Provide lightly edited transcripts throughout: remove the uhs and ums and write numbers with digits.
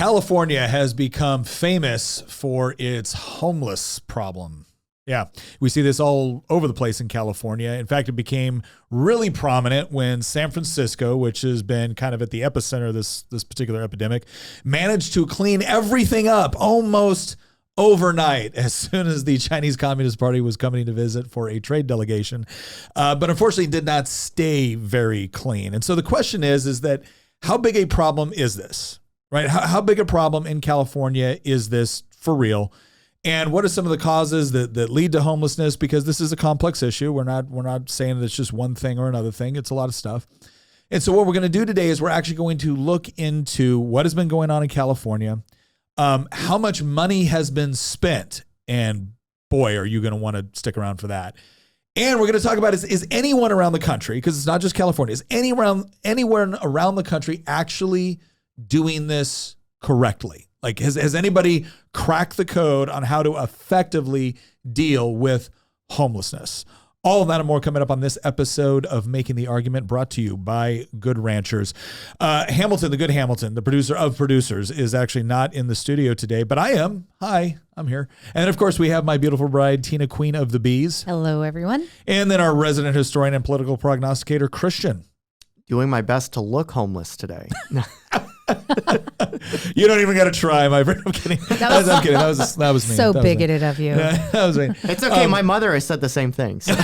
California has become famous for its homeless problem. Yeah, we see this all over the place in California. In fact, it became really prominent when San Francisco, which has been kind of at the epicenter of this particular epidemic, managed to clean everything up almost overnight as soon as the Chinese Communist Party was coming to visit for a trade delegation. But unfortunately did not stay very clean. And so the question is that how big a problem is this, right? How big a problem in California is this for real? And what are some of the causes that lead to homelessness? Because this is a complex issue. We're not saying that it's just one thing or another thing. It's a lot of stuff. And so what we're going to do today is we're actually going to look into what has been going on in California, how much money has been spent, and boy, are you going to want to stick around for that. And we're going to talk about is anyone around the country, because it's not just California, is anywhere around the country actually doing this correctly? Like, has anybody cracked the code on how to effectively deal with homelessness? All of that and more coming up on this episode of Making the Argument, brought to you by Good Ranchers. Hamilton, the good Hamilton, the producer of Producers, is actually not in the studio today, but I am. Hi, I'm here. And of course, we have my beautiful bride, Tina, Queen of the Bees. Hello, everyone. And then our resident historian and political prognosticator, Christian. Doing my best to look homeless today. You don't even got to try, my friend. I'm kidding. I'm kidding. That was me. So bigoted of you. That was me. It's okay. My mother has said the same thing. So.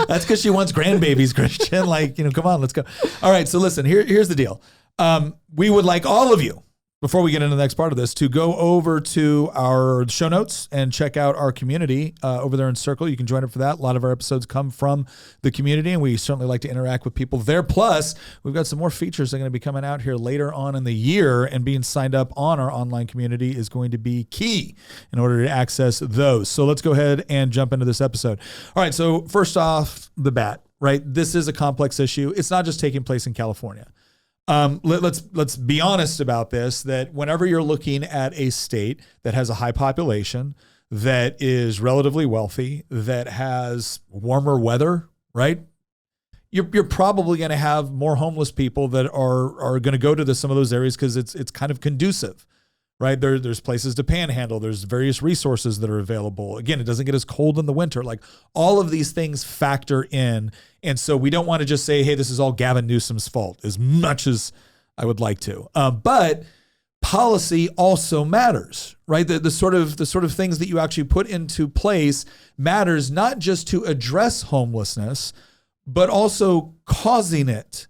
That's because she wants grandbabies, Christian. Like, come on, let's go. All right. So listen, here's the deal. We would like all of you, before we get into the next part of this, to go over to our show notes and check out our community over there in Circle. You can join up for that. A lot of our episodes come from the community, and we certainly like to interact with people there. Plus, we've got some more features that are going to be coming out here later on in the year, and being signed up on our online community is going to be key in order to access those. So let's go ahead and jump into this episode. All right, so first off the bat, right, this is a complex issue. It's not just taking place in California. Let's be honest about this, that whenever you're looking at a state that has a high population, that is relatively wealthy, that has warmer weather, right? You're probably going to have more homeless people that are going to go to some of those areas because it's kind of conducive, right? There's places to panhandle. There's various resources that are available. Again, it doesn't get as cold in the winter. Like, all of these things factor in. And so we don't want to just say, hey, this is all Gavin Newsom's fault, as much as I would like to. But policy also matters, right? The sort of things that you actually put into place matters, not just to address homelessness, but also causing it.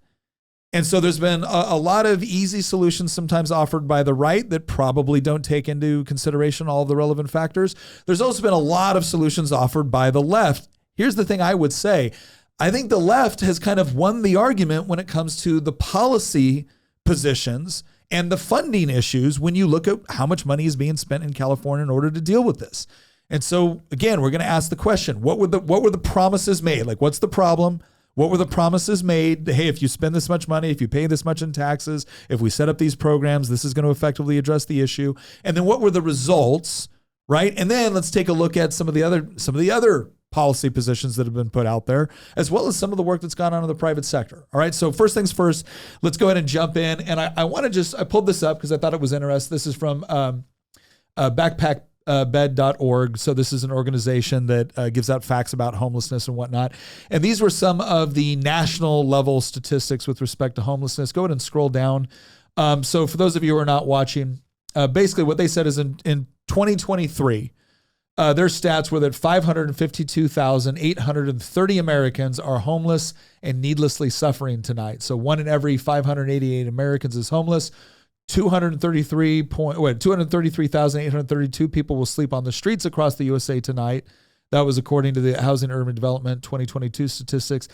And so there's been a lot of easy solutions sometimes offered by the right that probably don't take into consideration all of the relevant factors. There's also been a lot of solutions offered by the left. Here's the thing I would say. I think the left has kind of won the argument when it comes to the policy positions and the funding issues when you look at how much money is being spent in California in order to deal with this. And so, again, we're going to ask the question, what were the promises made? Like, what's the problem? What were the promises made? Hey, if you spend this much money, if you pay this much in taxes, if we set up these programs, this is going to effectively address the issue. And then what were the results, right? And then let's take a look at some of the other policy positions that have been put out there, as well as some of the work that's gone on in the private sector. All right. So first things first, let's go ahead and jump in. And I want to I pulled this up because I thought it was interesting. This is from backpackbed.org. So this is an organization that gives out facts about homelessness and whatnot. And these were some of the national level statistics with respect to homelessness. Go ahead and scroll down. So for those of you who are not watching, basically what they said is in 2023, their stats were that 552,830 Americans are homeless and needlessly suffering tonight. So 1 in every 588 Americans is homeless. 233,832 people will sleep on the streets across the USA tonight. That was according to the Housing and Urban Development 2022 statistics.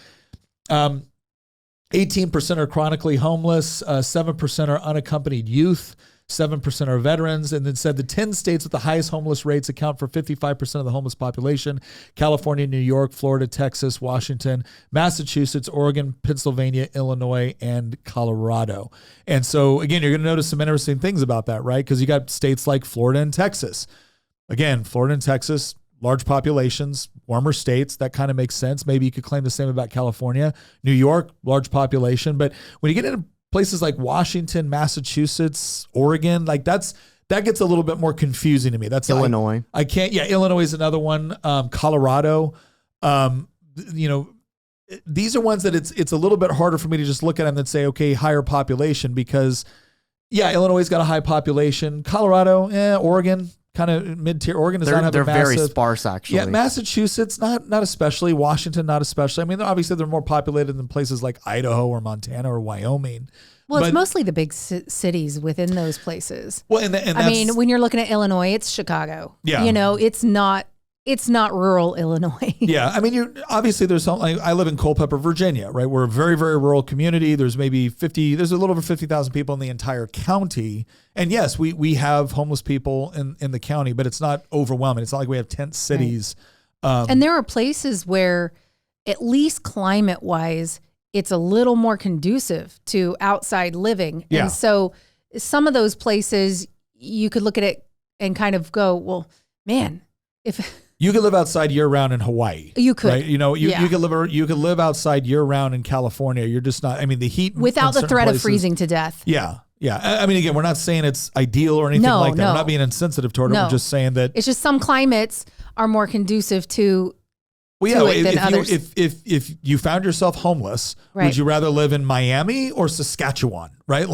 18% are chronically homeless. 7% are unaccompanied youth. 7% are veterans, and then said the 10 states with the highest homeless rates account for 55% of the homeless population: California, New York, Florida, Texas, Washington, Massachusetts, Oregon, Pennsylvania, Illinois, and Colorado. And so, again, you're going to notice some interesting things about that, right? Because you got states like Florida and Texas. Again, Florida and Texas, large populations, warmer states, that kind of makes sense. Maybe you could claim the same about California. New York, large population. But when you get into places like Washington, Massachusetts, Oregon, like that gets a little bit more confusing to me. That's Illinois. I can't. Yeah, Illinois is another one. Colorado. These are ones that it's a little bit harder for me to just look at them and say, okay, higher population, because Illinois got a high population. Colorado, Oregon, kind of mid-tier. Oregon does not have a massive. They're very sparse, actually. Yeah, Massachusetts, not especially. Washington, not especially. I mean, obviously they're more populated than places like Idaho or Montana or Wyoming. Well, it's mostly the big cities within those places. Well, and I mean, when you're looking at Illinois, it's Chicago. Yeah. It's not rural Illinois. Yeah. I mean, obviously there's something. I live in Culpeper, Virginia, right? We're a very, very rural community. There's a little over 50,000 people in the entire county. And yes, we have homeless people in the county, but it's not overwhelming. It's not like we have tent cities. Right. And there are places where, at least climate wise, it's a little more conducive to outside living. Yeah. And so some of those places you could look at it and kind of go, well, man, if you could live outside year round in Hawaii. You could. Right? You could live outside year round in California. You're just not, I mean, the heat without the threat of freezing to death. Yeah. Yeah. I mean, again, we're not saying it's ideal or anything like that. No. We're not being insensitive toward it. We're just saying that it's just some climates are more conducive to it than others. If you found yourself homeless, would you rather live in Miami or Saskatchewan? Right.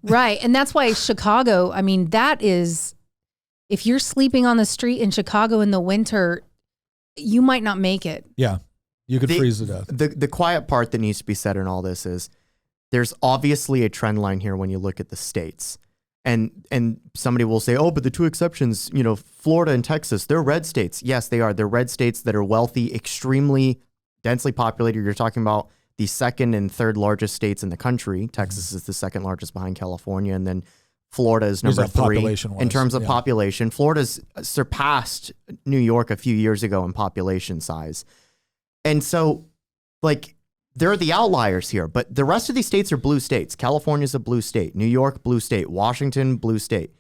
Right. And that's why Chicago, I mean, that is, if you're sleeping on the street in Chicago in the winter, you might not make it. Yeah. You could freeze to death. The quiet part that needs to be said in all this is there's obviously a trend line here when you look at the states. And somebody will say, oh, but the two exceptions, Florida and Texas, they're red states. Yes, they are. They're red states that are wealthy, extremely densely populated. You're talking about the second and third largest states in the country. Texas is the second largest behind California. And then Florida is number 3 in terms of population. Florida's surpassed New York a few years ago in population size. And so, they're the outliers here, but the rest of these states are blue states. California's a blue state. New York, blue state. Washington, blue state.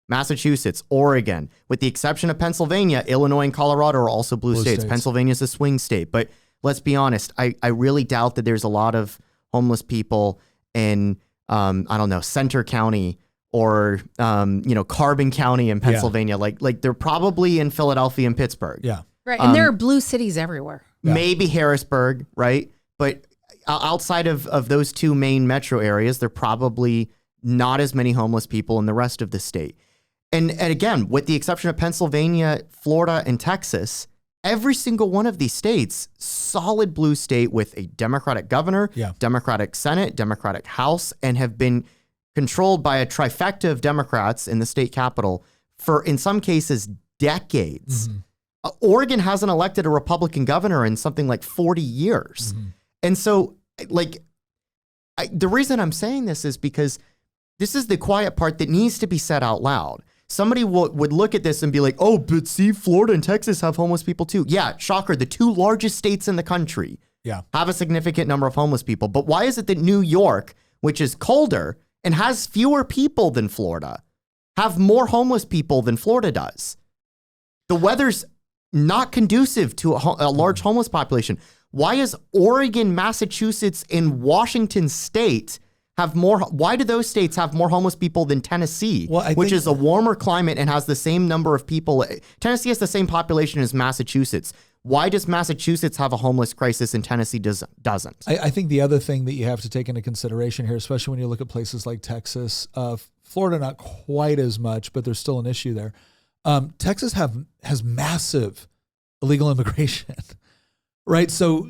Massachusetts, Oregon, with the exception of Pennsylvania, Illinois and Colorado are also blue states. Pennsylvania's a swing state. But let's be honest, I really doubt that there's a lot of homeless people in, Center County or, Carbon County in Pennsylvania. Like they're probably in Philadelphia and Pittsburgh. Yeah. Right. And there are blue cities everywhere. Yeah. Maybe Harrisburg, right? But outside of those two main metro areas, there are probably not as many homeless people in the rest of the state. And again, with the exception of Pennsylvania, Florida, and Texas, every single one of these states, solid blue state with a Democratic governor, Democratic Senate, Democratic House, and have been controlled by a trifecta of Democrats in the state capitol for, in some cases, decades. Mm-hmm. Oregon hasn't elected a Republican governor in something like 40 years. Mm-hmm. And so, the reason I'm saying this is because this is the quiet part that needs to be said out loud. Somebody would look at this and be like, oh, but see, Florida and Texas have homeless people too. Yeah, shocker, the two largest states in the country have a significant number of homeless people. But why is it that New York, which is colder and has fewer people than Florida, have more homeless people than Florida does? The weather's not conducive to a large homeless population. Why is Oregon, Massachusetts, and Washington State have more? Why do those states have more homeless people than Tennessee, which is a warmer climate and has the same number of people? Tennessee has the same population as Massachusetts. Why does Massachusetts have a homeless crisis and Tennessee doesn't? I think the other thing that you have to take into consideration here, especially when you look at places like Texas, Florida not quite as much, but there's still an issue there. Texas has massive illegal immigration. Right. So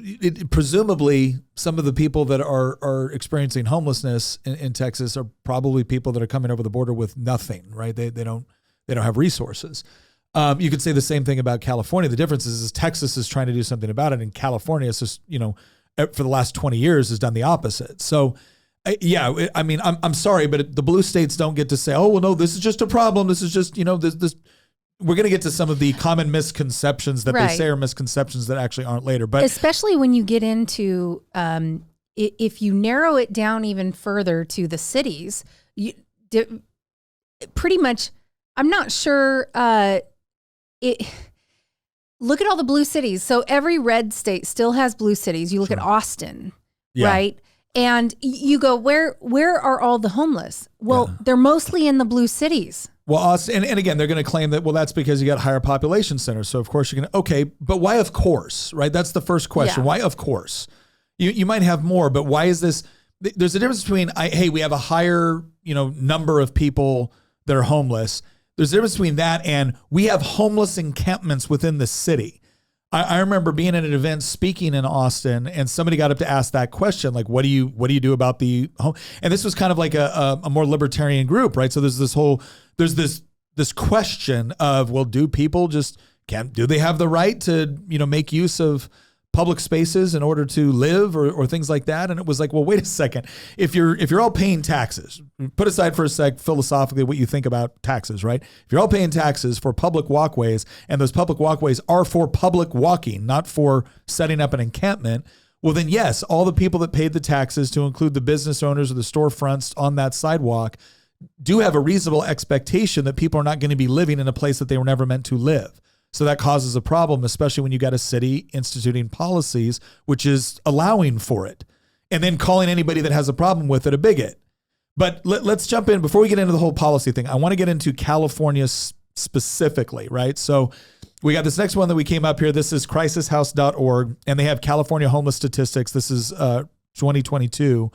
presumably some of the people that are experiencing homelessness in Texas are probably people that are coming over the border with nothing. Right. They don't have resources. You could say the same thing about California. The difference is Texas is trying to do something about it. And California is just, for the last 20 years has done the opposite. So, I mean, I'm sorry, but the blue states don't get to say, oh, well, no, this is just a problem. This is just, this. We're going to get to some of the common misconceptions that they say are misconceptions that actually aren't later. But especially when you get into, if you narrow it down even further to the cities, pretty much, I'm not sure, look at all the blue cities. So every red state still has blue cities. You look at Austin, right? And you go, where are all the homeless? Well, they're mostly in the blue cities. Well, and again, they're going to claim that, well, that's because you got higher population centers. So of course you're going to, okay, but why of course, right? That's the first question. Yeah. Why of course? You might have more, but why is this? There's a difference between, hey, we have a higher, number of people that are homeless. There's a difference between that and we have homeless encampments within the city. I remember being at an event speaking in Austin, and somebody got up to ask that question, like, what do you do about the home? And this was kind of like a more libertarian group, right? So there's this question of, well, do people do they have the right to, make use of public spaces in order to live or things like that? And it was like, well, wait a second. If you're all paying taxes, put aside for a sec philosophically what you think about taxes, right? If you're all paying taxes for public walkways, and those public walkways are for public walking, not for setting up an encampment, well then yes, all the people that paid the taxes, to include the business owners or the storefronts on that sidewalk, do have a reasonable expectation that people are not going to be living in a place that they were never meant to live. So that causes a problem, especially when you got a city instituting policies, which is allowing for it, and then calling anybody that has a problem with it a bigot. But let's jump in. Before we get into the whole policy thing, I want to get into California specifically, right? So we got this next one that we came up here. This is crisishouse.org, and they have California homeless statistics. This is 2022.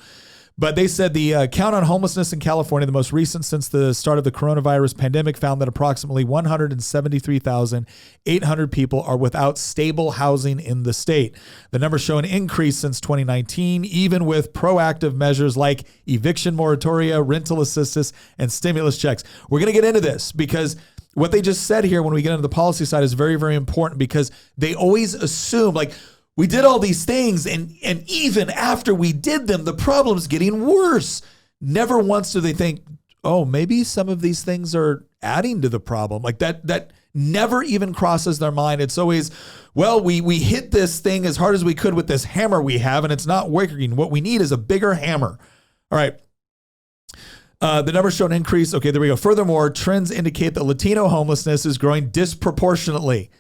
But they said the count on homelessness in California, the most recent since the start of the coronavirus pandemic, found that approximately 173,800 people are without stable housing in the state. The numbers show an increase since 2019, even with proactive measures like eviction moratoria, rental assistance, and stimulus checks. We're going to get into this because what they just said here when we get into the policy side is very, very important, because they always assume, like, we did all these things, and even after we did them, the problem's getting worse. Never once do they think, oh, maybe some of these things are adding to the problem. Like that never even crosses their mind. It's always, well, we hit this thing as hard as we could with this hammer we have, and it's not working. What we need is a bigger hammer. All right. The numbers show an increase. Okay, there we go. Furthermore, trends indicate that Latino homelessness is growing disproportionately.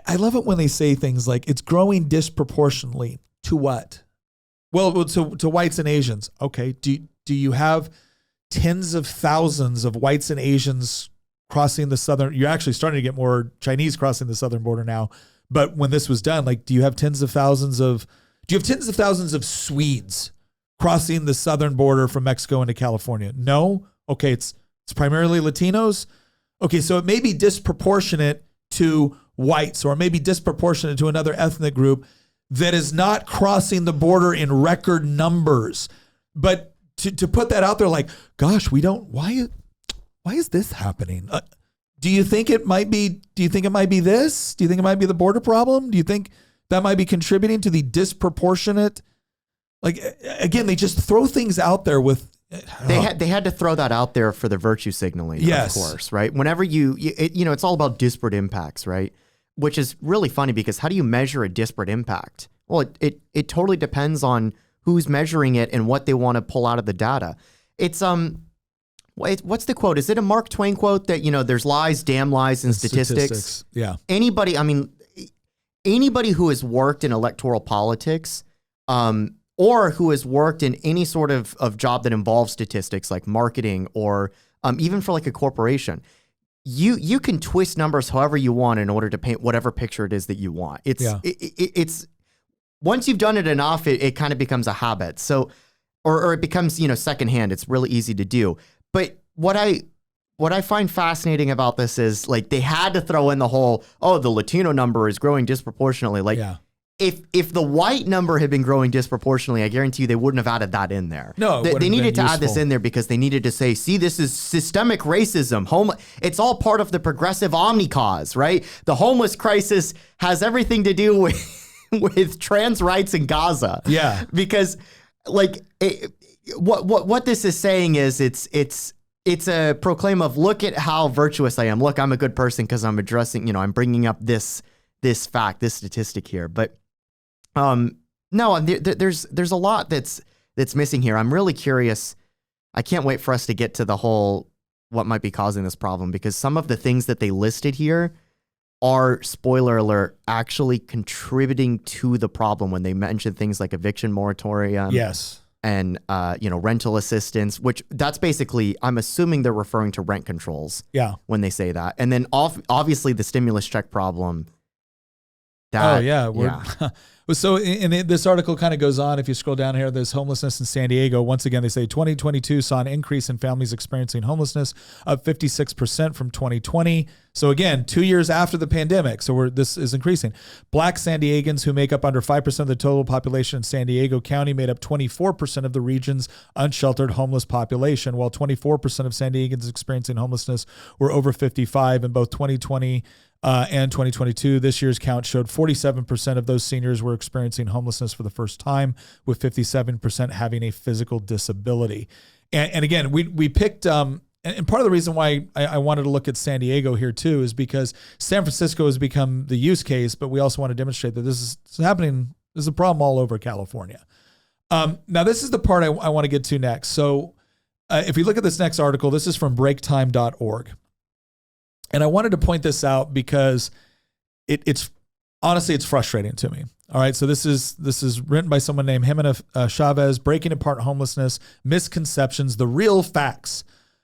I love it when they say things like it's growing disproportionately to what? Well, to whites and Asians. Okay. Do you have tens of thousands of whites and Asians crossing the southern? You're actually starting to get more Chinese crossing the southern border now. But when this was done, like, do you have tens of thousands of Swedes crossing the southern border from Mexico into California? No. Okay. It's primarily Latinos. Okay. So it may be disproportionate to whites, or maybe disproportionate to another ethnic group that is not crossing the border in record numbers. But to put that out there, like, gosh, why is this happening? Do you think it might be this? Do you think it might be the border problem? Do you think that might be contributing to the disproportionate? Like, again, they just throw things out there with, They had to throw that out there for the virtue signaling, yes, of course, right? Whenever it's all about disparate impacts, right? Which is really funny, because how do you measure a disparate impact? Well, it totally depends on who's measuring it and what they want to pull out of the data. It's what's the quote? Is it a Mark Twain quote that, there's lies, damn lies, and statistics? Yeah. Anybody who has worked in electoral politics, or who has worked in any sort of job that involves statistics, like marketing, or even for like a corporation, you can twist numbers however you want in order to paint whatever picture it is that you want. It's once you've done it enough, it kind of becomes a habit. So, or it becomes, secondhand. It's really easy to do. But what I find fascinating about this is, like, they had to throw in the whole, the Latino number is growing disproportionately. Like, yeah. If the white number had been growing disproportionately, I guarantee you they wouldn't have added that in there. No, they needed to add this in there because they needed to say, see, this is systemic racism. It's all part of the progressive omni-cause, right? The homeless crisis has everything to do with trans rights in Gaza. Yeah, because like what this is saying is it's a proclaim of, look at how virtuous I am. Look, I'm a good person because I'm addressing, I'm bringing up this fact, this statistic here, but. No, there's a lot that's missing here. I'm really curious. I can't wait for us to get to the whole what might be causing this problem, because some of the things that they listed here are, spoiler alert, actually contributing to the problem when they mention things like eviction moratorium. Yes. and rental assistance, which that's basically, I'm assuming they're referring to rent controls. Yeah. When they say that, and then obviously the stimulus check problem. So this article kind of goes on. If you scroll down here, there's homelessness in San Diego. Once again, they say 2022 saw an increase in families experiencing homelessness, up 56% from 2020. So again, 2 years after the pandemic. So this is increasing. Black San Diegans, who make up under 5% of the total population in San Diego County, made up 24% of the region's unsheltered homeless population, while 24% of San Diegans experiencing homelessness were over 55 in both 2020 and 2022. This year's count showed 47% of those seniors were experiencing homelessness for the first time, with 57% having a physical disability. And again, we picked, and part of the reason why I wanted to look at San Diego here too is because San Francisco has become the use case, but we also want to demonstrate that this is happening. There's a problem all over California. Now, this is the part I want to get to next. So if you look at this next article, this is from breaktime.org. And I wanted to point this out because it's honestly, it's frustrating to me. All right. So this is written by someone named Jimena Chavez, Breaking Apart Homelessness, Misconceptions, the Real Facts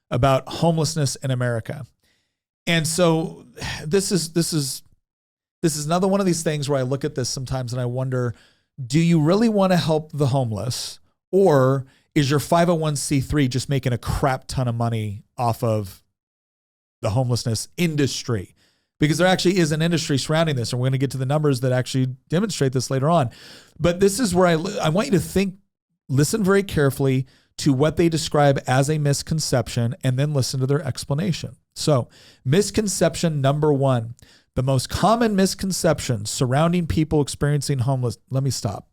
About Homelessness in America. And so this is another one of these things where I look at this sometimes and I wonder, do you really want to help the homeless, or is your 501c3 just making a crap ton of money off of the homelessness industry? Because there actually is an industry surrounding this, and we're going to get to the numbers that actually demonstrate this later on. But this is where I want you to listen very carefully to what they describe as a misconception, and then listen to their explanation. So, misconception number 1, the most common misconception surrounding people experiencing homeless. Let me stop.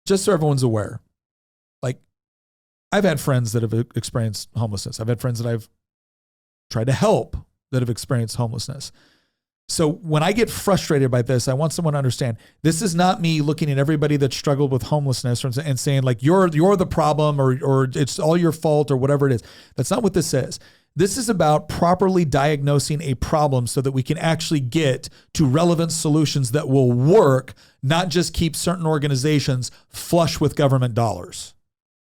Just so everyone's aware, like, I've had friends that have experienced homelessness. I've had friends that I've tried to help that have experienced homelessness. So when I get frustrated by this, I want someone to understand this is not me looking at everybody that struggled with homelessness and saying like, you're the problem or it's all your fault or whatever it is. That's not what this is. This is about properly diagnosing a problem so that we can actually get to relevant solutions that will work, not just keep certain organizations flush with government dollars.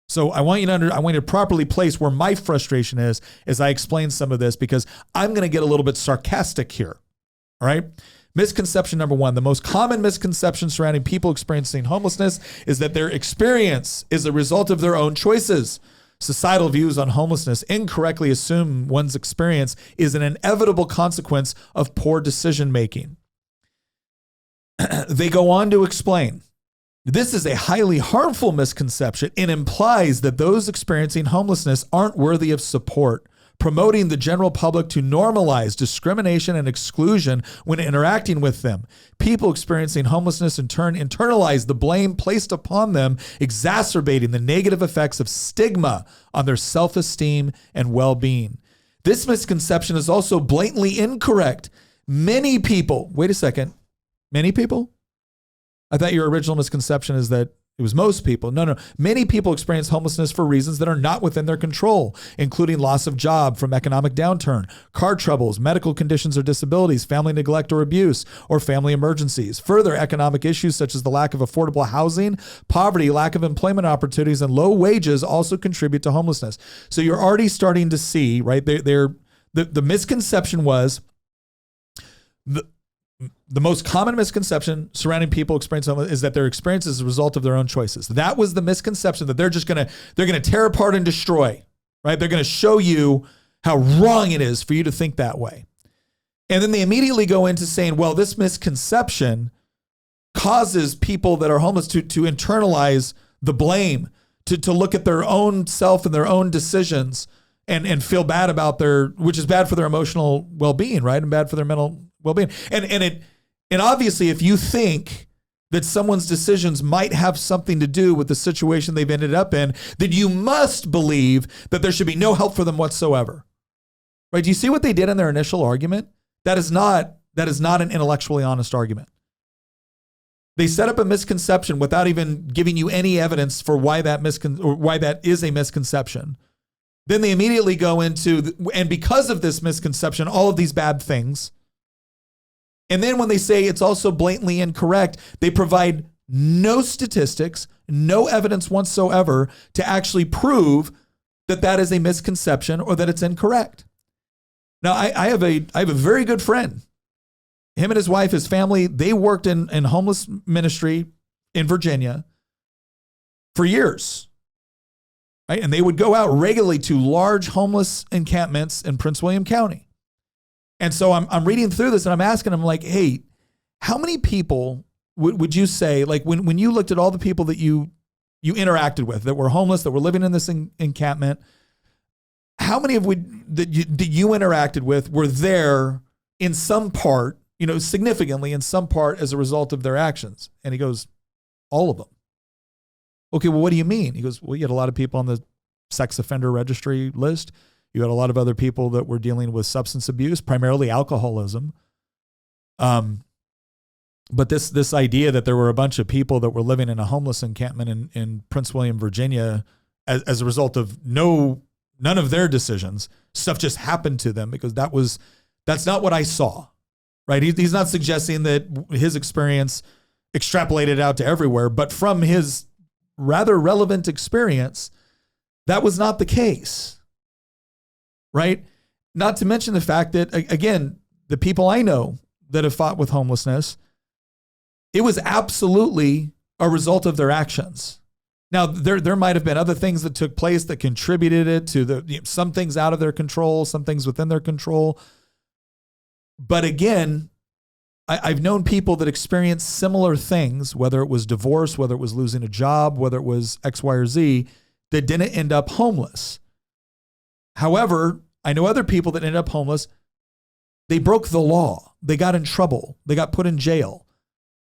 So I want you to properly place where my frustration is as I explain some of this, because I'm going to get a little bit sarcastic here. All right. Misconception number 1, the most common misconception surrounding people experiencing homelessness is that their experience is a result of their own choices. Societal views on homelessness incorrectly assume one's experience is an inevitable consequence of poor decision making. They go on to explain, this is a highly harmful misconception and implies that those experiencing homelessness aren't worthy of support, promoting the general public to normalize discrimination and exclusion when interacting with them. People experiencing homelessness in turn internalize the blame placed upon them, exacerbating the negative effects of stigma on their self-esteem and well-being. This misconception is also blatantly incorrect. Many people, many people? I thought your original misconception is that it was most people. No. Many people experience homelessness for reasons that are not within their control, including loss of job from economic downturn, car troubles, medical conditions or disabilities, family neglect or abuse, or family emergencies. Further, economic issues such as the lack of affordable housing, poverty, lack of employment opportunities, and low wages also contribute to homelessness. So you're already starting to see, right? The misconception was the most common misconception surrounding people experiencing homelessness is that their experience is a result of their own choices. That was the misconception, that they're going to tear apart and destroy, right? They're going to show you how wrong it is for you to think that way. And then they immediately go into saying, well, this misconception causes people that are homeless to internalize the blame, to look at their own self and their own decisions and feel bad about which is bad for their emotional well-being, right? And bad for their mental well-being. And obviously, if you think that someone's decisions might have something to do with the situation they've ended up in, then you must believe that there should be no help for them whatsoever. Right? Do you see what they did in their initial argument? That is not an intellectually honest argument. They set up a misconception without even giving you any evidence for why that is a misconception. Then they immediately go into, and because of this misconception, all of these bad things. And then when they say it's also blatantly incorrect, they provide no statistics, no evidence whatsoever to actually prove that that is a misconception or that it's incorrect. Now, I have a very good friend. Him and his wife, his family, they worked in homeless ministry in Virginia for years. Right? And they would go out regularly to large homeless encampments in Prince William County. And so I'm reading through this and I'm asking him, like, hey, how many people would you say, like, when you looked at all the people that you interacted with that were homeless, that were living in this encampment, how many that you interacted with were there in some part, significantly in some part as a result of their actions? And he goes, all of them. Okay, well, what do you mean? He goes, well, you had a lot of people on the sex offender registry list. You had a lot of other people that were dealing with substance abuse, primarily alcoholism. But this idea that there were a bunch of people that were living in a homeless encampment in Prince William, Virginia, as a result of none of their decisions, stuff just happened to them, because that's not what I saw, right? He's not suggesting that his experience extrapolated out to everywhere, but from his rather relevant experience, that was not the case, right? Not to mention the fact that, again, the people I know that have fought with homelessness, it was absolutely a result of their actions. Now, there might have been other things that took place that contributed it to some things out of their control, some things within their control. But again, I've known people that experienced similar things, whether it was divorce, whether it was losing a job, whether it was X, Y, or Z, that didn't end up homeless. However, I know other people that ended up homeless. They broke the law. They got in trouble. They got put in jail.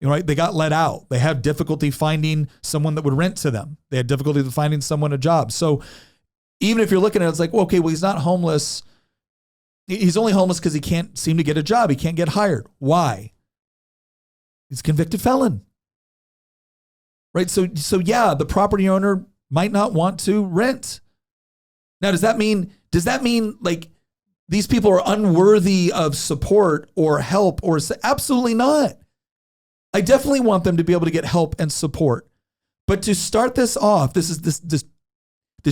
Right? They got let out. They have difficulty finding someone that would rent to them. They had difficulty finding someone a job. So even if you're looking at it, it's like, well, okay, well, he's not homeless. He's only homeless because he can't seem to get a job. He can't get hired. Why? He's a convicted felon. Right? So yeah, the property owner might not want to rent. Now, does that mean like these people are unworthy of support or help? Or absolutely not. I definitely want them to be able to get help and support. But to start this off, this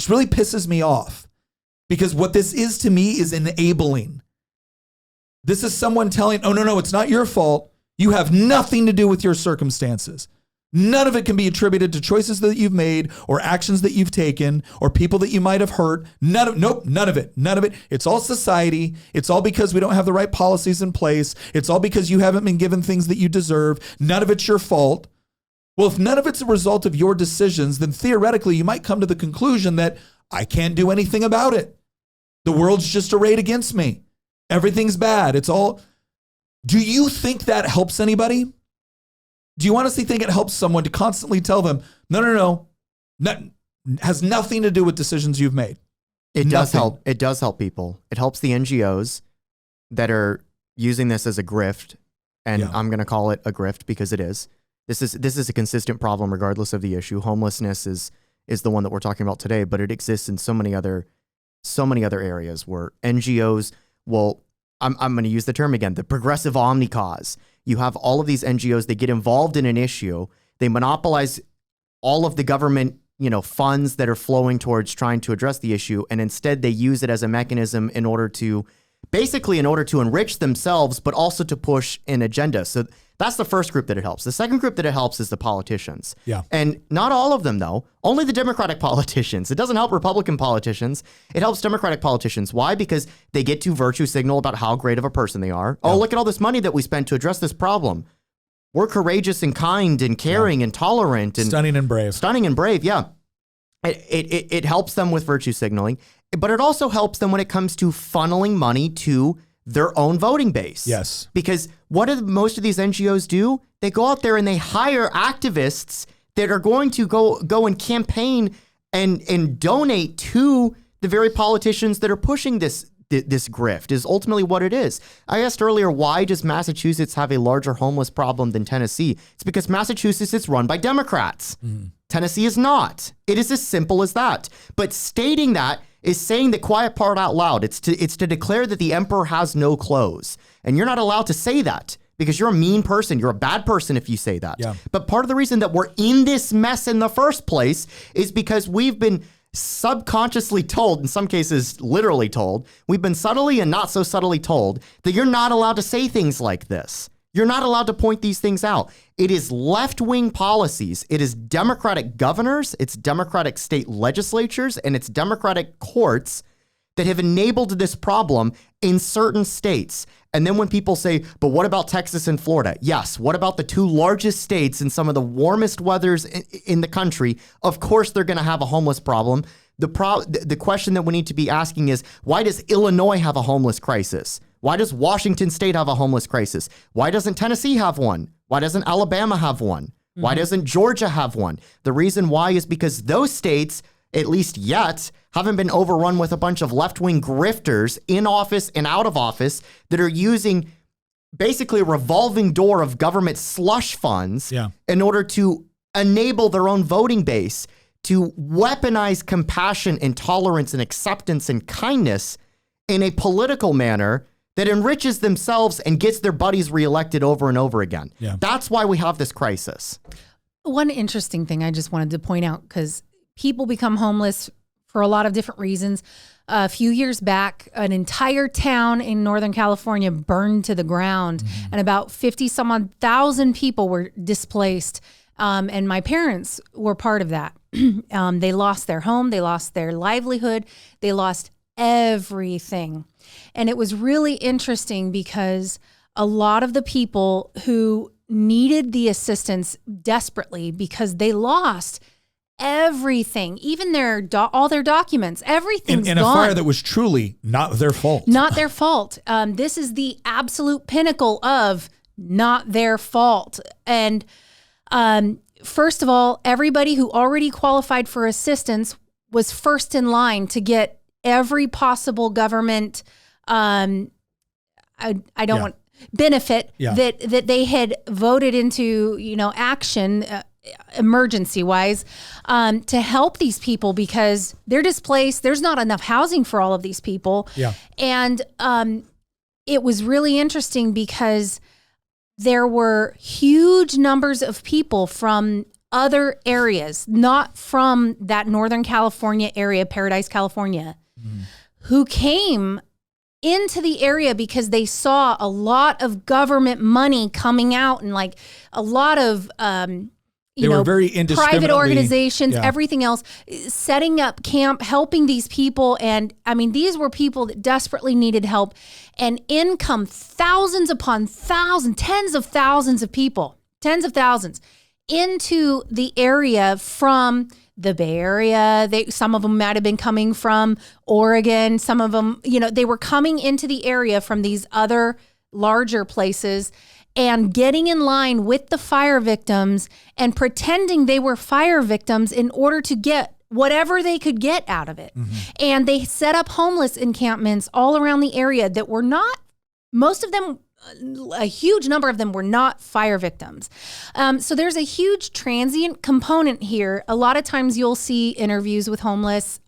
really pisses me off, because what this is to me is enabling. This is someone telling, oh, no, it's not your fault. You have nothing to do with your circumstances. None of it can be attributed to choices that you've made or actions that you've taken or people that you might have hurt. None of it. It's all society. It's all because we don't have the right policies in place. It's all because you haven't been given things that you deserve. None of it's your fault. Well, if none of it's a result of your decisions, then theoretically you might come to the conclusion that I can't do anything about it. The world's just arrayed against me. Everything's bad. It's all. Do you think that helps anybody? Do you honestly think it helps someone to constantly tell them, no, has nothing to do with decisions you've made? It does help. It does help people. It helps the NGOs that are using this as a grift, and I'm going to call it a grift because it is. This is a consistent problem regardless of the issue. Homelessness is the one that we're talking about today, but it exists in so many other areas where NGOs will. I'm going to use the term again, the progressive omnicause. You have all of these NGOs, they get involved in an issue, they monopolize all of the government, funds that are flowing towards trying to address the issue, and instead they use it as a mechanism in order to enrich themselves, but also to push an agenda. So that's the first group that it helps. The second group that it helps is the politicians. Yeah. And not all of them, though. Only the Democratic politicians. It doesn't help Republican politicians. It helps Democratic politicians. Why? Because they get to virtue signal about how great of a person they are. Yeah. Oh, look at all this money that we spent to address this problem. We're courageous and kind and caring and tolerant. And stunning and brave. Stunning and brave, yeah. It helps them with virtue signaling. But it also helps them when it comes to funneling money to their own voting base. Yes. Because what do most of these NGOs do? They go out there and they hire activists that are going to go and campaign and donate to the very politicians that are pushing this grift is ultimately what it is. I asked earlier, why does Massachusetts have a larger homeless problem than Tennessee? It's because Massachusetts is run by Democrats. Mm-hmm. Tennessee is not. It is as simple as that. But stating that is saying the quiet part out loud. It's to declare that the emperor has no clothes. And you're not allowed to say that because you're a mean person. You're a bad person if you say that. Yeah. But part of the reason that we're in this mess in the first place is because we've been subconsciously told, in some cases literally told, we've been subtly and not so subtly told that you're not allowed to say things like this. You're not allowed to point these things out. It is left-wing policies. It is Democratic governors, it's Democratic state legislatures, and it's Democratic courts that have enabled this problem in certain states. And then when people say, but what about Texas and Florida? Yes. What about the two largest states and some of the warmest weathers in the country? Of course, they're going to have a homeless problem. The question that we need to be asking is, why does Illinois have a homeless crisis? Why does Washington State have a homeless crisis? Why doesn't Tennessee have one? Why doesn't Alabama have one? Why doesn't Georgia have one? The reason why is because those states, at least yet, haven't been overrun with a bunch of left-wing grifters in office and out of office that are using basically a revolving door of government slush funds in order to enable their own voting base, to weaponize compassion and tolerance and acceptance and kindness in a political manner that enriches themselves and gets their buddies reelected over and over again. Yeah. That's why we have this crisis. One interesting thing I just wanted to point out, because people become homeless for a lot of different reasons. A few years back, an entire town in Northern California burned to the ground, and about 50 some odd thousand people were displaced. And my parents were part of that. They lost their home, they lost their livelihood, they lost everything. And it was really interesting because a lot of the people who needed the assistance desperately because they lost everything, even all their documents, everything's in gone. a fire that was truly not their fault. Not their fault. This is the absolute pinnacle of not their fault. And first of all, everybody who already qualified for assistance was first in line to get every possible government benefit that they had voted into, action emergency wise to help these people because they're displaced. There's not enough housing for all of these people. Yeah. And it was really interesting because there were huge numbers of people from other areas, not from that Northern California area, Paradise, California, who came into the area because they saw a lot of government money coming out and like a lot of, were very indiscriminately, private organizations, everything else, setting up camp, helping these people. And I mean, these were people that desperately needed help, and in come thousands upon thousands, tens of thousands of people, tens of thousands into the area from the Bay Area. Some of them might have been coming from Oregon. Some of them, they were coming into the area from these other larger places and getting in line with the fire victims and pretending they were fire victims in order to get whatever they could get out of it. And they set up homeless encampments all around the area that were not, most of them, a huge number of them were not fire victims. So there's a huge transient component here. A lot of times you'll see interviews with homeless,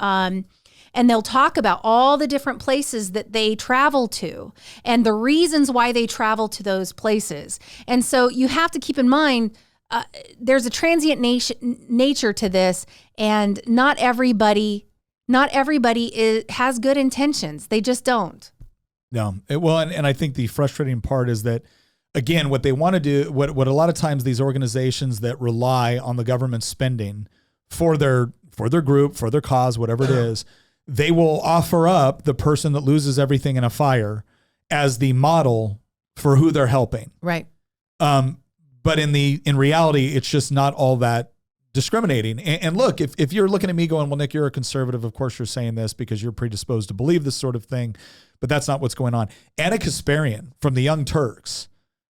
and they'll talk about all the different places that they travel to and the reasons why they travel to those places. And so you have to keep in mind, there's a transient nature to this, and not everybody has good intentions. They just don't. No. And I think the frustrating part is that, again, what they want to do, what a lot of times these organizations that rely on the government spending for their group, for their cause, whatever it is, they will offer up the person that loses everything in a fire as the model for who they're helping. Right. But in reality, it's just not all that discriminating. And look, if you're looking at me going, well, Nick, you're a conservative. Of course you're saying this because you're predisposed to believe this sort of thing, but that's not what's going on. Anna Kasparian from the Young Turks,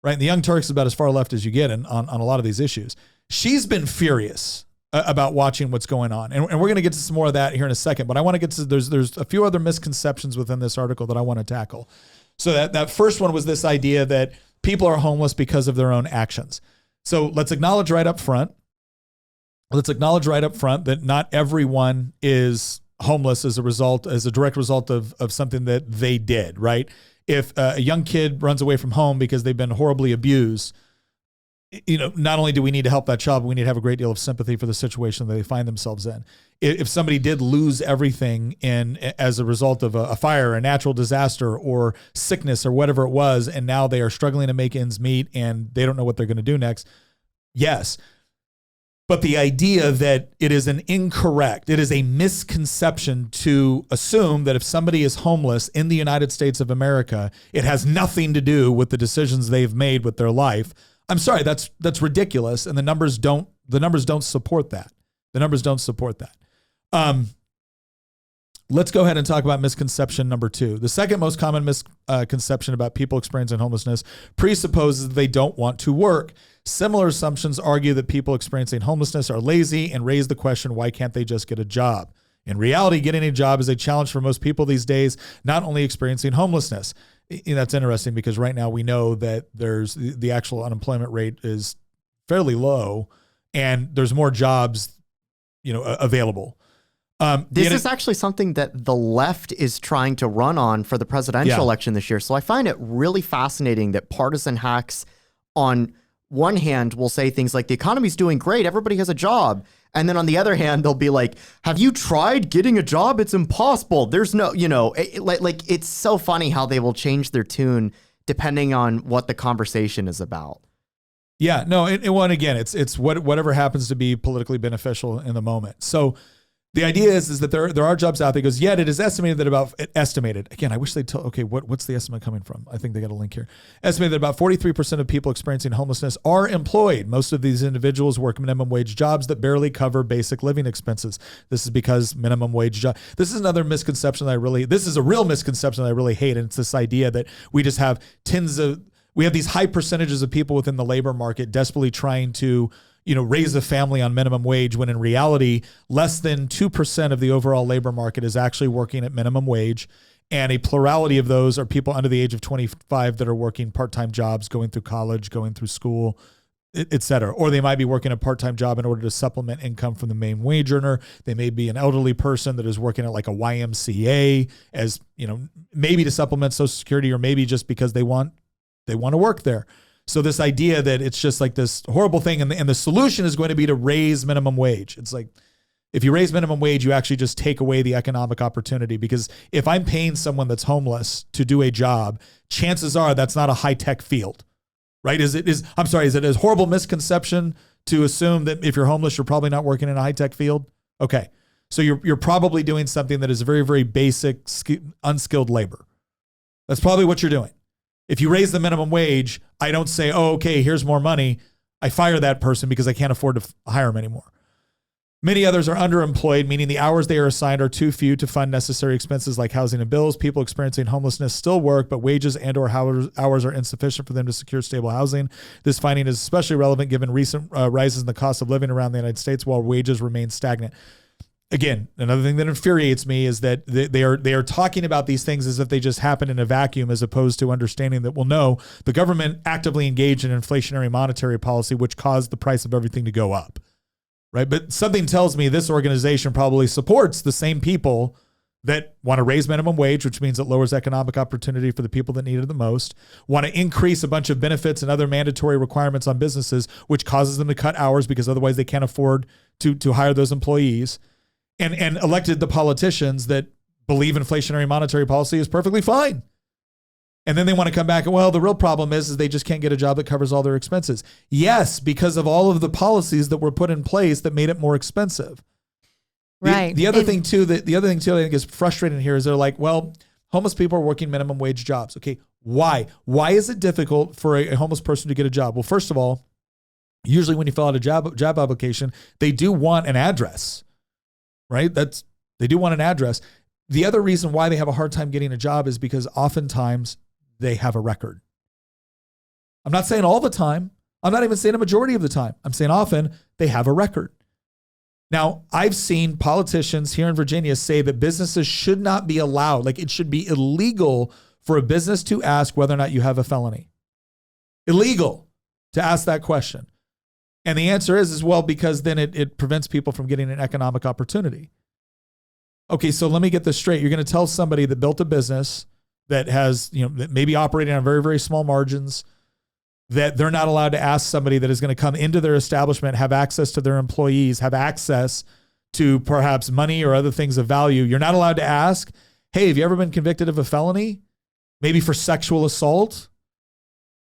right? And the Young Turks is about as far left as you get on a lot of these issues. She's been furious about watching what's going on. And we're going to get to some more of that here in a second, but I want to get to, there's a few other misconceptions within this article that I want to tackle. So that first one was this idea that people are homeless because of their own actions. So let's acknowledge right up front that not everyone is homeless as a direct result of something that they did, right? if a young kid runs away from home because they've been horribly abused, not only do we need to help that child, but we need to have a great deal of sympathy for the situation that they find themselves in. If somebody did lose everything as a result of a fire, a natural disaster, or sickness, or whatever it was, and now they are struggling to make ends meet and they don't know what they're going to do next, yes. But the idea that it is a misconception to assume that if somebody is homeless in the United States of America, it has nothing to do with the decisions they've made with their life. I'm sorry, that's ridiculous, and the numbers don't support that. The numbers don't support that. Let's go ahead and talk about misconception number 2. The second most common misconception about people experiencing homelessness presupposes that they don't want to work. Similar assumptions argue that people experiencing homelessness are lazy and raise the question, why can't they just get a job? In reality, getting a job is a challenge for most people these days, not only experiencing homelessness. That's interesting because right now we know that there's the actual unemployment rate is fairly low and there's more jobs, available. This is actually something that the left is trying to run on for the presidential election this year. So I find it really fascinating that partisan hacks on one hand will say things like the economy's doing great, everybody has a job. And then on the other hand, they'll be like, have you tried getting a job? It's impossible. There's no, it's so funny how they will change their tune depending on what the conversation is about. Yeah, no, again, it's whatever happens to be politically beneficial in the moment. So the idea is that there are jobs out there. Goes, yet it is estimated that again, I wish they'd tell, okay, what's the estimate coming from? I think they got a link here. Estimated that about 43% of people experiencing homelessness are employed. Most of these individuals work minimum wage jobs that barely cover basic living expenses. This is because minimum wage job. This is another misconception this is a real misconception that I really hate. And it's this idea that we just have we have these high percentages of people within the labor market desperately trying to raise a family on minimum wage, when in reality, less than 2% of the overall labor market is actually working at minimum wage. And a plurality of those are people under the age of 25 that are working part-time jobs, going through college, going through school, et cetera. Or they might be working a part-time job in order to supplement income from the main wage earner. They may be an elderly person that is working at like a YMCA as, maybe to supplement Social Security, or maybe just because they want to work there. So this idea that it's just like this horrible thing, and the solution is going to be to raise minimum wage. It's like, if you raise minimum wage, you actually just take away the economic opportunity, because if I'm paying someone that's homeless to do a job, chances are that's not a high-tech field, right? Is it a horrible misconception to assume that if you're homeless, you're probably not working in a high-tech field? Okay. So you're probably doing something that is very, very basic, unskilled labor. That's probably what you're doing. If you raise the minimum wage, I don't say, oh, okay, here's more money. I fire that person because I can't afford to hire them anymore. Many others are underemployed, meaning the hours they are assigned are too few to fund necessary expenses like housing and bills. People experiencing homelessness still work, but wages and or hours are insufficient for them to secure stable housing. This finding is especially relevant given recent rises in the cost of living around the United States while wages remain stagnant. Again, another thing that infuriates me is that they are talking about these things as if they just happen in a vacuum, as opposed to understanding that, well, no, the government actively engaged in inflationary monetary policy, which caused the price of everything to go up, right? But something tells me this organization probably supports the same people that want to raise minimum wage, which means it lowers economic opportunity for the people that need it the most, want to increase a bunch of benefits and other mandatory requirements on businesses, which causes them to cut hours because otherwise they can't afford to hire those employees. And elected the politicians that believe inflationary monetary policy is perfectly fine. And then they want to come back and, well, the real problem is they just can't get a job that covers all their expenses. Yes, because of all of the policies that were put in place that made it more expensive. Right. The other thing too I think is frustrating here is they're like, well, homeless people are working minimum wage jobs. Okay, why? Why is it difficult for a homeless person to get a job? Well, first of all, usually when you fill out a job application, they do want an address. Right? They do want an address. The other reason why they have a hard time getting a job is because oftentimes they have a record. I'm not saying all the time. I'm not even saying a majority of the time. I'm saying often they have a record. Now, I've seen politicians here in Virginia say that businesses should not be allowed, like it should be illegal for a business to ask whether or not you have a felony. Illegal to ask that question. And the answer is well, because then it prevents people from getting an economic opportunity. Okay, so let me get this straight. You're going to tell somebody that built a business that has, that maybe operating on very, very small margins, that they're not allowed to ask somebody that is going to come into their establishment, have access to their employees, have access to perhaps money or other things of value. You're not allowed to ask, hey, have you ever been convicted of a felony? Maybe for sexual assault,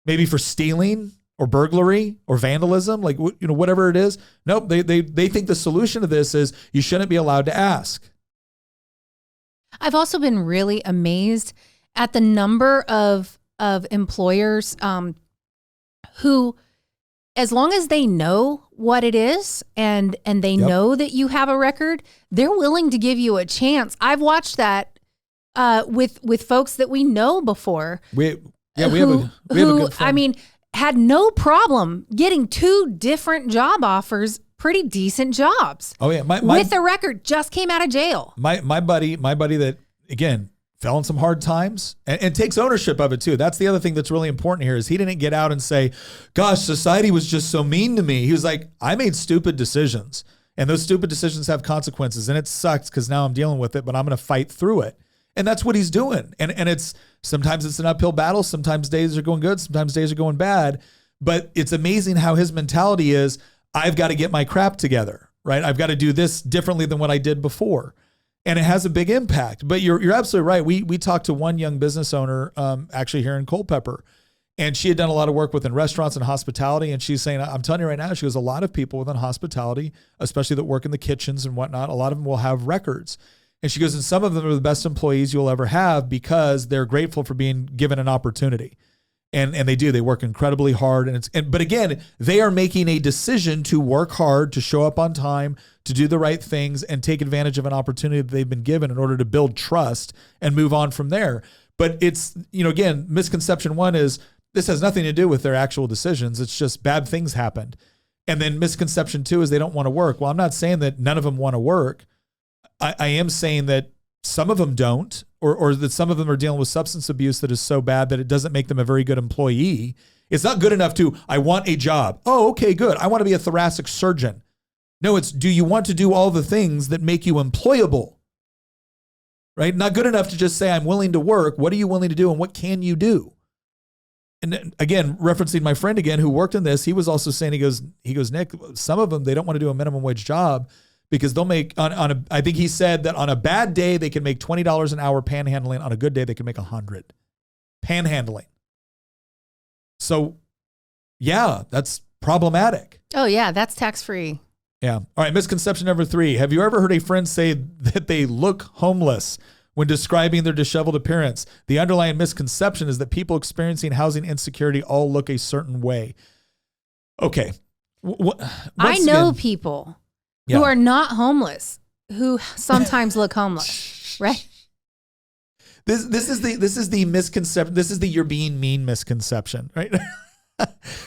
maybe for stealing or burglary or vandalism, like, whatever it is. Nope. They think the solution to this is you shouldn't be allowed to ask. I've also been really amazed at the number of employers who, as long as they know what it is and they know that you have a record, they're willing to give you a chance. I've watched that with folks that we know before. We have a good friend. I mean, had no problem getting 2 different job offers, pretty decent jobs. Oh yeah, with a record, just came out of jail. My buddy that, again, fell in some hard times and takes ownership of it too. That's the other thing that's really important here is he didn't get out and say, gosh, society was just so mean to me. He was like, I made stupid decisions and those stupid decisions have consequences and it sucks because now I'm dealing with it, but I'm going to fight through it. And that's what he's doing. And it's sometimes it's an uphill battle. Sometimes days are going good. Sometimes days are going bad. But it's amazing how his mentality is, I've got to get my crap together, right? I've got to do this differently than what I did before. And it has a big impact. But you're absolutely right. We talked to one young business owner actually here in Culpeper. And she had done a lot of work within restaurants and hospitality. And she's saying, I'm telling you right now, she goes, a lot of people within hospitality, especially that work in the kitchens and whatnot, a lot of them will have records. And she goes, and some of them are the best employees you'll ever have because they're grateful for being given an opportunity. And they do. They work incredibly hard. But again, they are making a decision to work hard, to show up on time, to do the right things and take advantage of an opportunity that they've been given in order to build trust and move on from there. But it's, again, misconception 1 is this has nothing to do with their actual decisions. It's just bad things happened. And then misconception 2 is they don't want to work. Well, I'm not saying that none of them want to work. I am saying that some of them don't, or that some of them are dealing with substance abuse that is so bad that it doesn't make them a very good employee. It's not good enough to, I want a job. Oh, okay, good. I want to be a thoracic surgeon. No, it's, do you want to do all the things that make you employable? Right? Not good enough to just say, I'm willing to work. What are you willing to do and what can you do? And again, referencing my friend again who worked in this, he was also saying, he goes, Nick, some of them, they don't want to do a minimum wage job because they'll make I think he said that on a bad day, they can make $20 an hour panhandling. On a good day, they can make $100 panhandling. So yeah, that's problematic. Oh yeah. That's tax-free. Yeah. All right. Misconception number 3. Have you ever heard a friend say that they look homeless when describing their disheveled appearance? The underlying misconception is that people experiencing housing insecurity all look a certain way. Okay. I know people who are not homeless, who sometimes look homeless, right? This is the misconception. This is the you're being mean misconception, right?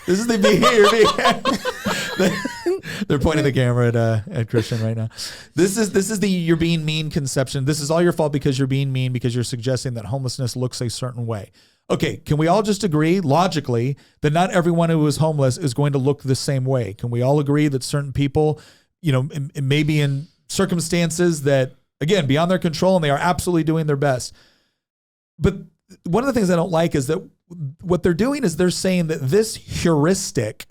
This is the they're pointing the camera at Christian right now. This is the you're being mean conception. This is all your fault because you're being mean because you're suggesting that homelessness looks a certain way. Okay, can we all just agree logically that not everyone who is homeless is going to look the same way? Can we all agree that certain people, maybe in circumstances that, again, beyond their control and they are absolutely doing their best? But one of the things I don't like is that what they're doing is they're saying that this heuristic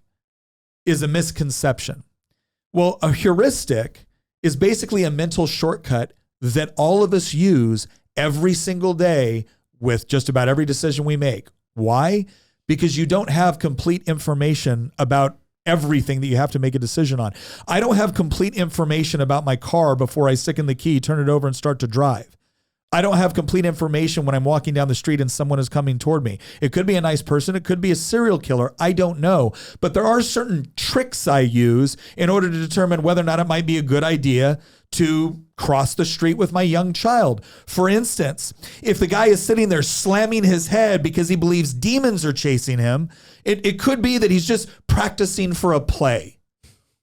is a misconception. Well, a heuristic is basically a mental shortcut that all of us use every single day with just about every decision we make. Why? Because you don't have complete information about everything that you have to make a decision on. I don't have complete information about my car before I stick in the key, turn it over, and start to drive. I don't have complete information when I'm walking down the street and someone is coming toward me. It could be a nice person. It could be a serial killer. I don't know. But there are certain tricks I use in order to determine whether or not it might be a good idea to cross the street with my young child. For instance, if the guy is sitting there slamming his head because he believes demons are chasing him, it could be that he's just practicing for a play.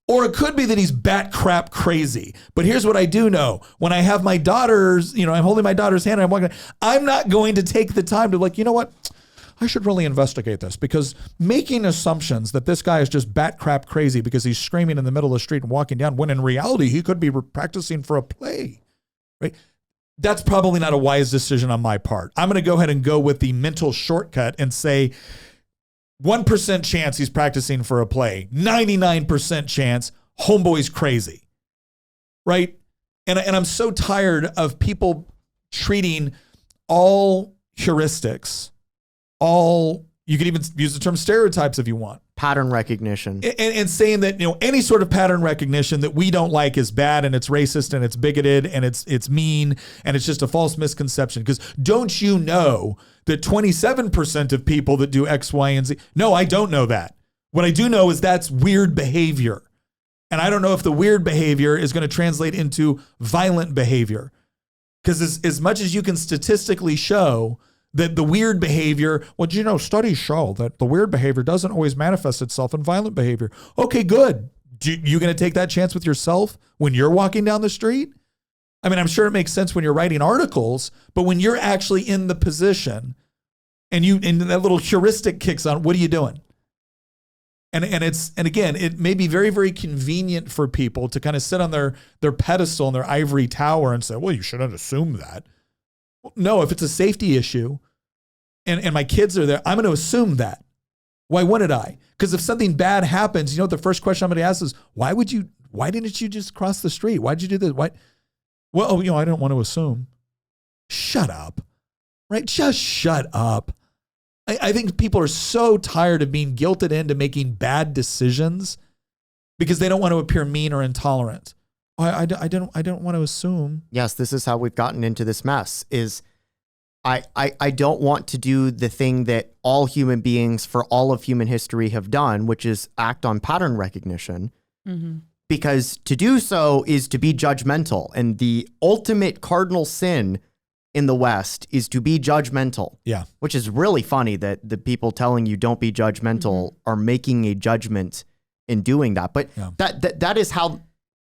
Or it could be that he's bat crap crazy. But here's what I do know. When I have my daughters, I'm holding my daughter's hand and I'm walking, I'm not going to take the time to you know what? I should really investigate this, because making assumptions that this guy is just bat crap crazy because he's screaming in the middle of the street and walking down, when in reality, he could be practicing for a play, right? that's probably not a wise decision on my part. I'm going to go ahead and go with the mental shortcut and say 1% chance he's practicing for a play, 99% chance homeboy's crazy, right? And I'm so tired of people treating all heuristics, you could even use the term stereotypes if you want. Pattern recognition. And saying that, any sort of pattern recognition that we don't like is bad and it's racist and it's bigoted and it's mean and it's just a false misconception. Because don't you know that 27% of people that do X, Y, and Z? No, I don't know that. What I do know is that's weird behavior. And I don't know if the weird behavior is going to translate into violent behavior. Because as much as you can statistically show that the weird behavior, studies show that the weird behavior doesn't always manifest itself in violent behavior. Okay, good. You going to take that chance with yourself when you're walking down the street? I mean, I'm sure it makes sense when you're writing articles, but when you're actually in the position and that little heuristic kicks on, what are you doing? And again, it may be very, very convenient for people to kind of sit on their pedestal in their ivory tower and say, well, you shouldn't assume that. No, if it's a safety issue and my kids are there, I'm going to assume that. Why wouldn't I? Because if something bad happens, the first question I'm going to ask is, why didn't you just cross the street? Why'd you do this? Why? Well, I don't want to assume. Shut up, right? Just shut up. I think people are so tired of being guilted into making bad decisions because they don't want to appear mean or intolerant. I don't want to assume. Yes, this is how we've gotten into this mess. Is I don't want to do the thing that all human beings for all of human history have done, which is act on pattern recognition. Mm-hmm. Because to do so is to be judgmental. And the ultimate cardinal sin in the West is to be judgmental. Yeah. Which is really funny that the people telling you don't be judgmental are making a judgment in doing that. But that is how...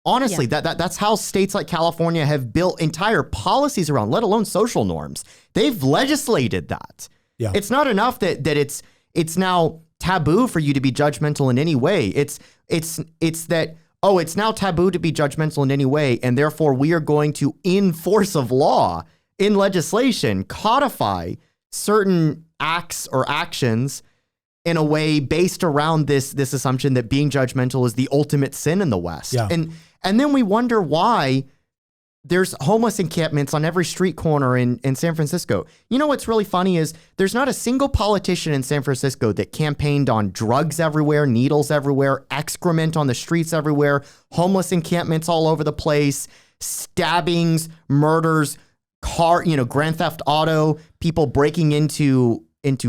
Honestly, that's how states like California have built entire policies around, let alone social norms. They've legislated that. Yeah. It's not enough that it's now taboo for you to be judgmental in any way. It's that, it's now taboo to be judgmental in any way, and therefore we are going to, in force of law, in legislation, codify certain acts or actions in a way based around this assumption that being judgmental is the ultimate sin in the West. Yeah. And then we wonder why there's homeless encampments on every street corner in San Francisco. What's really funny is there's not a single politician in San Francisco that campaigned on drugs everywhere, needles everywhere, excrement on the streets everywhere, homeless encampments all over the place, stabbings, murders, Grand Theft Auto, people breaking into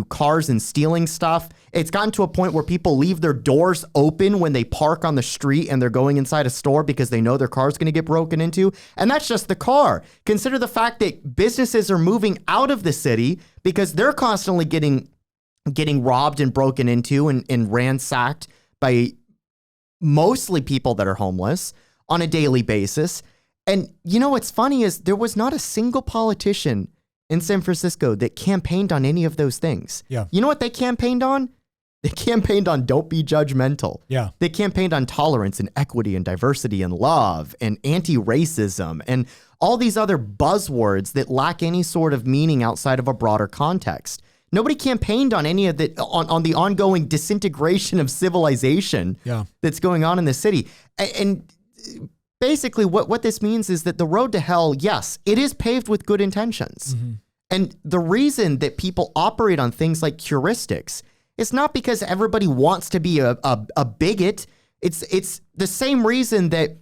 cars and stealing stuff. It's gotten to a point where people leave their doors open when they park on the street and they're going inside a store because they know their car's going to get broken into. And that's just the car. Consider the fact that businesses are moving out of the city because they're constantly getting robbed and broken into and ransacked by mostly people that are homeless on a daily basis. And what's funny is there was not a single politician in San Francisco that campaigned on any of those things. Yeah. You know what they campaigned on? They campaigned on don't be judgmental. Yeah. They campaigned on tolerance and equity and diversity and love and anti-racism and all these other buzzwords that lack any sort of meaning outside of a broader context. Nobody campaigned on any of the on the ongoing disintegration of civilization that's going on in the city. And basically what this means is that the road to hell, yes, it is paved with good intentions. Mm-hmm. And the reason that people operate on things like heuristics is not because everybody wants to be a bigot. It's the same reason that,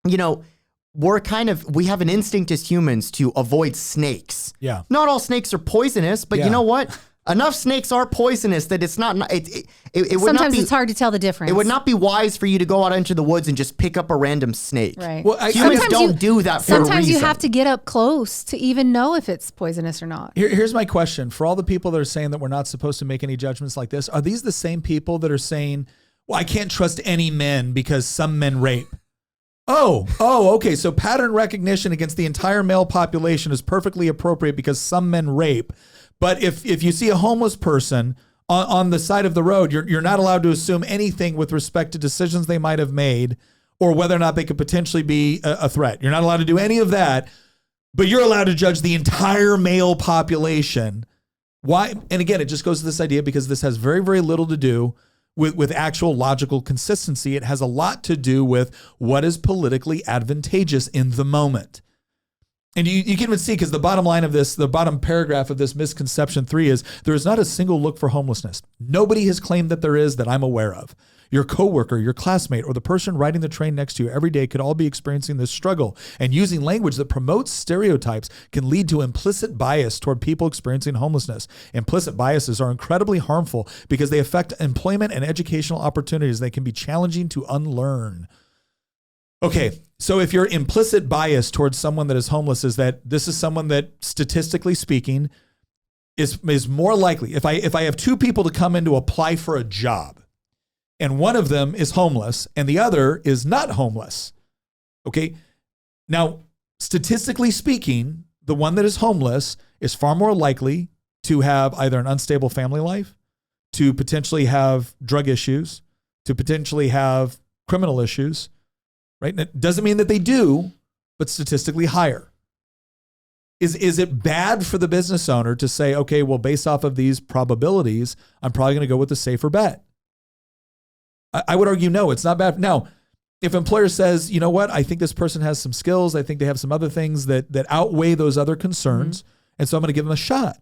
we have an instinct as humans to avoid snakes. Yeah. Not all snakes are poisonous, but you know what? Enough snakes are poisonous that it's not. It would sometimes not be, it's hard to tell the difference. It would not be wise for you to go out into the woods and just pick up a random snake. Right. Well, humans don't do that for a reason. Sometimes you have to get up close to even know if it's poisonous or not. Here's my question. For all the people that are saying that we're not supposed to make any judgments like this, are these the same people that are saying, well, I can't trust any men because some men rape? Oh, okay. So pattern recognition against the entire male population is perfectly appropriate because some men rape. But if you see a homeless person on the side of the road, you're not allowed to assume anything with respect to decisions they might have made or whether or not they could potentially be a threat. You're not allowed to do any of that. but you're allowed to judge the entire male population. Why? And again, it just goes to this idea because this has very, very little to do with actual logical consistency. It has a lot to do with what is politically advantageous in the moment. And you can even see, because the bottom line of this, the bottom paragraph of this misconception 3 is, there is not a single look for homelessness. Nobody has claimed that there is that I'm aware of. Your coworker, your classmate, or the person riding the train next to you every day could all be experiencing this struggle. And using language that promotes stereotypes can lead to implicit bias toward people experiencing homelessness. Implicit biases are incredibly harmful because they affect employment and educational opportunities. They can be challenging to unlearn. Okay, so if your implicit bias towards someone that is homeless is that this is someone that, statistically speaking, is more likely, if I have 2 people to come in to apply for a job, and one of them is homeless and the other is not homeless, okay? Now, statistically speaking, the one that is homeless is far more likely to have either an unstable family life, to potentially have drug issues, to potentially have criminal issues, right? And it doesn't mean that they do, but statistically higher. Is it bad for the business owner to say, okay, well, based off of these probabilities, I'm probably going to go with the safer bet? I would argue, no, it's not bad. Now, if employer says, you know what, I think this person has some skills, I think they have some other things that outweigh those other concerns, and so I'm going to give them a shot.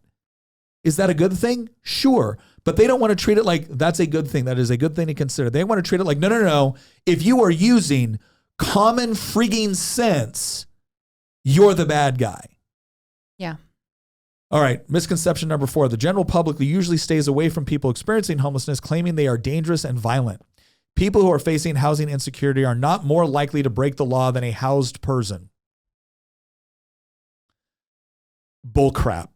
Is that a good thing? Sure. But they don't want to treat it like that's a good thing. That is a good thing to consider. They want to treat it like, no. If you are using common frigging sense, you're the bad guy. Yeah. All right, misconception number 4. The general public usually stays away from people experiencing homelessness, claiming they are dangerous and violent. People who are facing housing insecurity are not more likely to break the law than a housed person. Bull crap.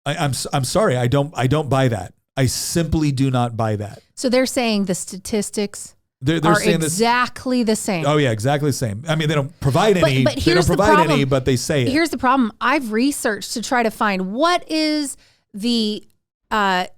I'm sorry, I don't buy that. I simply do not buy that. So they're saying the statistics they're are saying exactly the same. Oh yeah, exactly the same. I mean, they don't provide any. But they here's don't the provide problem. any, but they say it. Here's the problem. I've researched to try to find what is the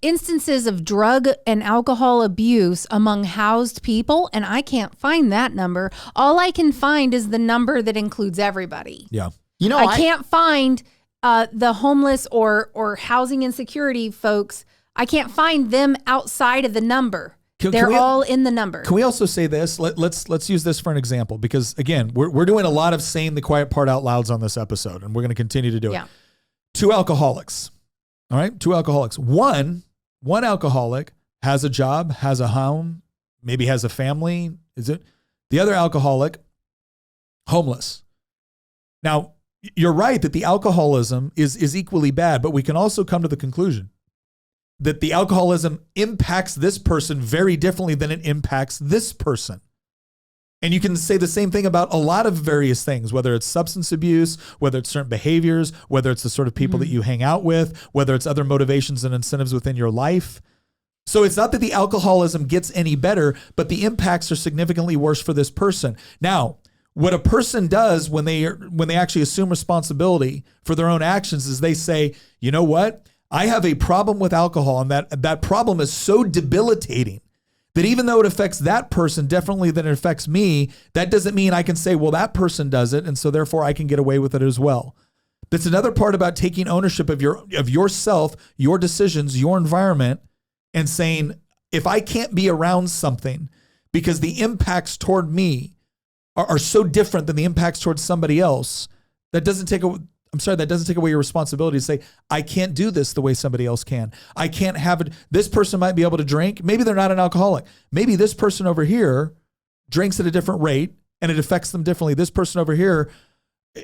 instances of drug and alcohol abuse among housed people, and I can't find that number. All I can find is the number that includes everybody. Yeah. You know, I can't find the homeless or housing insecurity folks. I can't find them outside of the number. They're all in the number. Can we also say this? Let's use this for an example, because again, we're doing a lot of saying the quiet part out louds on this episode, and we're going to continue to do it. 2 alcoholics. All right, 2 alcoholics. One alcoholic has a job, has a home, maybe has a family. Is it the other alcoholic homeless? Now, you're right that the alcoholism is equally bad, but we can also come to the conclusion that the alcoholism impacts this person very differently than it impacts this person. And you can say the same thing about a lot of various things, whether it's substance abuse, whether it's certain behaviors, whether it's the sort of people that you hang out with, whether it's other motivations and incentives within your life. So it's not that the alcoholism gets any better, but the impacts are significantly worse for this person. Now, what a person does when they actually assume responsibility for their own actions is they say, you know what? I have a problem with alcohol, and that problem is so debilitating that even though it affects that person differently than it affects me, that doesn't mean I can say, well, that person does it, and so therefore I can get away with it as well. That's another part about taking ownership of yourself, your decisions, your environment, and saying, if I can't be around something because the impacts toward me are so different than the impacts towards somebody else, that doesn't take away your responsibility to say, I can't do this the way somebody else can. I can't have it. This person might be able to drink. Maybe they're not an alcoholic. Maybe this person over here drinks at a different rate and it affects them differently. This person over here,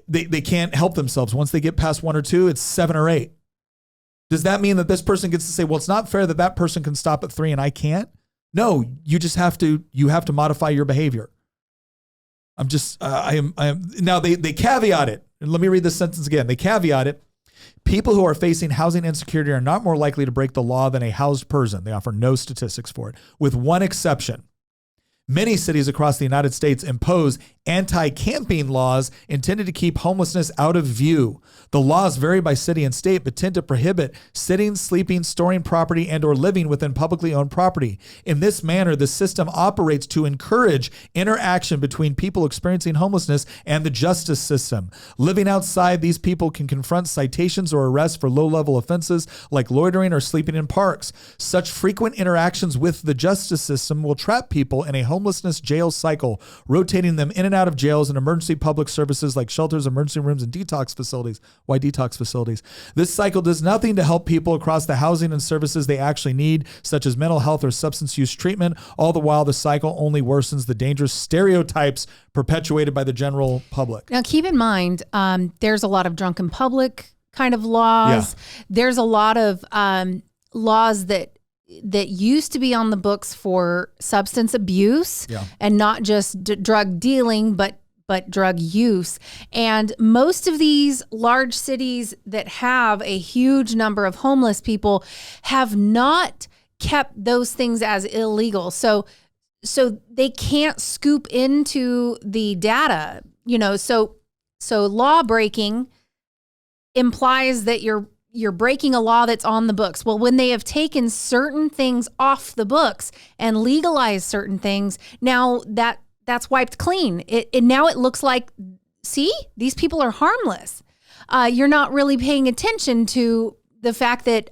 they can't help themselves. Once they get past 1 or 2, it's 7 or 8. Does that mean that this person gets to say, well, it's not fair that person can stop at 3 and I can't? No, you just have to modify your behavior. Now they caveat it. And let me read this sentence again. They caveat it. People who are facing housing insecurity are not more likely to break the law than a housed person. They offer no statistics for it, with one exception. Many cities across the United States impose anti-camping laws intended to keep homelessness out of view. The laws vary by city and state, but tend to prohibit sitting, sleeping, storing property, and or living within publicly owned property. In this manner, the system operates to encourage interaction between people experiencing homelessness and the justice system. Living outside, these people can confront citations or arrests for low-level offenses like loitering or sleeping in parks. Such frequent interactions with the justice system will trap people in a homelessness jail cycle, rotating them in and out of jails and emergency public services like shelters, emergency rooms, and detox facilities. Why detox facilities? This cycle does nothing to help people across the housing and services they actually need, such as mental health or substance use treatment. All the while, the cycle only worsens the dangerous stereotypes perpetuated by the general public. Now, keep in mind, there's a lot of drunken public kind of laws. Yeah. There's a lot of laws that used to be on the books for substance abuse and not just drug dealing, but drug use. And most of these large cities that have a huge number of homeless people have not kept those things as illegal. So they can't scoop into the data, so law breaking implies that you're breaking a law that's on the books. Well, when they have taken certain things off the books and legalized certain things, now that's wiped clean. Now it looks like, see, these people are harmless. You're not really paying attention to the fact that,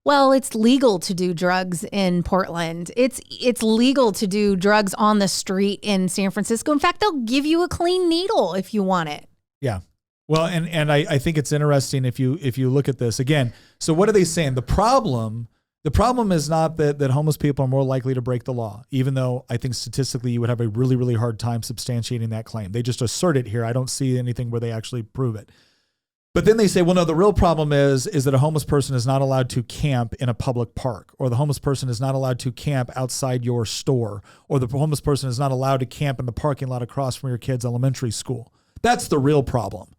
well, it's legal to do drugs in Portland. It's legal to do drugs on the street in San Francisco. In fact, they'll give you a clean needle if you want it. Yeah. Well, and I think it's interesting if you look at this again. So what are they saying? The problem is not that homeless people are more likely to break the law, even though I think statistically you would have a really, really hard time substantiating that claim. They just assert it here. I don't see anything where they actually prove it. But then they say, well, no, the real problem is that a homeless person is not allowed to camp in a public park, or the homeless person is not allowed to camp outside your store, or the homeless person is not allowed to camp in the parking lot across from your kid's elementary school. That's the real problem.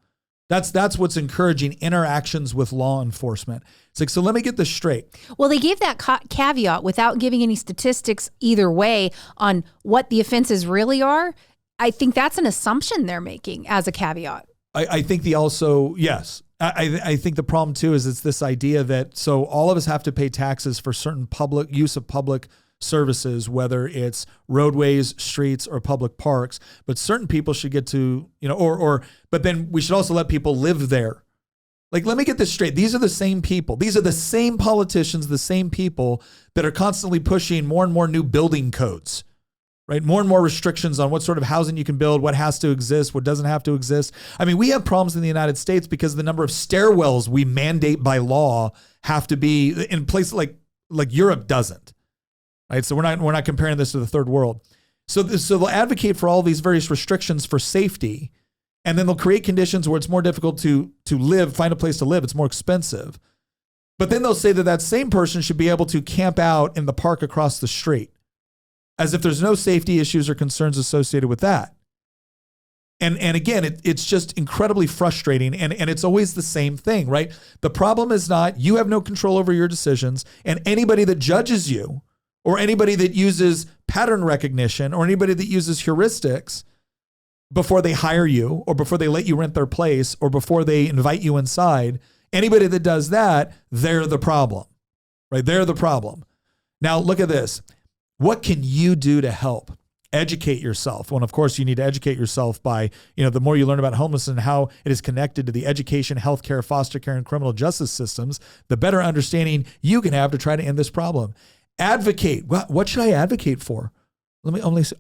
That's what's encouraging interactions with law enforcement. It's like, so let me get this straight. Well, they gave that caveat without giving any statistics either way on what the offenses really are. I think that's an assumption they're making as a caveat. I think yes. I think the problem too is it's this idea that, so all of us have to pay taxes for certain public use of public services, whether it's roadways, streets, or public parks, but certain people should get to, but then we should also let people live there. Like, let me get this straight. These are the same people. These are the same politicians, the same people that are constantly pushing more and more new building codes, right? More and more restrictions on what sort of housing you can build, what has to exist, what doesn't have to exist. I mean, we have problems in the United States because the number of stairwells we mandate by law have to be in places like Europe doesn't. Right, so we're not comparing this to the third world. So they'll advocate for all these various restrictions for safety, and then they'll create conditions where it's more difficult to live, find a place to live. It's more expensive. But then they'll say that same person should be able to camp out in the park across the street, as if there's no safety issues or concerns associated with that. And again, it's just incredibly frustrating, and it's always the same thing, right? The problem is not you have no control over your decisions, and anybody that judges you, or anybody that uses pattern recognition, or anybody that uses heuristics before they hire you, or before they let you rent their place, or before they invite you inside, anybody that does that, they're the problem, right? They're the problem. Now, look at this. What can you do to help? Educate yourself. Well, of course, you need to educate yourself by, the more you learn about homelessness and how it is connected to the education, healthcare, foster care, and criminal justice systems, the better understanding you can have to try to end this problem. Advocate. What should I advocate for? Let me only say,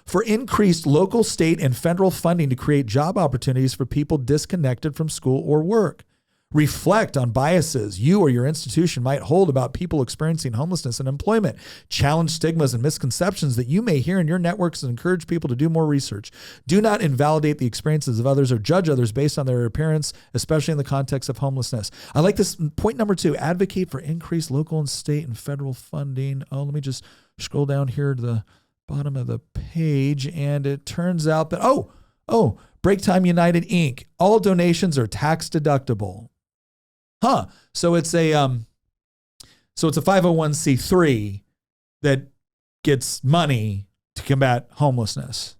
for increased local, state, and federal funding to create job opportunities for people disconnected from school or work. Reflect on biases you or your institution might hold about people experiencing homelessness and employment. Challenge stigmas and misconceptions that you may hear in your networks and encourage people to do more research. Do not invalidate the experiences of others or judge others based on their appearance, especially in the context of homelessness. I like this point number 2, advocate for increased local and state and federal funding. Let me just scroll down here to the bottom of the page, and it turns out that, Break Time United Inc. All donations are tax deductible. So it's a 501c3 that gets money to combat homelessness.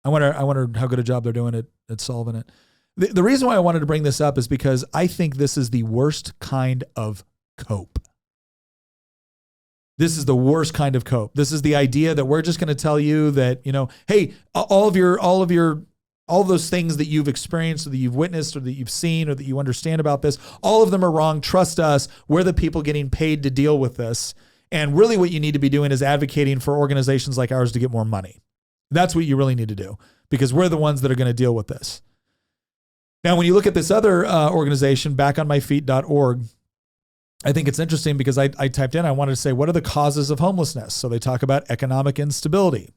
I wonder how good a job they're doing at solving it. The reason why I wanted to bring this up is because I think this is the worst kind of cope. This is the worst kind of cope. This is the idea that we're just going to tell you that, hey, all of those things that you've experienced or that you've witnessed or that you've seen or that you understand about this, all of them are wrong. Trust us. We're the people getting paid to deal with this. And really what you need to be doing is advocating for organizations like ours to get more money. That's what you really need to do, because we're the ones that are going to deal with this. Now, when you look at this other organization, backonmyfeet.org, I think it's interesting because I typed in, I wanted to say, what are the causes of homelessness? So they talk about economic instability.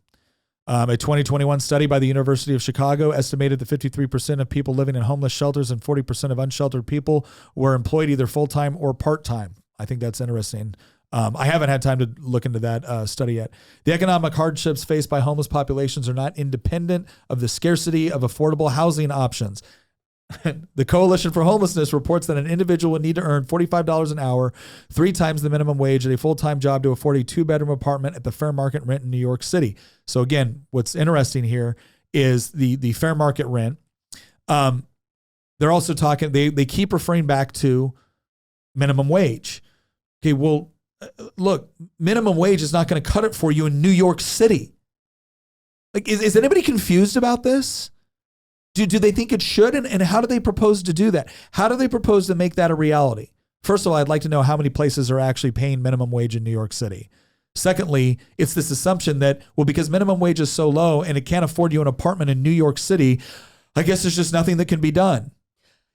A 2021 study by the University of Chicago estimated that 53% of people living in homeless shelters and 40% of unsheltered people were employed either full-time or part-time. I think that's interesting. I haven't had time to look into that study yet. The economic hardships faced by homeless populations are not independent of the scarcity of affordable housing options. The Coalition for Homelessness reports that an individual would need to earn $45 an hour, 3 times the minimum wage at a full-time job to afford a 2-bedroom apartment at the fair market rent in New York City. So again, what's interesting here is the fair market rent. They're also talking, they keep referring back to minimum wage. Okay, well, look, minimum wage is not going to cut it for you in New York City. Like, is anybody confused about this? Do they think it should? And how do they propose to do that? How do they propose to make that a reality? First of all, I'd like to know how many places are actually paying minimum wage in New York City. Secondly, it's this assumption that, well, because minimum wage is so low and it can't afford you an apartment in New York City, I guess there's just nothing that can be done.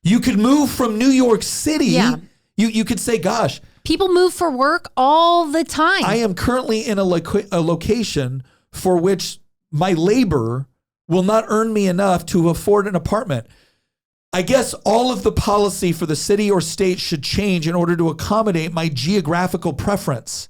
You could move from New York City. Yeah. You could say, gosh, people move for work all the time. I am currently in a location for which my labor will not earn me enough to afford an apartment. I guess all of the policy for the city or state should change in order to accommodate my geographical preference.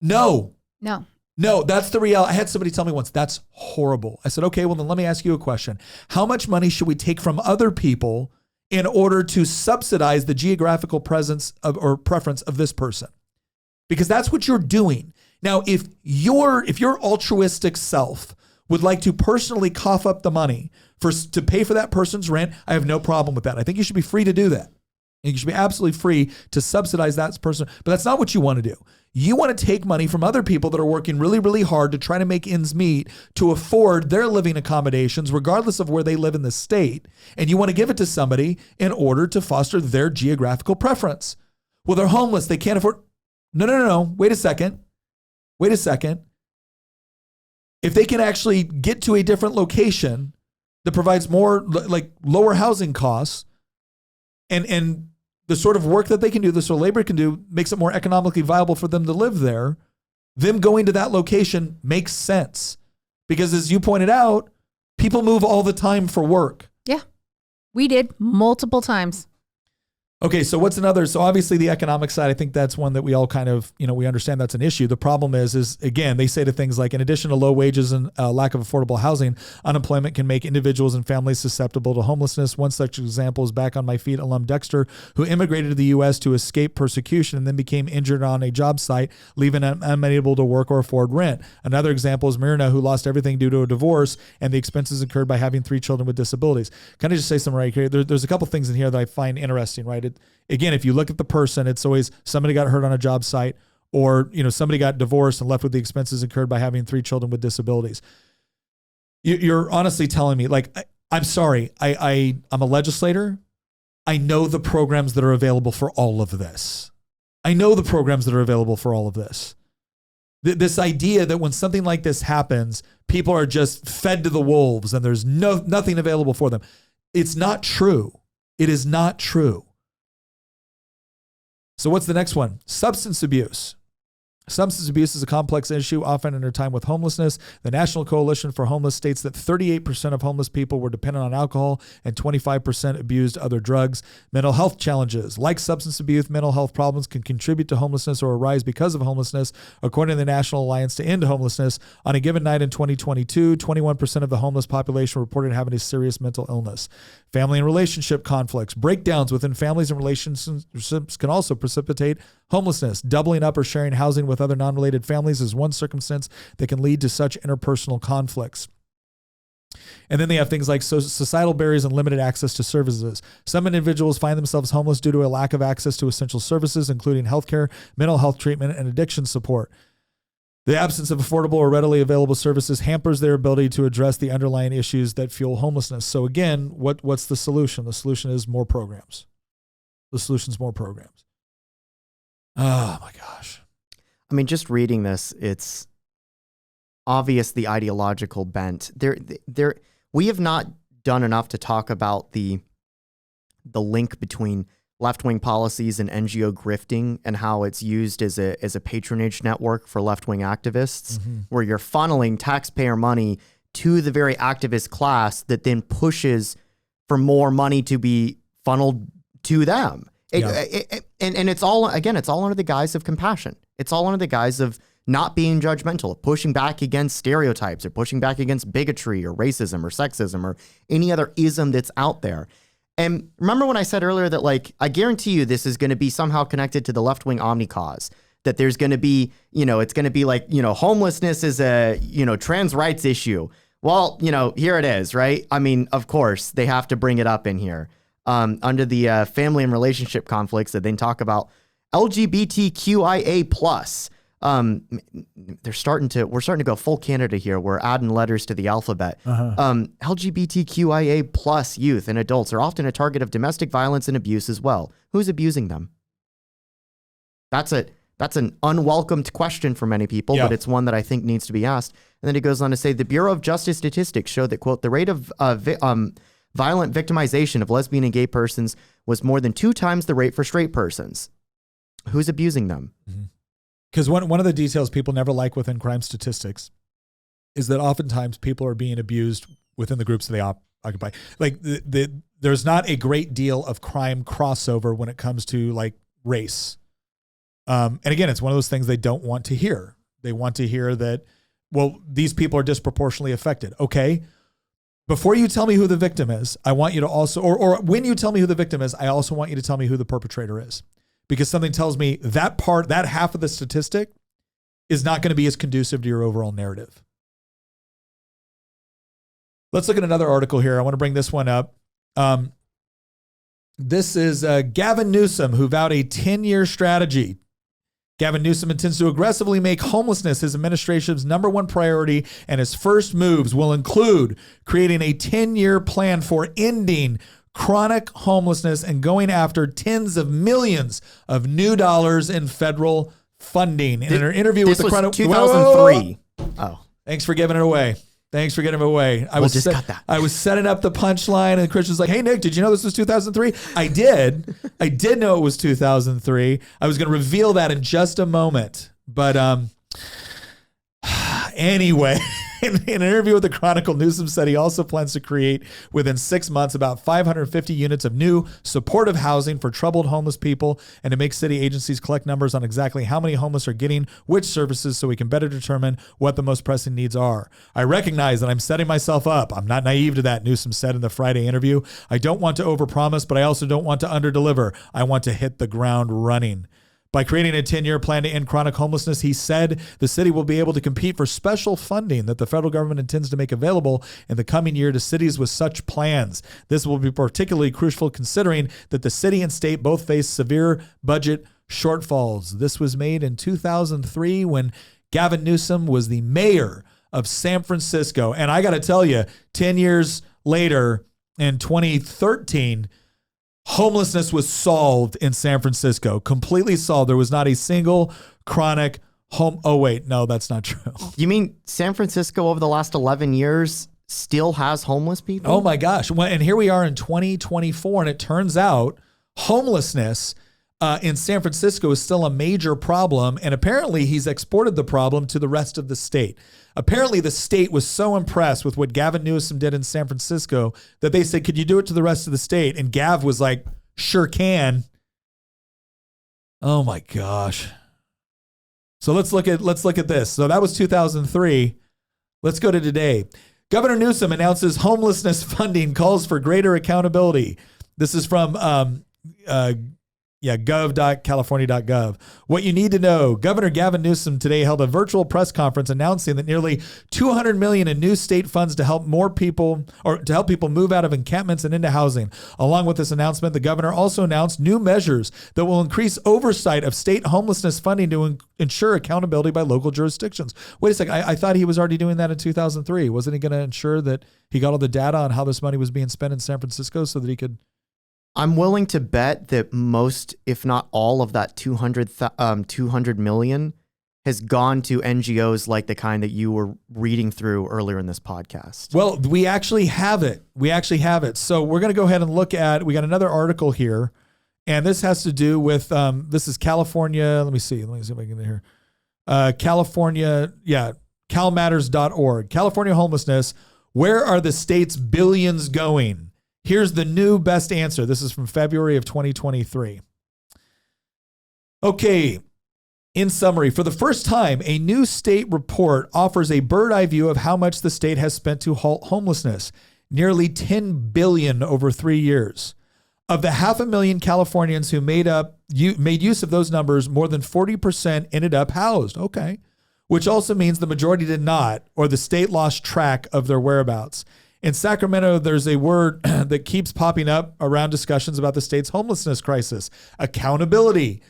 No, that's the reality. I had somebody tell me once, that's horrible. I said, okay, well then let me ask you a question. How much money should we take from other people in order to subsidize the geographical presence of or preference of this person? Because that's what you're doing. Now, if your altruistic self would like to personally cough up the money to pay for that person's rent, I have no problem with that. I think you should be free to do that. You should be absolutely free to subsidize that person, but that's not what you want to do. You want to take money from other people that are working really, really hard to try to make ends meet to afford their living accommodations, regardless of where they live in the state, and you want to give it to somebody in order to foster their geographical preference. Well, they're homeless. They can't afford. No. Wait a second. If they can actually get to a different location that provides more, like lower housing costs, and the sort of work that they can do, the sort of labor can do, makes it more economically viable for them to live there, them going to that location makes sense. Because as you pointed out, people move all the time for work. Yeah, we did multiple times. Okay, so what's another? So obviously the economic side, I think that's one that we all kind of, we understand that's an issue. The problem is again, they say to things like, in addition to low wages and lack of affordable housing, unemployment can make individuals and families susceptible to homelessness. One such example is Back on My Feet alum Dexter, who immigrated to the U.S. to escape persecution and then became injured on a job site, leaving him unable to work or afford rent. Another example is Myrna, who lost everything due to a divorce and the expenses incurred by having 3 children with disabilities. Can I just say something right here? There's a couple things in here that I find interesting, right? Again, if you look at the person, it's always somebody got hurt on a job site, or somebody got divorced and left with the expenses incurred by having 3 children with disabilities. You're honestly telling me, like, I'm sorry, I'm a legislator. I know the programs that are available for all of this. This idea that when something like this happens, people are just fed to the wolves and there's nothing available for them. It's not true. It is not true. So what's the next one? Substance abuse. Substance abuse is a complex issue, often intertwined with homelessness. The National Coalition for Homeless states that 38% of homeless people were dependent on alcohol and 25% abused other drugs. Mental health challenges, like substance abuse, mental health problems can contribute to homelessness or arise because of homelessness. According to the National Alliance to End Homelessness, on a given night in 2022, 21% of the homeless population reported having a serious mental illness. Family and relationship conflicts, breakdowns within families and relationships can also precipitate homelessness. Doubling up or sharing housing with other non-related families is one circumstance that can lead to such interpersonal conflicts. And then they have things like societal barriers and limited access to services. Some individuals find themselves homeless due to a lack of access to essential services, including healthcare, mental health treatment, and addiction support. The absence of affordable or readily available services hampers their ability to address the underlying issues that fuel homelessness. So again, what's the solution? The solution is more programs. The solution is more programs. Oh my gosh. I mean, just reading this, it's obvious the ideological bent. We have not done enough to talk about the link between left-wing policies and NGO grifting and how it's used as a patronage network for left-wing activists, where you're funneling taxpayer money to the very activist class that then pushes for more money to be funneled to them. And it's all, again, it's all under the guise of compassion. It's all under the guise of not being judgmental, of pushing back against stereotypes or pushing back against bigotry or racism or sexism or any other ism that's out there. And remember when I said earlier that, like, I guarantee you this is going to be somehow connected to the left-wing omni-cause, that there's going to be, it's going to be like, homelessness is a, trans rights issue. Well, here it is, right? I mean, of course, they have to bring it up in here. Under the family and relationship conflicts that then talk about LGBTQIA+. We're starting to go full Canada here. We're adding letters to the alphabet. LGBTQIA+ youth and adults are often a target of domestic violence and abuse as well. Who's abusing them? That's an unwelcomed question for many people, but it's one that I think needs to be asked. And then it goes on to say, the Bureau of Justice Statistics show that, quote, the rate of violent victimization of lesbian and gay persons was more than 2 times the rate for straight persons. Who's abusing them? Because one of the details people never like within crime statistics is that oftentimes people are being abused within the groups that they occupy. Like there's not a great deal of crime crossover when it comes to like race. And again, it's one of those things they don't want to hear. They want to hear that, well, these people are disproportionately affected. Okay. Before you tell me who the victim is, I want you to also, or when you tell me who the victim is, I also want you to tell me who the perpetrator is. Because something tells me that half of the statistic is not going to be as conducive to your overall narrative. Let's look at another article here. I want to bring this one up. This is Gavin Newsom, who vowed a 10-year strategy. Gavin Newsom intends to aggressively make homelessness his administration's #1 priority, and his first moves will include creating a 10-year plan for ending chronic homelessness and going after tens of millions of new dollars in federal funding. In an interview with the Chronicle, 2003. Oh, thanks for giving it away. Thanks for getting it away. I was setting up the punchline, and Christian's like, "Hey Nick, did you know this was 2003?" I did. I did know it was 2003. I was going to reveal that in just a moment, but anyway. In an interview with the Chronicle, Newsom said he also plans to create within 6 months about 550 units of new supportive housing for troubled homeless people, and to make city agencies collect numbers on exactly how many homeless are getting which services so we can better determine what the most pressing needs are. I recognize that I'm setting myself up. I'm not naive to that, Newsom said in the Friday interview. I don't want to overpromise, but I also don't want to underdeliver. I want to hit the ground running. By creating a 10-year plan to end chronic homelessness, he said the city will be able to compete for special funding that the federal government intends to make available in the coming year to cities with such plans. This will be particularly crucial considering that the city and state both face severe budget shortfalls. This was made in 2003 when Gavin Newsom was the mayor of San Francisco. And I got to tell you, 10 years later in 2013, homelessness was solved in San Francisco, completely solved. There was not a single chronic oh, wait, no, that's not true. You mean San Francisco over the last 11 years still has homeless people? Oh my gosh. And here we are in 2024, and it turns out homelessness in San Francisco is still a major problem. And apparently he's exported the problem to the rest of the state. Apparently the state was so impressed with what Gavin Newsom did in San Francisco that they said, could you do it to the rest of the state? And Gav was like, sure can. Oh my gosh. So let's look at this. So that was 2003. Let's go to today. Governor Newsom announces homelessness funding, calls for greater accountability. This is from gov.california.gov. What you need to know. Governor Gavin Newsom today held a virtual press conference announcing that nearly $200 million in new state funds to help people move out of encampments and into housing. Along with this announcement, the governor also announced new measures that will increase oversight of state homelessness funding to ensure accountability by local jurisdictions. Wait a second. I thought he was already doing that in 2003. Wasn't he going to ensure that he got all the data on how this money was being spent in San Francisco so that he could... I'm willing to bet that most, if not all of that 200 million has gone to NGOs like the kind that you were reading through earlier in this podcast. Well, we actually have it. So we're going to go ahead and look at, we got another article here, and this has to do with, this is California. Let me see if I can get it here. calmatters.org. California homelessness. Where are the state's billions going? Here's the new best answer. This is from February of 2023. Okay. In summary, for the first time, a new state report offers a bird's eye view of how much the state has spent to halt homelessness. Nearly $10 billion over 3 years. Of the 500,000 Californians who made use of those numbers, more than 40% ended up housed. Okay. Which also means the majority did not, or the state lost track of their whereabouts. In Sacramento, there's a word that keeps popping up around discussions about the state's homelessness crisis: accountability.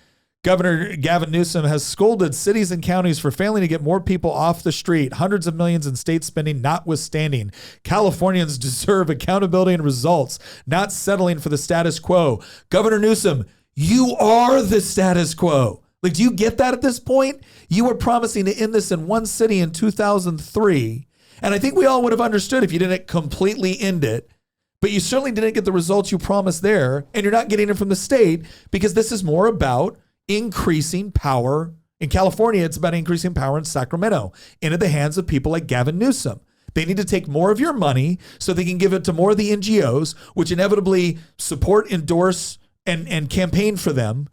Governor Gavin Newsom has scolded cities and counties for failing to get more people off the street, hundreds of millions in state spending notwithstanding. Californians deserve accountability and results, not settling for the status quo. Governor Newsom, you are the status quo. Like, do you get that at this point? You were promising to end this in one city in 2003. And I think we all would have understood if you didn't completely end it, but you certainly didn't get the results you promised there, and you're not getting it from the state because this is more about increasing power. In California, it's about increasing power in Sacramento into the hands of people like Gavin Newsom. They need to take more of your money so they can give it to more of the NGOs, which inevitably support, endorse, and campaign for them.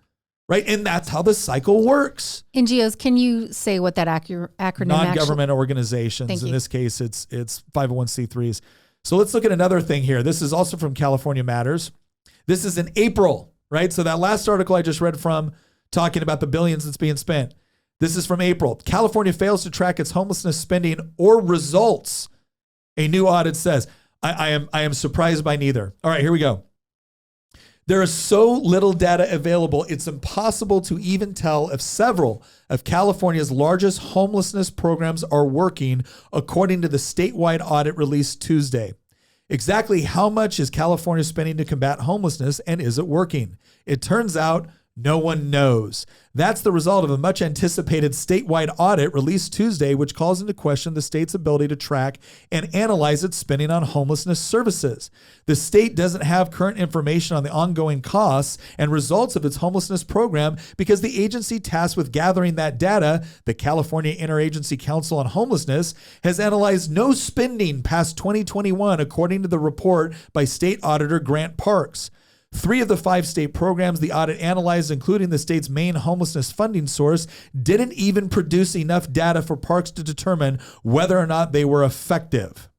Right. And that's how the cycle works. NGOs, can you say what that acronym Non-government organizations. Thank In you. this case, it's 501c3s. So let's look at another thing here. This is also from California Matters. This is in April, right? So that last article I just read from talking about the billions that's being spent. This is from April. California fails to track its homelessness spending or results. A new audit says. I am surprised by neither. All right, here we go. There is so little data available, it's impossible to even tell if several of California's largest homelessness programs are working, according to the statewide audit released Tuesday. Exactly how much is California spending to combat homelessness, and is it working? It turns out no one knows. That's the result of a much anticipated statewide audit released Tuesday, which calls into question the state's ability to track and analyze its spending on homelessness services. The state doesn't have current information on the ongoing costs and results of its homelessness program because the agency tasked with gathering that data, the California Interagency Council on Homelessness, has analyzed no spending past 2021, according to the report by State Auditor Grant Parks. 3 of the 5 state programs the audit analyzed, including the state's main homelessness funding source, didn't even produce enough data for Parks to determine whether or not they were effective.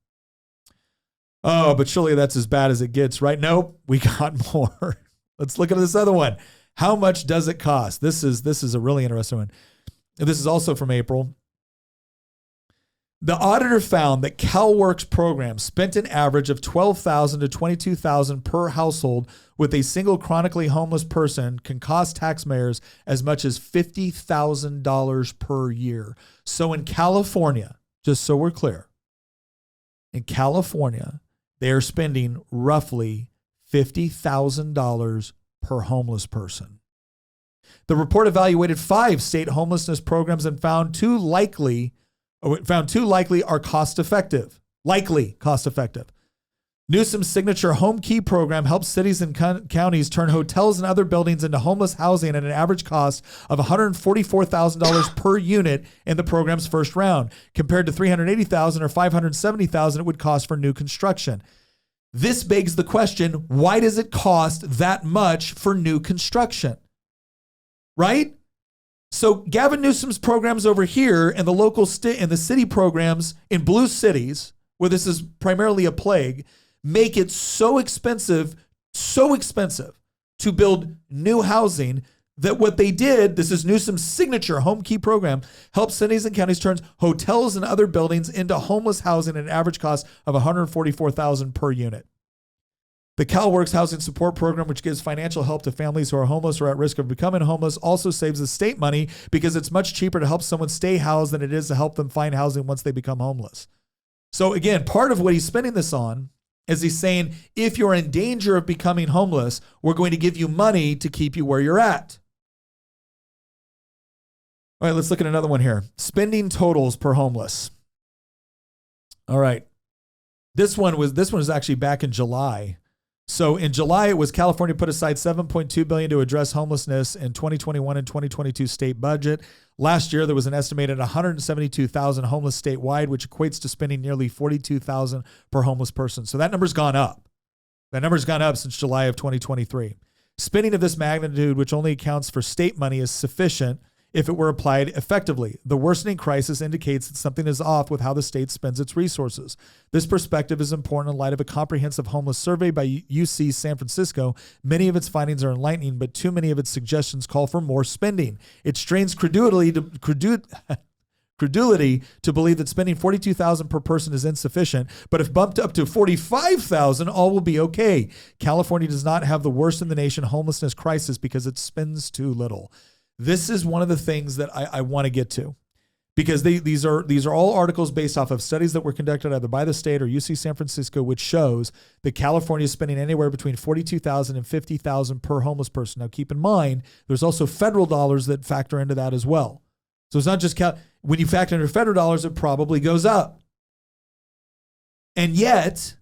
Oh, but surely that's as bad as it gets, right? Nope, we got more. Let's look at this other one. How much does it cost? This is a really interesting one. This is also from April. The auditor found that CalWorks programs spent an average of $12,000 to $22,000 per household with a single chronically homeless person can cost taxpayers as much as $50,000 per year. So in California, just so we're clear, in California, they are spending roughly $50,000 per homeless person. The report evaluated 5 state homelessness programs and found two likely are cost-effective. Likely cost-effective. Newsom's signature Home Key program helps cities and counties turn hotels and other buildings into homeless housing at an average cost of $144,000 per unit in the program's first round, compared to $380,000 or $570,000 it would cost for new construction. This begs the question, why does it cost that much for new construction? Right? So Gavin Newsom's programs over here and the local and the city programs in blue cities, where this is primarily a plague, make it so expensive to build new housing that what they did, this is Newsom's signature home key program, helped cities and counties turn hotels and other buildings into homeless housing at an average cost of $144,000 per unit. The CalWorks Housing Support Program, which gives financial help to families who are homeless or at risk of becoming homeless, also saves the state money because it's much cheaper to help someone stay housed than it is to help them find housing once they become homeless. So again, part of what he's spending this on is he's saying, if you're in danger of becoming homeless, we're going to give you money to keep you where you're at. All right, let's look at another one here. Spending totals per homeless. All right. This one was actually back in July. So in July, it was California put aside $7.2 billion to address homelessness in 2021 and 2022 state budget. Last year, there was an estimated 172,000 homeless statewide, which equates to spending nearly $42,000 per homeless person. So that number's gone up. That number's gone up since July of 2023. Spending of this magnitude, which only accounts for state money, is sufficient if it were applied effectively. The worsening crisis indicates that something is off with how the state spends its resources. This perspective is important in light of a comprehensive homeless survey by UC San Francisco. Many of its findings are enlightening, but too many of its suggestions call for more spending. It strains credulity to believe that spending $42,000 per person is insufficient, but if bumped up to $45,000, all will be okay. California does not have the worst in the nation homelessness crisis because it spends too little. This is one of the things that I want to get to, because these are all articles based off of studies that were conducted either by the state or UC San Francisco, which shows that California is spending anywhere between $42,000 and $50,000 per homeless person. Now, keep in mind, there's also federal dollars that factor into that as well. So it's not just when you factor in federal dollars, it probably goes up. And yet,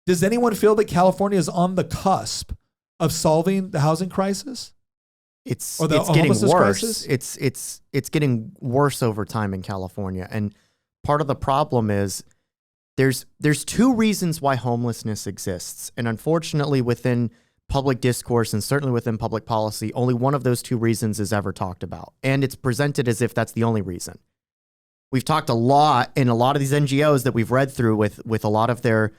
does anyone feel that California is on the cusp of solving the housing crisis? It's getting worse. It's getting worse over time in California. And part of the problem is there's two reasons why homelessness exists. And unfortunately, within public discourse and certainly within public policy, only one of those two reasons is ever talked about. And it's presented as if that's the only reason. We've talked a lot in a lot of these NGOs that we've read through with a lot of their,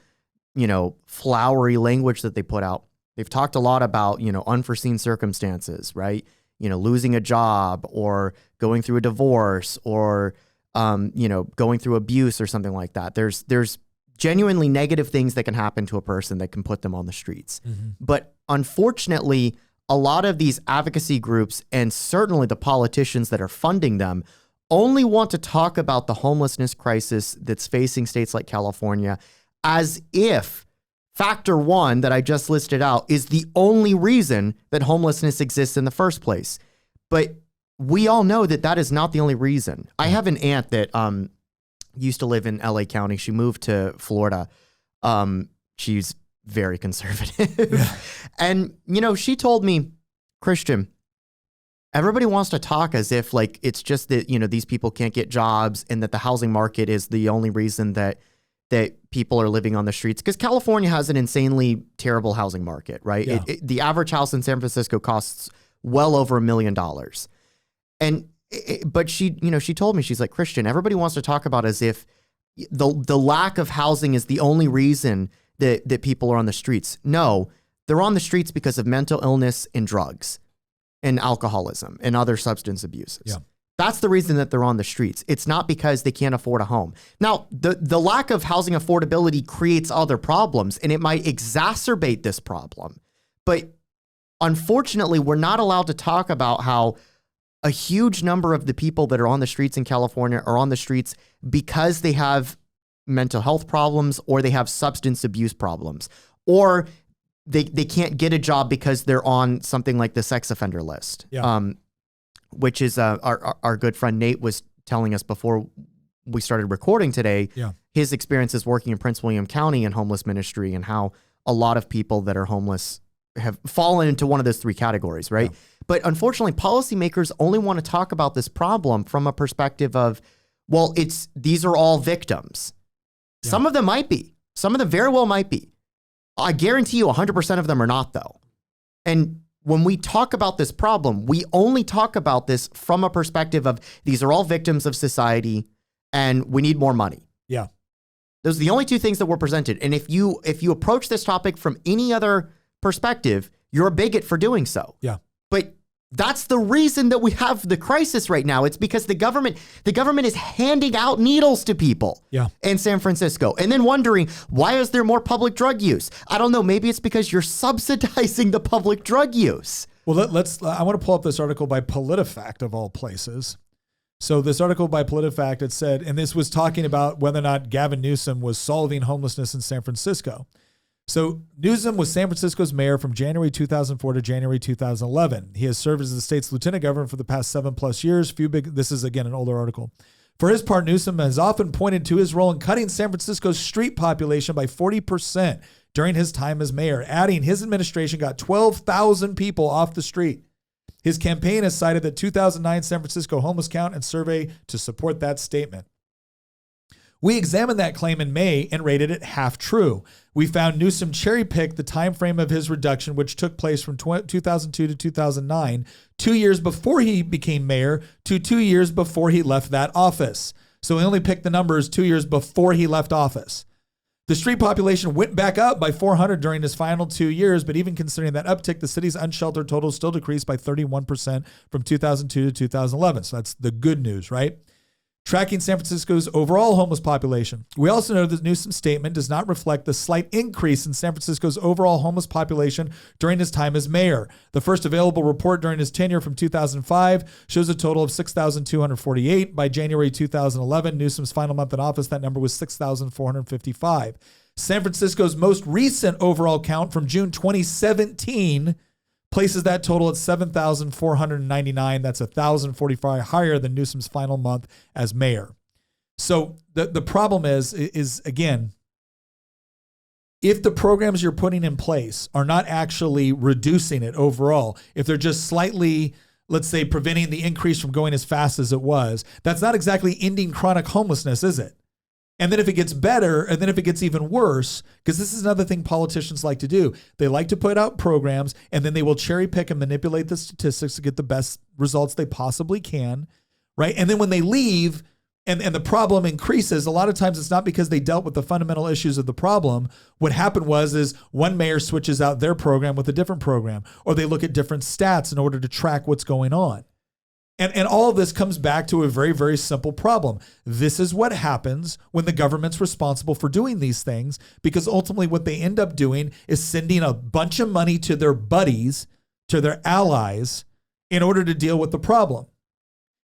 flowery language that they put out. They've talked a lot about, unforeseen circumstances, right? Losing a job or going through a divorce or, going through abuse or something like that. There's genuinely negative things that can happen to a person that can put them on the streets. Mm-hmm. But unfortunately, a lot of these advocacy groups and certainly the politicians that are funding them only want to talk about the homelessness crisis that's facing states like California as if factor one that I just listed out is the only reason that homelessness exists in the first place. But we all know that that is not the only reason. I have an aunt that used to live in LA County. She moved to Florida. She's very conservative. Yeah. And, she told me, Christian, everybody wants to talk as if it's just that, these people can't get jobs and that the housing market is the only reason that people are living on the streets, because California has an insanely terrible housing market, right? Yeah. The average house in San Francisco costs well over $1 million. But she told me, she's like, Christian, everybody wants to talk about as if the lack of housing is the only reason that people are on the streets. No, they're on the streets because of mental illness and drugs and alcoholism and other substance abuses. Yeah. That's the reason that they're on the streets. It's not because they can't afford a home. Now, the lack of housing affordability creates other problems, and it might exacerbate this problem. But unfortunately, we're not allowed to talk about how a huge number of the people that are on the streets in California are on the streets because they have mental health problems or they have substance abuse problems, or they can't get a job because they're on something like the sex offender list. Yeah. Which is our good friend Nate was telling us before we started recording today, his experiences working in Prince William County in homeless ministry and how a lot of people that are homeless have fallen into one of those three categories, right? Yeah. But unfortunately, policymakers only want to talk about this problem from a perspective of, well, these are all victims. Yeah. Some of them might be. Some of them very well might be. I guarantee you 100% of them are not, though. And when we talk about this problem, we only talk about this from a perspective of these are all victims of society and we need more money. Yeah. Those are the only two things that were presented. And if you approach this topic from any other perspective, you're a bigot for doing so. Yeah. But that's the reason that we have the crisis right now. It's because the government is handing out needles to people in San Francisco and then wondering, why is there more public drug use? I don't know. Maybe it's because you're subsidizing the public drug use. Well, I want to pull up this article by PolitiFact of all places. So this article by PolitiFact, it said, and this was talking about whether or not Gavin Newsom was solving homelessness in San Francisco. So Newsom was San Francisco's mayor from January 2004 to January 2011. He has served as the state's lieutenant governor for the past 7+ years. This is, again, an older article. For his part, Newsom has often pointed to his role in cutting San Francisco's street population by 40% during his time as mayor, adding his administration got 12,000 people off the street. His campaign has cited the 2009 San Francisco homeless count and survey to support that statement. We examined that claim in May and rated it half true. We found Newsom cherry-picked the time frame of his reduction, which took place from 2002 to 2009, 2 years before he became mayor to 2 years before he left that office. So he only picked the numbers 2 years before he left office. The street population went back up by 400 during his final 2 years, but even considering that uptick, the city's unsheltered total still decreased by 31% from 2002 to 2011. So that's the good news, right? Tracking San Francisco's overall homeless population. We also know that Newsom's statement does not reflect the slight increase in San Francisco's overall homeless population during his time as mayor. The first available report during his tenure from 2005 shows a total of 6,248. By January 2011, Newsom's final month in office, that number was 6,455. San Francisco's most recent overall count from June 2017 places that total at 7,499. That's 1,045 higher than Newsom's final month as mayor. So the problem is again, if the programs you're putting in place are not actually reducing it overall, if they're just slightly, let's say, preventing the increase from going as fast as it was, that's not exactly ending chronic homelessness, is it? And then if it gets better, and then if it gets even worse, because this is another thing politicians like to do. They like to put out programs, and then they will cherry pick and manipulate the statistics to get the best results they possibly can, right? And then when they leave and the problem increases, a lot of times it's not because they dealt with the fundamental issues of the problem. What happened is one mayor switches out their program with a different program, or they look at different stats in order to track what's going on. And all of this comes back to a very, very simple problem. This is what happens when the government's responsible for doing these things, because ultimately what they end up doing is sending a bunch of money to their buddies, to their allies, in order to deal with the problem.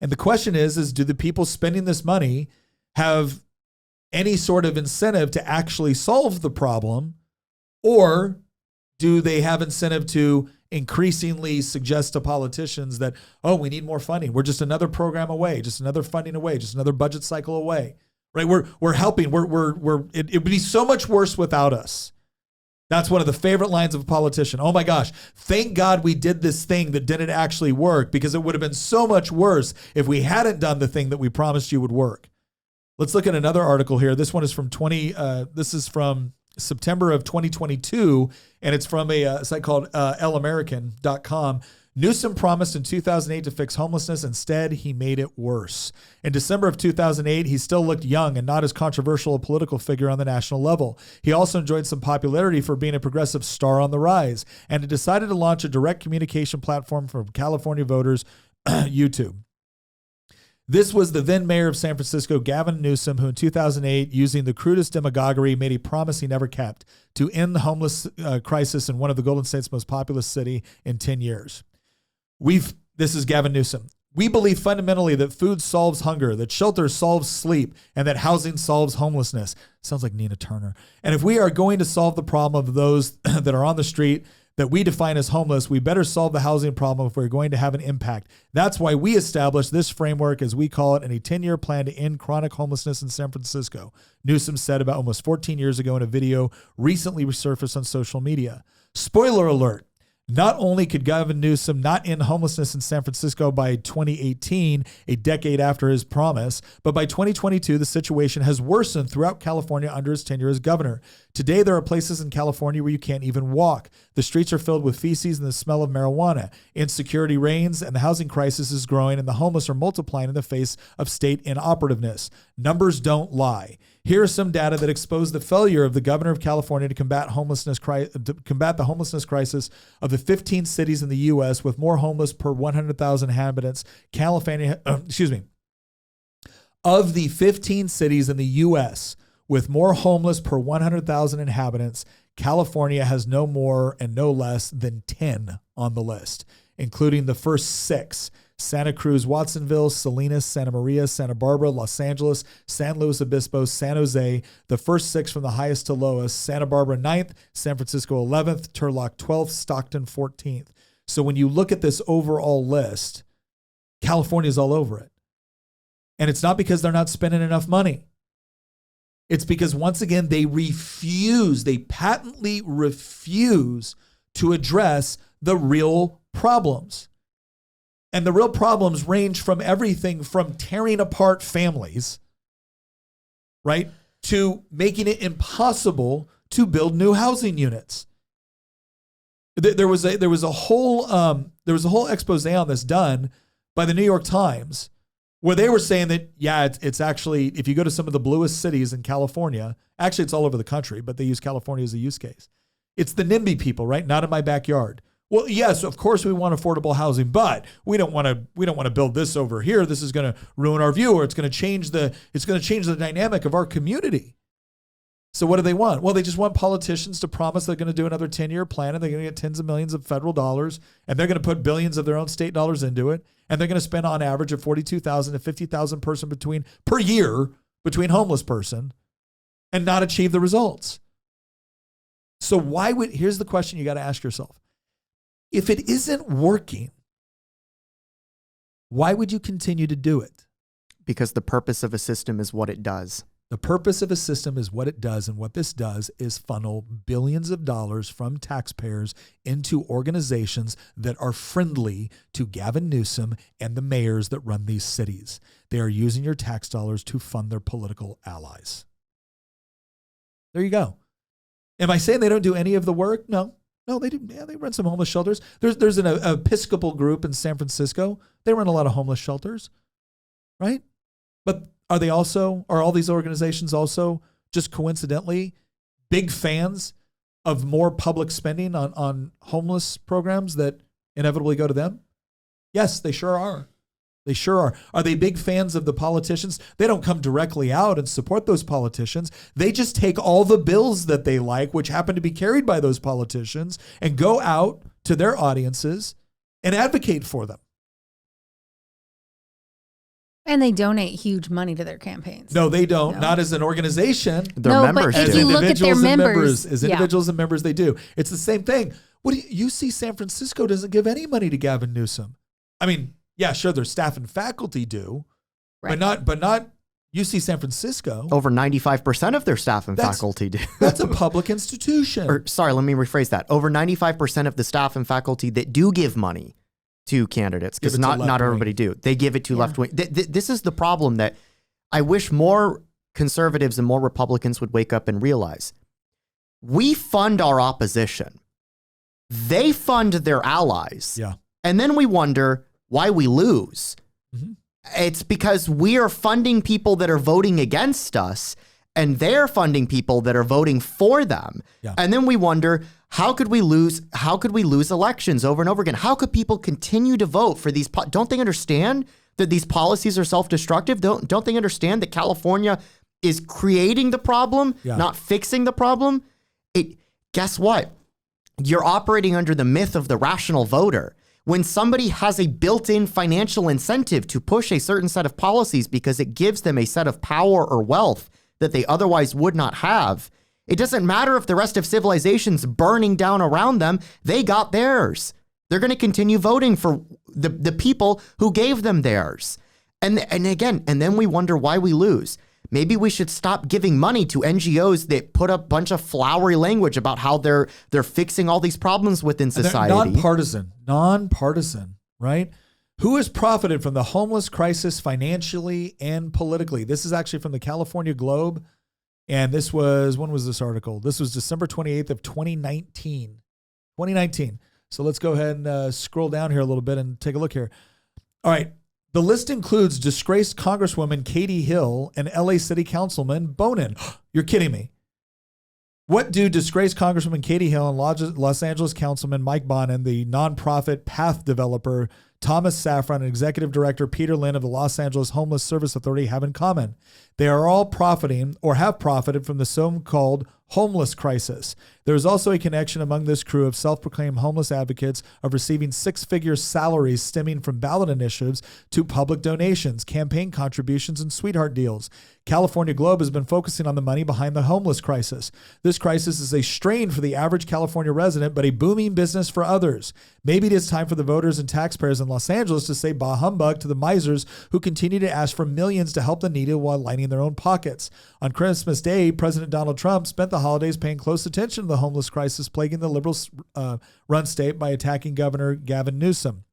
And the question is do the people spending this money have any sort of incentive to actually solve the problem, or do they have incentive to increasingly suggest to politicians that, oh, we need more funding. We're just another program away, just another funding away, just another budget cycle away, right? We're helping. It would be so much worse without us. That's one of the favorite lines of a politician. Oh my gosh, thank God we did this thing that didn't actually work, because it would have been so much worse if we hadn't done the thing that we promised you would work. Let's look at another article here. This one is from September of 2022, and it's from a site called LAmerican.com. Newsom promised in 2008 to fix homelessness. Instead, he made it worse. In December of 2008, he still looked young and not as controversial a political figure on the national level. He also enjoyed some popularity for being a progressive star on the rise, and he decided to launch a direct communication platform for California voters, YouTube. This was the then mayor of San Francisco, Gavin Newsom, who in 2008, using the crudest demagoguery, made a promise he never kept to end the homeless crisis in one of the Golden State's most populous city in 10 years. This is Gavin Newsom. We believe fundamentally that food solves hunger, that shelter solves sleep, and that housing solves homelessness. Sounds like Nina Turner. And if we are going to solve the problem of those that are on the street that we define as homeless, we better solve the housing problem if we're going to have an impact. That's why we established this framework, as we call it, in a 10-year plan to end chronic homelessness in San Francisco, Newsom said about almost 14 years ago in a video recently resurfaced on social media. Spoiler alert. Not only could Gavin Newsom not end homelessness in San Francisco by 2018, a decade after his promise, but by 2022, the situation has worsened throughout California under his tenure as governor. Today, there are places in California where you can't even walk. The streets are filled with feces and the smell of marijuana. Insecurity reigns, and the housing crisis is growing, and the homeless are multiplying in the face of state inoperativeness. Numbers don't lie. Here are some data that expose the failure of the governor of California to combat the homelessness crisis of the 15 cities in the U.S. with more homeless per 100,000 inhabitants. Of the 15 cities in the U.S. with more homeless per 100,000 inhabitants, California has no more and no less than 10 on the list, including the first 6: Santa Cruz, Watsonville, Salinas, Santa Maria, Santa Barbara, Los Angeles, San Luis Obispo, San Jose. The first 6 from the highest to lowest: Santa Barbara 9th, San Francisco 11th, Turlock 12th, Stockton 14th. So when you look at this overall list, California is all over it. And it's not because they're not spending enough money. It's because, once again, they patently refuse to address the real problems. And the real problems range from everything from tearing apart families, right, to making it impossible to build new housing units. There was a whole expose on this done by the New York Times, where they were saying that, yeah, it's actually, if you go to some of the bluest cities in California, actually it's all over the country, but they use California as a use case. It's the NIMBY people, right? Not in my backyard. Well, yes, of course we want affordable housing, but we don't want to build this over here. This is going to ruin our view, or it's going to change the dynamic of our community. So what do they want? Well, they just want politicians to promise they're going to do another 10-year plan, and they're going to get tens of millions of federal dollars, and they're going to put billions of their own state dollars into it, and they're going to spend on average of $42,000 to $50,000 per year between homeless person, and not achieve the results. So here's the question you got to ask yourself. If it isn't working, why would you continue to do it? Because the purpose of a system is what it does. The purpose of a system is what it does, and what this does is funnel billions of dollars from taxpayers into organizations that are friendly to Gavin Newsom and the mayors that run these cities. They are using your tax dollars to fund their political allies. There you go. Am I saying they don't do any of the work? No, they do. Yeah, they run some homeless shelters. There's an Episcopal group in San Francisco. They run a lot of homeless shelters, right? But are all these organizations also just coincidentally big fans of more public spending on homeless programs that inevitably go to them? Yes, they sure are. They sure are. Are they big fans of the politicians? They don't come directly out and support those politicians. They just take all the bills that they like, which happen to be carried by those politicians, and go out to their audiences and advocate for them. And they donate huge money to their campaigns. No, they don't. No. Not as an organization. Their members but if do. you look at their members, as individuals and members, they do. It's the same thing. UC San Francisco doesn't give any money to Gavin Newsom. I mean, yeah, sure, their staff and faculty do, right, but not UC San Francisco. Over 95% of their staff and faculty do. That's a public institution. Let me rephrase that. Over 95% of the staff and faculty that do give money to candidates, because not everybody do. They give it to left wing. This is the problem that I wish more conservatives and more Republicans would wake up and realize. We fund our opposition. They fund their allies. Yeah. And then we wonder why we lose. Mm-hmm. It's because we are funding people that are voting against us, and they're funding people that are voting for them. Yeah. And then we wonder, how could we lose elections over and over again? How could people continue to vote for these? Don't they understand that these policies are self-destructive? Don't they understand that California is creating the problem, not fixing the problem? Guess what? You're operating under the myth of the rational voter. When somebody has a built-in financial incentive to push a certain set of policies because it gives them a set of power or wealth that they otherwise would not have, it doesn't matter if the rest of civilization's burning down around them. They got theirs. They're going to continue voting for the people who gave them theirs. And then we wonder why we lose. Maybe we should stop giving money to NGOs that put up a bunch of flowery language about how they're fixing all these problems within society. Non-partisan, right? Who has profited from the homeless crisis financially and politically? This is actually from the California Globe. And this was, when was this article? This was December 28th of 2019. 2019. So let's go ahead and scroll down here a little bit and take a look here. All right. The list includes disgraced Congresswoman Katie Hill and LA City Councilman Bonin. You're kidding me. What do disgraced Congresswoman Katie Hill and Los Angeles Councilman Mike Bonin, the nonprofit Path developer Thomas Safran, and Executive Director Peter Lynn of the Los Angeles Homeless Service Authority have in common? They are all profiting or have profited from the so-called homeless crisis. There is also a connection among this crew of self-proclaimed homeless advocates of receiving six-figure salaries stemming from ballot initiatives to public donations, campaign contributions, and sweetheart deals. California Globe has been focusing on the money behind the homeless crisis. This crisis is a strain for the average California resident, but a booming business for others. Maybe it is time for the voters and taxpayers in Los Angeles to say bah humbug to the misers who continue to ask for millions to help the needy while lining their own pockets. On Christmas Day, President Donald Trump spent the holidays paying close attention to the homeless crisis plaguing the liberals run state by attacking Governor Gavin Newsom.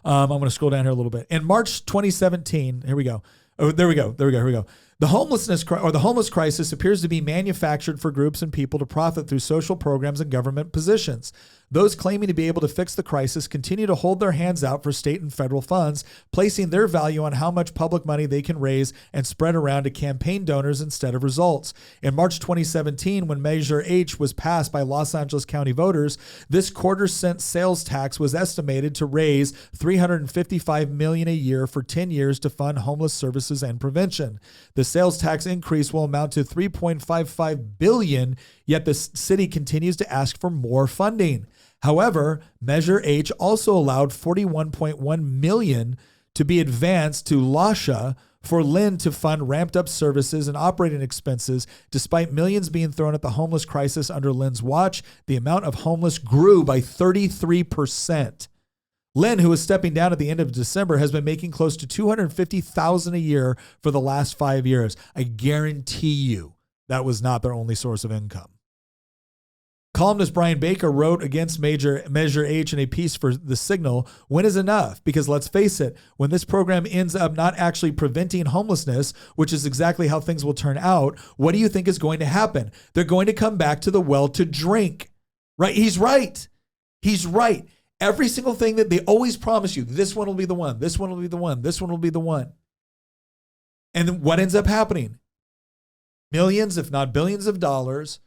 I'm going to scroll down here a little bit. In March 2017, here we go. Oh, there we go. The homeless crisis appears to be manufactured for groups and people to profit through social programs and government positions. Those claiming to be able to fix the crisis continue to hold their hands out for state and federal funds, placing their value on how much public money they can raise and spread around to campaign donors instead of results. In March 2017, when Measure H was passed by Los Angeles County voters, this quarter-cent sales tax was estimated to raise $355 million a year for 10 years to fund homeless services and prevention. The sales tax increase will amount to $3.55 billion, yet the city continues to ask for more funding. However, Measure H also allowed $41.1 million to be advanced to LASHA for Lynn to fund ramped up services and operating expenses. Despite millions being thrown at the homeless crisis under Lynn's watch, the amount of homeless grew by 33%. Lynn, who is stepping down at the end of December, has been making close to $250,000 a year for the last 5 years. I guarantee you that was not their only source of income. Columnist Brian Baker wrote against Measure H in a piece for The Signal, "When is enough? Because let's face it, when this program ends up not actually preventing homelessness, which is exactly how things will turn out, what do you think is going to happen? They're going to come back to the well to drink." Right? He's right. He's right. Every single thing that they always promise you, this one will be the one, this one will be the one, this one will be the one. And then what ends up happening? Millions, if not billions of dollars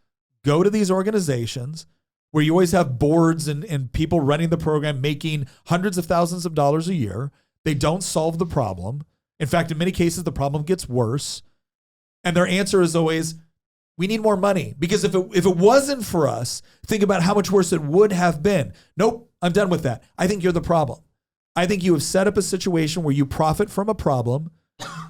go to these organizations where you always have boards and people running the program making hundreds of thousands of dollars a year. They don't solve the problem. In fact, in many cases, the problem gets worse. And their answer is always, we need more money. Because if it wasn't for us, think about how much worse it would have been. Nope, I'm done with that. I think you're the problem. I think you have set up a situation where you profit from a problem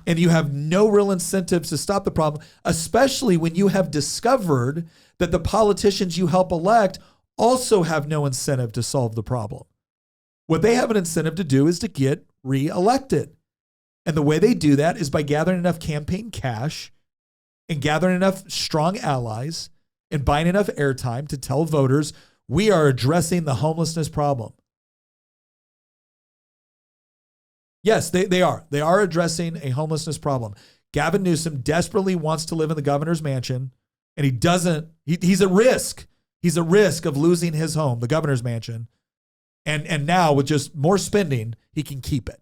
and you have no real incentives to stop the problem, especially when you have discovered that the politicians you help elect also have no incentive to solve the problem. What they have an incentive to do is to get reelected. And the way they do that is by gathering enough campaign cash and gathering enough strong allies and buying enough airtime to tell voters, we are addressing the homelessness problem. Yes, they are. They are addressing a homelessness problem. Gavin Newsom desperately wants to live in the governor's mansion, and he doesn't. He's at risk. He's at risk of losing his home, the governor's mansion. And now with just more spending, he can keep it.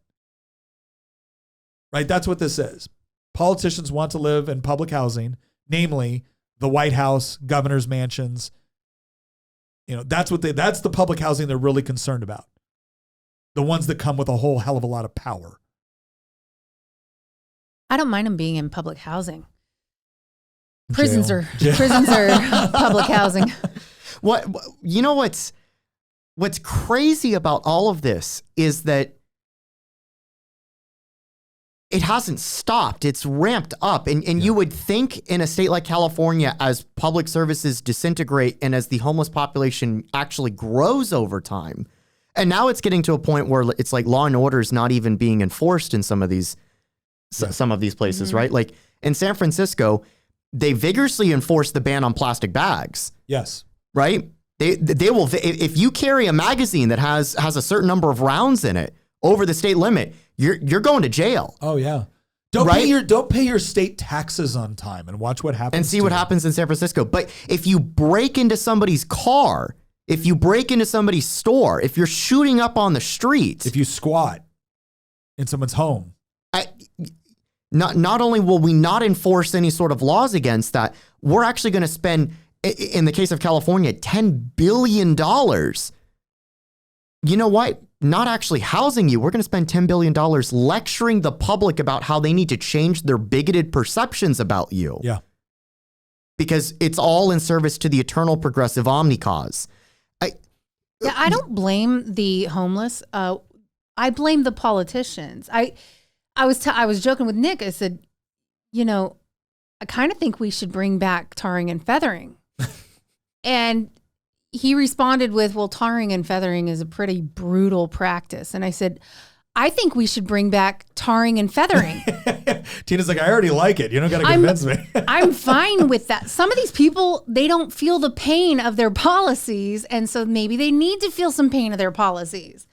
Right? That's what this is. Politicians want to live in public housing, namely the White House, governor's mansions. You know, that's the public housing they're really concerned about. The ones that come with a whole hell of a lot of power. I don't mind them being in public housing. Jail. Prisons are public housing. What's crazy about all of this is that it hasn't stopped. It's ramped up. And you would think in a state like California, as public services disintegrate and as the homeless population actually grows over time, and now it's getting to a point where it's like law and order is not even being enforced in some of these places, mm-hmm. right? Like in San Francisco, they vigorously enforce the ban on plastic bags. Yes. Right? They will, if you carry a magazine that has a certain number of rounds in it over the state limit, you're going to jail. Oh yeah. Don't right? pay your state taxes on time and watch what happens. And see what happens in San Francisco. But if you break into somebody's car, if you break into somebody's store, if you're shooting up on the streets, If you squat in someone's home. not only will we not enforce any sort of laws against that, we're actually going to spend, in the case of California, $10 billion. You know what? Not actually housing you. We're going to spend $10 billion lecturing the public about how they need to change their bigoted perceptions about you. Yeah. Because it's all in service to the eternal progressive omnicause. I don't blame the homeless. I blame the politicians. I was joking with Nick. I said, I kind of think we should bring back tarring and feathering. And he responded with, well, tarring and feathering is a pretty brutal practice. And I said, I think we should bring back tarring and feathering. Tina's like, I already like it. You don't got to convince me. I'm fine with that. Some of these people, they don't feel the pain of their policies. And so maybe they need to feel some pain of their policies.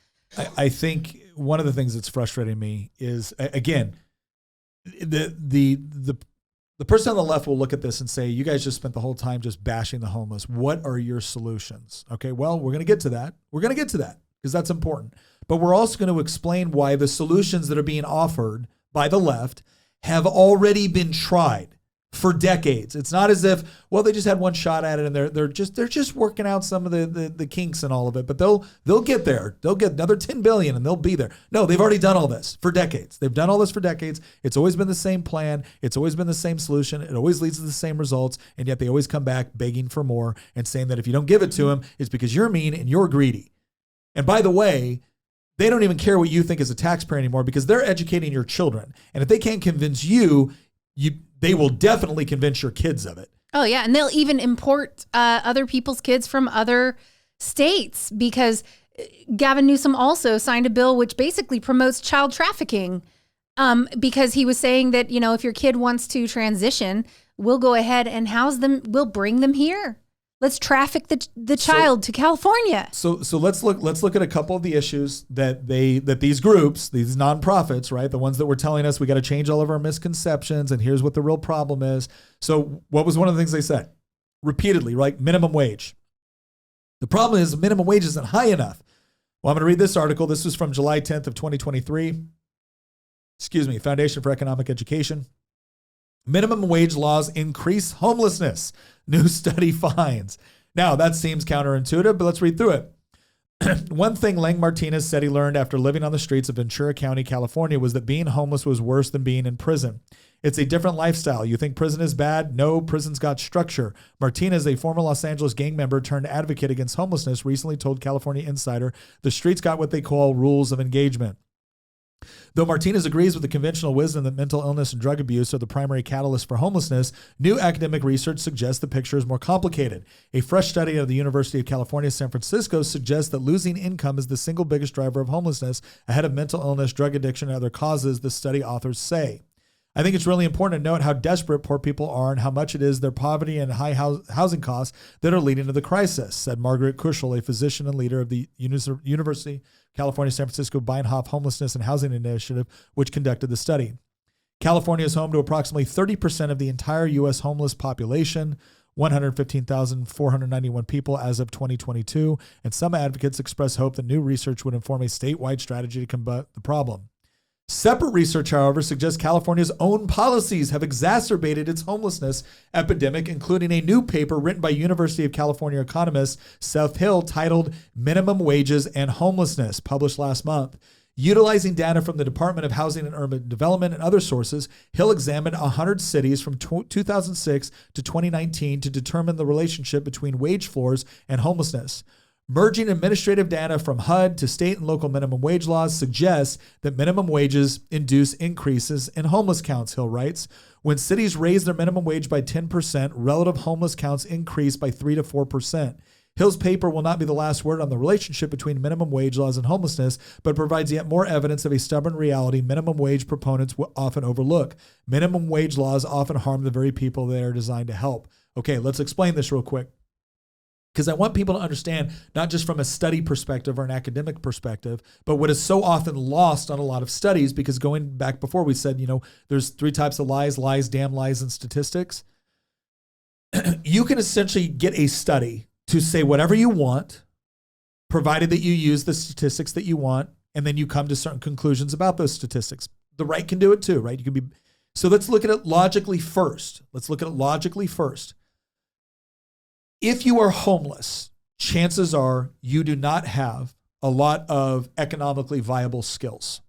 I think one of the things that's frustrating me is, again, the person on the left will look at this and say, you guys just spent the whole time just bashing the homeless. What are your solutions? Okay, well, we're going to get to that. We're going to get to that because that's important. But we're also going to explain why the solutions that are being offered by the left have already been tried for decades. It's not as if, well, they just had one shot at it and they're just working out some of the kinks and all of it, but they'll get there. They'll get another 10 billion and they'll be there. No, they've already done all this for decades. They've done all this for decades. It's always been the same plan. It's always been the same solution. It always leads to the same results. And yet they always come back begging for more and saying that if you don't give it to them, it's because you're mean and you're greedy. And by the way, they don't even care what you think as a taxpayer anymore because they're educating your children. And if they can't convince you, they will definitely convince your kids of it. Oh, yeah. And they'll even import other people's kids from other states because Gavin Newsom also signed a bill which basically promotes child trafficking because he was saying that, if your kid wants to transition, we'll go ahead and house them. We'll bring them here. Let's traffic the child to California. So let's look at a couple of the issues that these groups, these nonprofits, right, the ones that were telling us we got to change all of our misconceptions and here's what the real problem is. So what was one of the things they said repeatedly, right? Minimum wage. The problem is minimum wage isn't high enough. Well, I'm going to read this article. This was from July 10th of 2023. Foundation for Economic Education. Minimum wage laws increase homelessness. New study finds. Now, that seems counterintuitive, but let's read through it. One thing Lang Martinez said he learned after living on the streets of Ventura County, California, was that being homeless was worse than being in prison. It's a different lifestyle. You think prison is bad? No, prison's got structure. Martinez, a former Los Angeles gang member turned advocate against homelessness, recently told California Insider, the streets got what they call rules of engagement. Though Martinez agrees with the conventional wisdom that mental illness and drug abuse are the primary catalyst for homelessness, new academic research suggests the picture is more complicated. A fresh study of the University of California, San Francisco suggests that losing income is the single biggest driver of homelessness, ahead of mental illness, drug addiction, and other causes, the study authors say. I think it's really important to note how desperate poor people are and how much it is their poverty and high housing costs that are leading to the crisis, said Margaret Kuschel, a physician and leader of the University California San Francisco Beinhoff Homelessness and Housing Initiative, which conducted the study. California is home to approximately 30% of the entire U.S. homeless population, 115,491 people as of 2022, and some advocates express hope that new research would inform a statewide strategy to combat the problem. Separate research, however, suggests California's own policies have exacerbated its homelessness epidemic, including a new paper written by University of California economist Seth Hill titled Minimum Wages and Homelessness, published last month. Utilizing data from the Department of Housing and Urban Development and other sources, Hill examined 100 cities from 2006 to 2019 to determine the relationship between wage floors and homelessness. Merging administrative data from HUD to state and local minimum wage laws suggests that minimum wages induce increases in homeless counts, Hill writes. When cities raise their minimum wage by 10%, relative homeless counts increase by 3 to 4%. Hill's paper will not be the last word on the relationship between minimum wage laws and homelessness, but provides yet more evidence of a stubborn reality minimum wage proponents will often overlook. Minimum wage laws often harm the very people they are designed to help. Okay, let's explain this real quick. Because I want people to understand, not just from a study perspective or an academic perspective, but what is so often lost on a lot of studies, because going back before we said, there's 3 types of lies, damn lies, and statistics. You can essentially get a study to say whatever you want, provided that you use the statistics that you want, and then you come to certain conclusions about those statistics. The right can do it too, right? So let's look at it logically first. If you are homeless, chances are you do not have a lot of economically viable skills,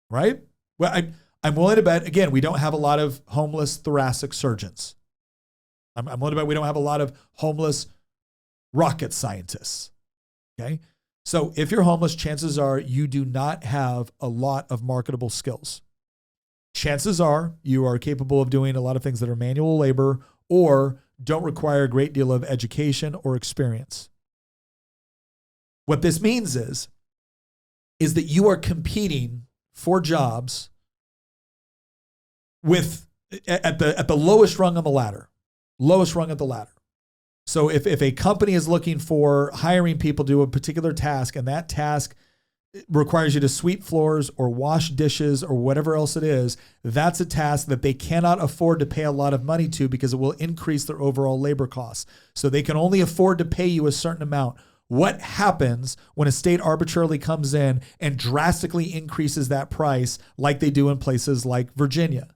right? Well, I'm willing to bet, again, we don't have a lot of homeless thoracic surgeons. I'm willing to bet we don't have a lot of homeless rocket scientists, okay? So if you're homeless, chances are you do not have a lot of marketable skills. Chances are you are capable of doing a lot of things that are manual labor or don't require a great deal of education or experience. What this means is that you are competing for jobs at the lowest rung on the ladder. So if a company is looking for hiring people to do a particular task, and that task requires you to sweep floors or wash dishes or whatever else it is, that's a task that they cannot afford to pay a lot of money to because it will increase their overall labor costs. So they can only afford to pay you a certain amount. What happens when a state arbitrarily comes in and drastically increases that price like they do in places like Virginia?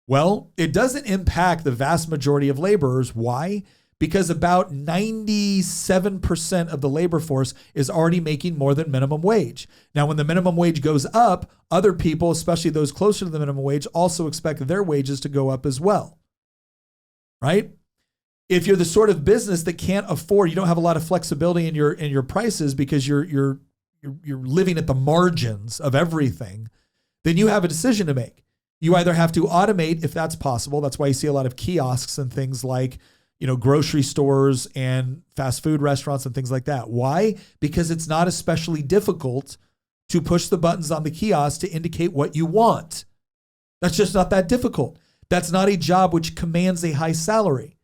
Well, it doesn't impact the vast majority of laborers. Why? Because about 97% of the labor force is already making more than minimum wage. Now, when the minimum wage goes up, other people, especially those closer to the minimum wage, also expect their wages to go up as well, right? If you're the sort of business that can't afford, you don't have a lot of flexibility in your prices because you're living at the margins of everything, then you have a decision to make. You either have to automate if that's possible. That's why you see a lot of kiosks and things like grocery stores and fast food restaurants and things like that. Why? Because it's not especially difficult to push the buttons on the kiosk to indicate what you want. That's just not that difficult. That's not a job which commands a high salary.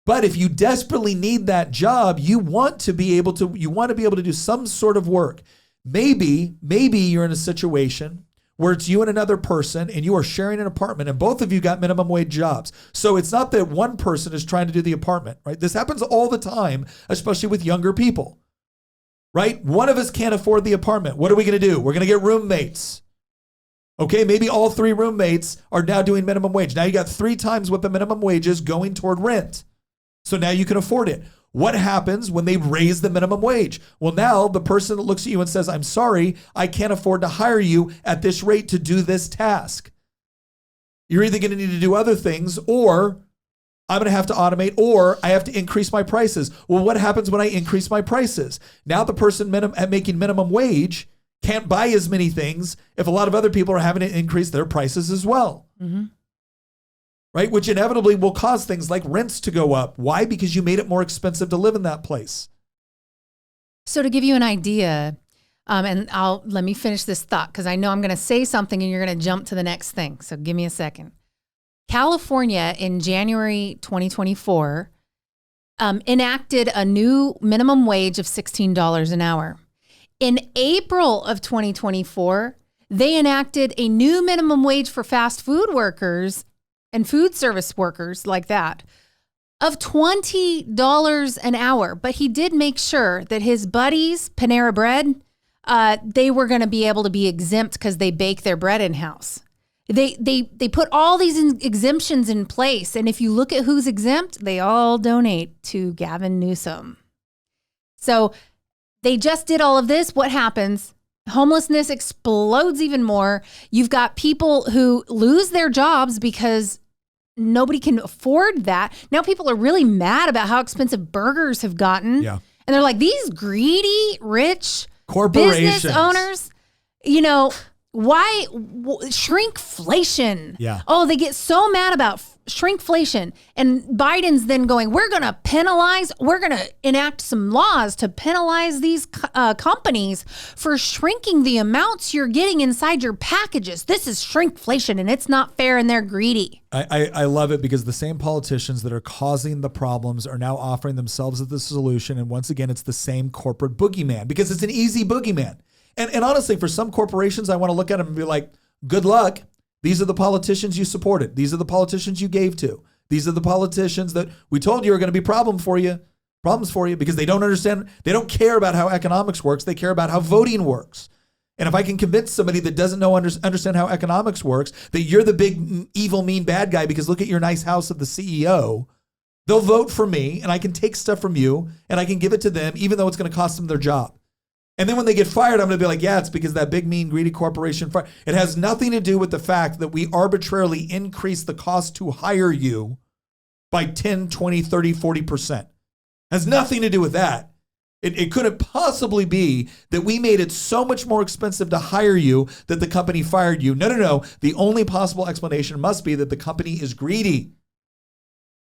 But if you desperately need that job, you want to be able to do some sort of work. Maybe you're in a situation where it's you and another person and you are sharing an apartment and both of you got minimum wage jobs. So it's not that one person is trying to do the apartment, right? This happens all the time, especially with younger people, right? One of us can't afford the apartment. What are we going to do? We're going to get roommates. Okay, maybe all 3 roommates are now doing minimum wage. Now you got 3 times what the minimum wage is going toward rent. So now you can afford it. What happens when they raise the minimum wage? Well, now the person that looks at you and says, I'm sorry, I can't afford to hire you at this rate to do this task. You're either going to need to do other things, or I'm going to have to automate, or I have to increase my prices. Well, what happens when I increase my prices? Now the person making minimum wage can't buy as many things if a lot of other people are having to increase their prices as well. Mm-hmm. Right? Which inevitably will cause things like rents to go up. Why? Because you made it more expensive to live in that place. So to give you an idea, and let me finish this thought because I know I'm going to say something and you're going to jump to the next thing. So give me a second. California in January 2024 enacted a new minimum wage of $16 an hour. In April of 2024, they enacted a new minimum wage for fast food workers and food service workers like that of $20 an hour. But he did make sure that his buddies, Panera Bread, they were going to be able to be exempt because they bake their bread in-house. They put all these exemptions in place. And if you look at who's exempt, they all donate to Gavin Newsom. So they just did all of this. What happens? Homelessness explodes even more. You've got people who lose their jobs because nobody can afford that. Now people are really mad about how expensive burgers have gotten. Yeah. And they're like, these greedy, rich corporations, business owners, shrinkflation? Yeah. Oh, they get so mad about shrinkflation. And Biden's then going, we're going to enact some laws to penalize these companies for shrinking the amounts you're getting inside your packages. This is shrinkflation, and it's not fair, and they're greedy. I love it because the same politicians that are causing the problems are now offering themselves as the solution. And once again, it's the same corporate boogeyman because it's an easy boogeyman. And honestly, for some corporations, I want to look at them and be like, good luck. These are the politicians you supported. These are the politicians you gave to. These are the politicians that we told you are going to be problems for you because they don't understand. They don't care about how economics works. They care about how voting works. And if I can convince somebody that doesn't understand how economics works, that you're the big, evil, mean, bad guy because look at your nice house of the CEO, they'll vote for me and I can take stuff from you and I can give it to them even though it's going to cost them their job. And then when they get fired, I'm going to be like, yeah, it's because that big, mean, greedy corporation fired. It has nothing to do with the fact that we arbitrarily increase the cost to hire you by 10, 20, 30, 40%. It has nothing to do with that. It couldn't possibly be that we made it so much more expensive to hire you that the company fired you. No. The only possible explanation must be that the company is greedy.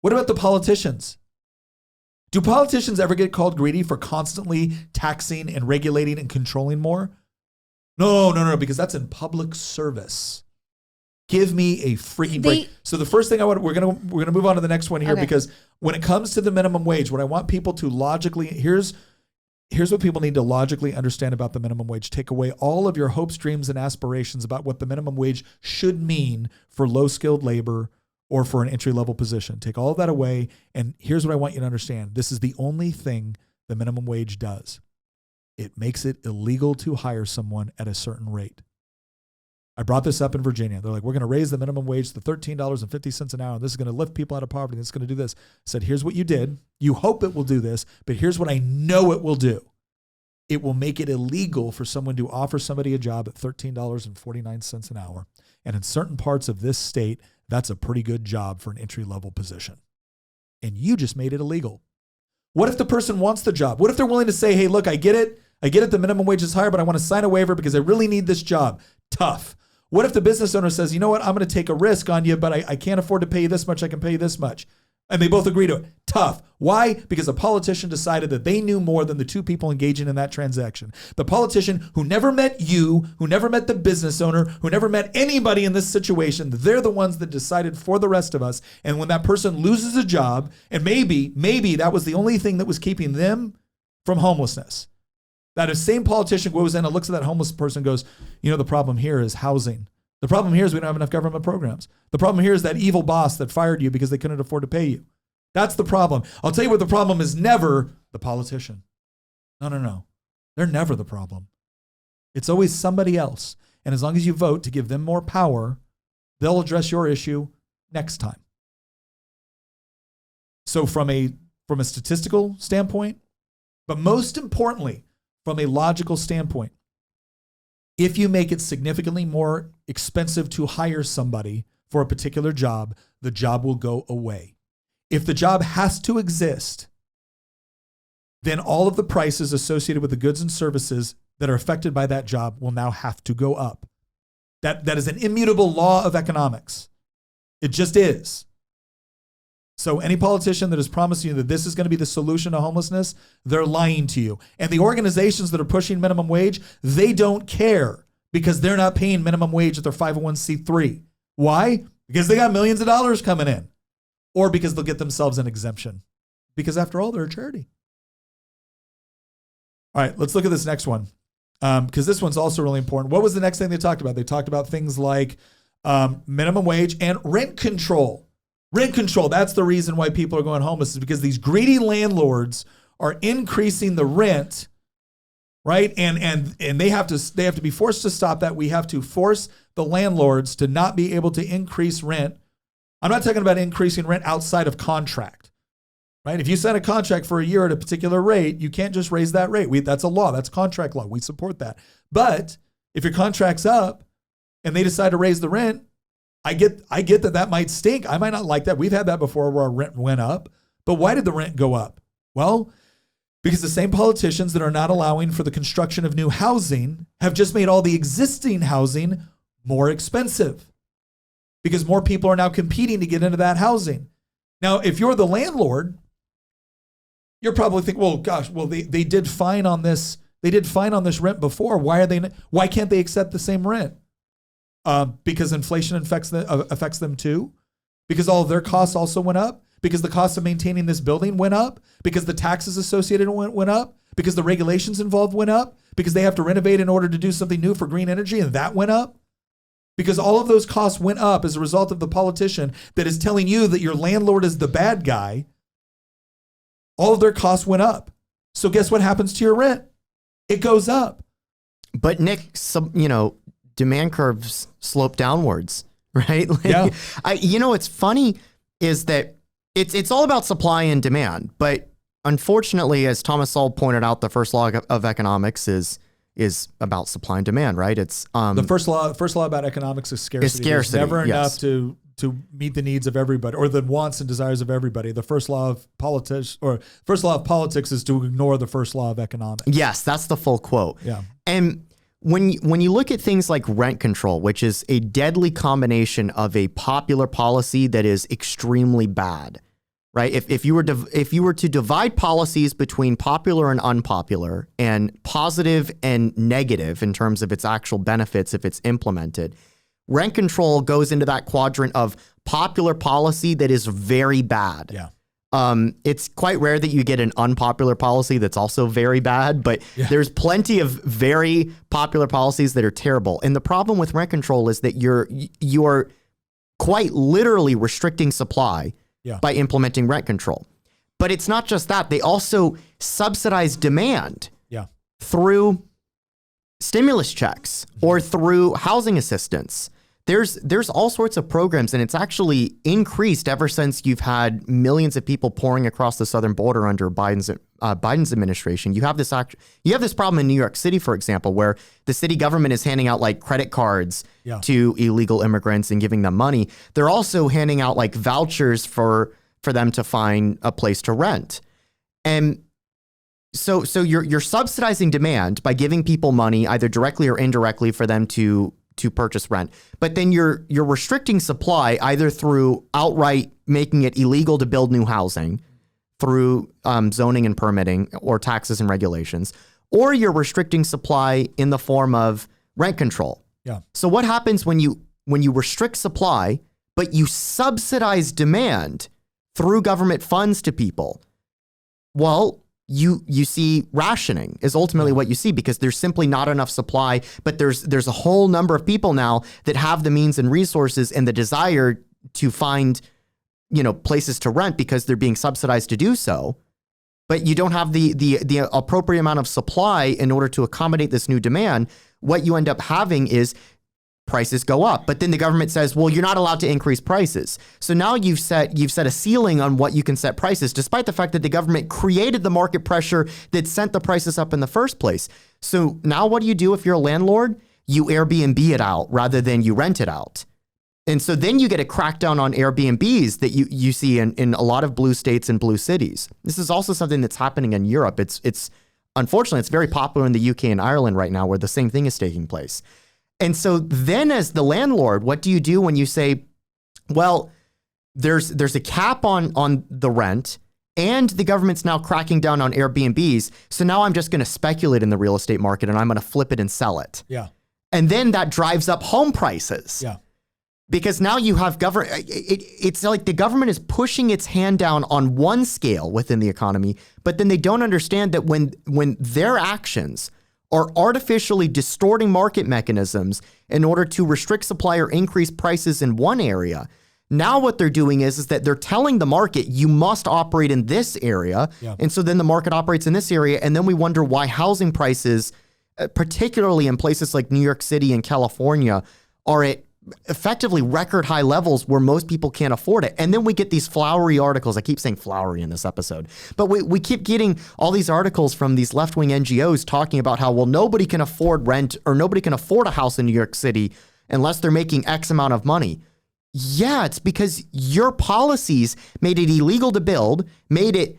What about the politicians? Do politicians ever get called greedy for constantly taxing and regulating and controlling more? No, because that's in public service. Give me a freaking break. So the first thing we're gonna move on to the next one here because when it comes to the minimum wage, what I want people to logically here's what people need to logically understand about the minimum wage. Take away all of your hopes, dreams, and aspirations about what the minimum wage should mean for low-skilled labor or for an entry-level position. Take all of that away, and here's what I want you to understand. This is the only thing the minimum wage does. It makes it illegal to hire someone at a certain rate. I brought this up in Virginia. They're like, we're going to raise the minimum wage to $13.50 an hour, and this is going to lift people out of poverty, and it's going to do this. I said, here's what you did. You hope it will do this, but here's what I know it will do. It will make it illegal for someone to offer somebody a job at $13.49 an hour, and in certain parts of this state, that's a pretty good job for an entry-level position. And you just made it illegal. What if the person wants the job? What if they're willing to say, hey, look, I get it. The minimum wage is higher, but I want to sign a waiver because I really need this job. Tough. What if the business owner says, you know what, I'm going to take a risk on you, but I can't afford to pay you this much. I can pay you this much. And they both agree to it. Tough. Why? Because a politician decided that they knew more than the two people engaging in that transaction. The politician who never met you, who never met the business owner, who never met anybody in this situation, they're the ones that decided for the rest of us. And when that person loses a job, and maybe that was the only thing that was keeping them from homelessness. That same politician goes in and looks at that homeless person and goes, you know, the problem here is housing. The problem here is we don't have enough government programs. The problem here is that evil boss that fired you because they couldn't afford to pay you. That's the problem. I'll tell you what the problem is never the politician. No. They're never the problem. It's always somebody else. And as long as you vote to give them more power, they'll address your issue next time. So from a statistical standpoint, but most importantly, from a logical standpoint, if you make it significantly more expensive to hire somebody for a particular job, the job will go away. If the job has to exist, then all of the prices associated with the goods and services that are affected by that job will now have to go up. That is an immutable law of economics. It just is. So any politician that is promising you that this is going to be the solution to homelessness, they're lying to you. And the organizations that are pushing minimum wage, they don't care because they're not paying minimum wage at their 501c3. Why? Because they got millions of dollars coming in. Or because they'll get themselves an exemption. Because after all, they're a charity. All right, let's look at this next one. Because this one's also really important. What was the next thing they talked about? They talked about things like minimum wage and rent control. Rent control, that's the reason why people are going homeless, is because these greedy landlords are increasing the rent, right? And they have to be forced to stop that. We have to force the landlords to not be able to increase rent. I'm not talking about increasing rent outside of contract, right? If you sign a contract for a year at a particular rate, you can't just raise that rate. That's a law. That's contract law. We support that. But if your contract's up and they decide to raise the rent, I get that might stink. I might not like that. We've had that before where our rent went up. But why did the rent go up? Well, Because the same politicians that are not allowing for the construction of new housing have just made all the existing housing more expensive. Because more people are now competing to get into that housing. Now, if you're the landlord, you're probably thinking, well, gosh, they did fine on this. They did fine on this rent before. Why can't they accept the same rent? Because inflation affects them too. Because all of their costs also went up. Because the cost of maintaining this building went up. Because the taxes associated went up. Because the regulations involved went up. Because they have to renovate in order to do something new for green energy, and that went up. Because all of those costs went up as a result of the politician that is telling you that your landlord is the bad guy. All of their costs went up. So guess what happens to your rent? It goes up. But Nick, demand curves slope downwards, right? Yeah. What's funny is that it's all about supply and demand. But unfortunately, as Thomas Sowell pointed out, the first law of economics is about supply and demand, right? It's the first law about economics is scarcity. There's never enough to meet the needs of everybody or the wants and desires of everybody. The first law of politics is to ignore the first law of economics. Yes, that's the full quote. Yeah. And when you look at things like rent control, which is a deadly combination of a popular policy that is extremely bad, right? If you were to divide policies between popular and unpopular and positive and negative in terms of its actual benefits if it's implemented, rent control goes into that quadrant of popular policy that is very bad. Yeah. It's quite rare that you get an unpopular policy that's also very bad, but there's plenty of very popular policies that are terrible. And the problem with rent control is that you're quite literally restricting supply by implementing rent control. But it's not just that. They also subsidize demand through stimulus checks or through housing assistance. There's all sorts of programs, and it's actually increased ever since you've had millions of people pouring across the southern border under Biden's administration. You have this problem in New York City, for example, where the city government is handing out like credit cards to illegal immigrants and giving them money. They're also handing out like vouchers for them to find a place to rent. And so you're subsidizing demand by giving people money either directly or indirectly for them to purchase rent. But then you're restricting supply either through outright making it illegal to build new housing through zoning and permitting or taxes and regulations, or you're restricting supply in the form of rent control. Yeah. So what happens when you restrict supply, but you subsidize demand through government funds to people? Well, you see rationing is ultimately what you see, because there's simply not enough supply, but there's a whole number of people now that have the means and resources and the desire to find, places to rent because they're being subsidized to do so. But you don't have the appropriate amount of supply in order to accommodate this new demand. What you end up having is prices go up, but then the government says, well, you're not allowed to increase prices. So now you've set a ceiling on what you can set prices, despite the fact that the government created the market pressure that sent the prices up in the first place. So now what do you do if you're a landlord? You Airbnb it out rather than you rent it out. And so then you get a crackdown on Airbnbs that you see in a lot of blue states and blue cities. This is also something that's happening in Europe. It's unfortunately, it's very popular in the UK and Ireland right now, where the same thing is taking place. And so then as the landlord, what do you do when you say, well, there's a cap on the rent and the government's now cracking down on Airbnbs. So now I'm just going to speculate in the real estate market and I'm going to flip it and sell it. Yeah. And then that drives up home prices. Yeah. Because now you have it's like the government is pushing its hand down on one scale within the economy, but then they don't understand that when their actions are artificially distorting market mechanisms in order to restrict supply or increase prices in one area, now what they're doing is that they're telling the market, you must operate in this area. Yeah. And so then the market operates in this area. And then we wonder why housing prices, particularly in places like New York City and California, are at effectively record high levels where most people can't afford it. And then we get these flowery articles. I keep saying flowery in this episode, but we keep getting all these articles from these left-wing NGOs talking about how, well, nobody can afford rent or nobody can afford a house in New York City unless they're making X amount of money. Yeah, it's because your policies made it illegal to build, made it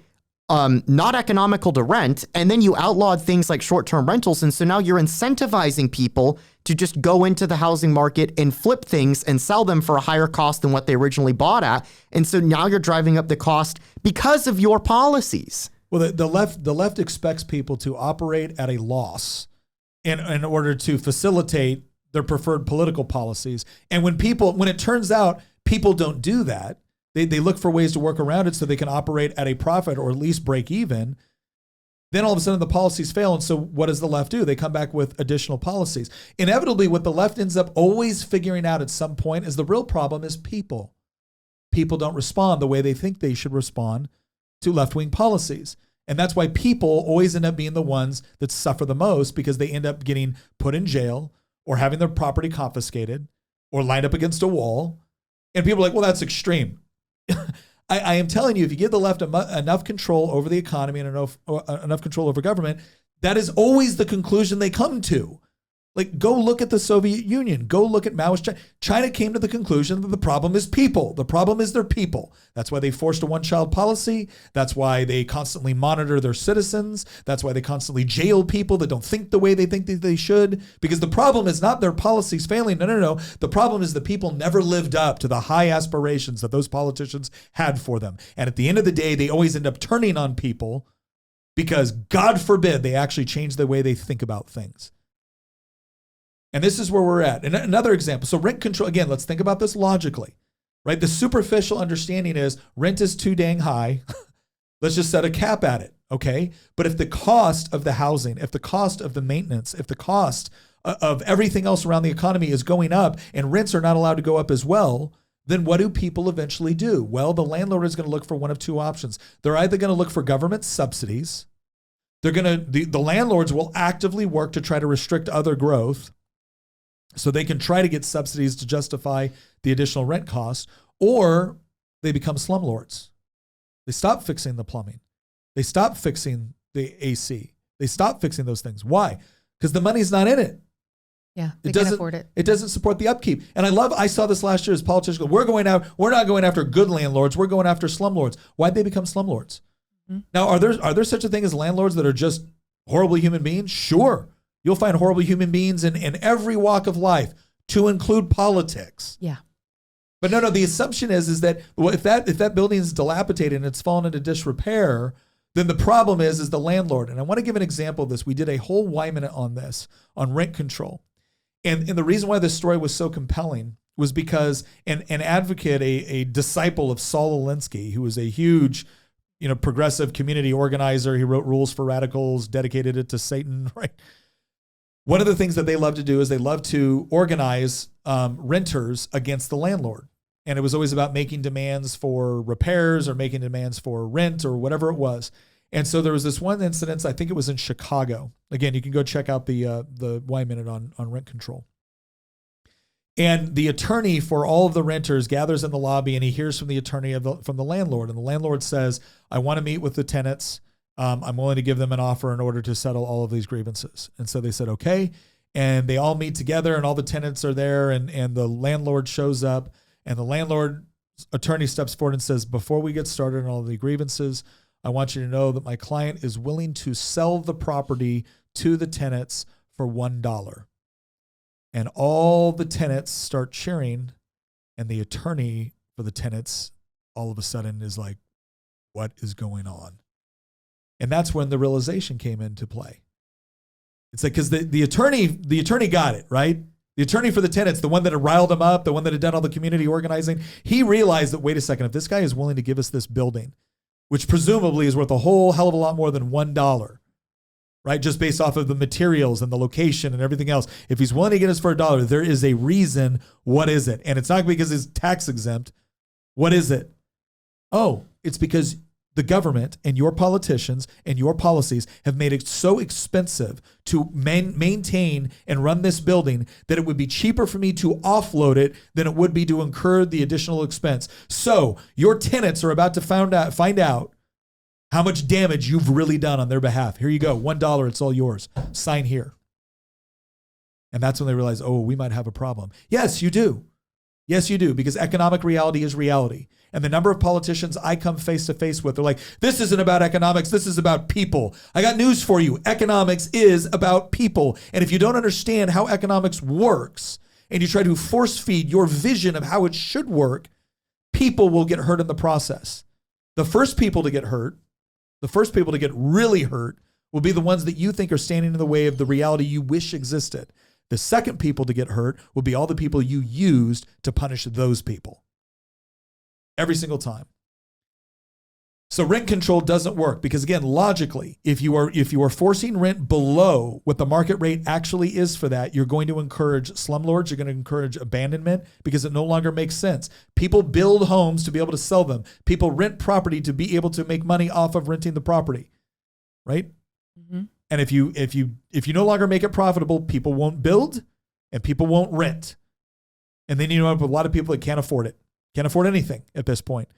not economical to rent, and then you outlawed things like short-term rentals, and so now you're incentivizing people to just go into the housing market and flip things and sell them for a higher cost than what they originally bought at, and so now you're driving up the cost because of your policies. Well, the left expects people to operate at a loss in order to facilitate their preferred political policies, and when it turns out people don't do that, they look for ways to work around it so they can operate at a profit or at least break even. Then all of a sudden the policies fail. And so what does the left do? They come back with additional policies. Inevitably, what the left ends up always figuring out at some point is the real problem is people. People don't respond the way they think they should respond to left-wing policies. And that's why people always end up being the ones that suffer the most, because they end up getting put in jail or having their property confiscated or lined up against a wall. And people are like, well, that's extreme. I am telling you, if you give the left enough control over the economy and enough control over government, that is always the conclusion they come to. Like, go look at the Soviet Union. Go look at Maoist China. China came to the conclusion that the problem is people. The problem is their people. That's why they forced a one-child policy. That's why they constantly monitor their citizens. That's why they constantly jail people that don't think the way they think that they should. Because the problem is not their policies failing. No. The problem is the people never lived up to the high aspirations that those politicians had for them. And at the end of the day, they always end up turning on people because, God forbid, they actually change the way they think about things. And this is where we're at. And another example. So rent control, again, let's think about this logically, right? The superficial understanding is rent is too dang high. Let's just set a cap at it, okay? But if the cost of the housing, if the cost of the maintenance, if the cost of everything else around the economy is going up and rents are not allowed to go up as well, then what do people eventually do? Well, the landlord is going to look for one of two options. They're either going to look for government subsidies. The landlords will actively work to try to restrict other growth, so they can try to get subsidies to justify the additional rent costs, or they become slumlords. They stop fixing the plumbing. They stop fixing the AC. They stop fixing those things. Why? Because the money's not in it. Yeah, they can't afford it. It doesn't support the upkeep. And I saw this last year as politicians go, we're not going after good landlords. We're going after slumlords. Why'd they become slumlords? Mm-hmm. Now, are there such a thing as landlords that are just horrible human beings? Sure. You'll find horrible human beings in every walk of life, to include politics. Yeah. But no, the assumption is that, well, if that building is dilapidated and it's fallen into disrepair, then the problem is the landlord. And I want to give an example of this. We did a whole Y-minute on this, on rent control. And the reason why this story was so compelling was because an advocate, a disciple of Saul Alinsky, who was a huge, progressive community organizer. He wrote Rules for Radicals, dedicated it to Satan, right? One of the things that they love to do is they love to organize renters against the landlord. And it was always about making demands for repairs or making demands for rent or whatever it was. And so there was this one incident, I think it was in Chicago. Again, you can go check out the Y-minute on rent control. And the attorney for all of the renters gathers in the lobby, and he hears from the attorney from the landlord. And the landlord says, I want to meet with the tenants. I'm willing to give them an offer in order to settle all of these grievances. And so they said, okay. And they all meet together and all the tenants are there, and the landlord shows up, and the landlord attorney steps forward and says, before we get started on all the grievances, I want you to know that my client is willing to sell the property to the tenants for $1. And all the tenants start cheering, and the attorney for the tenants all of a sudden is like, what is going on? And that's when the realization came into play. It's like, because the attorney got it, right? The attorney for the tenants, the one that had riled them up, the one that had done all the community organizing, he realized that, wait a second, if this guy is willing to give us this building, which presumably is worth a whole hell of a lot more than $1, right? Just based off of the materials and the location and everything else. If he's willing to get us for $1, there is a reason. What is it? And it's not because it's tax exempt. What is it? Oh, it's because the government and your politicians and your policies have made it so expensive to maintain and run this building that it would be cheaper for me to offload it than it would be to incur the additional expense. So your tenants are about to find out how much damage you've really done on their behalf. Here you go, $1, it's all yours. Sign here. And that's when they realize, oh, we might have a problem. Yes, you do. Yes, you do, because economic reality is reality. And the number of politicians I come face to face with are like, this isn't about economics. This is about people. I got news for you. Economics is about people. And if you don't understand how economics works and you try to force feed your vision of how it should work, people will get hurt in the process. The first people to get hurt, the first people to get really hurt, will be the ones that you think are standing in the way of the reality you wish existed. The second people to get hurt will be all the people you used to punish those people. Every single time. So rent control doesn't work because, again, logically, if you are forcing rent below what the market rate actually is for that, you're going to encourage slumlords. You're going to encourage abandonment because it no longer makes sense. People build homes to be able to sell them. People rent property to be able to make money off of renting the property, right? Mm-hmm. And if you no longer make it profitable, people won't build and people won't rent, and then you end up with a lot of people that can't afford it. Can't afford anything at this point.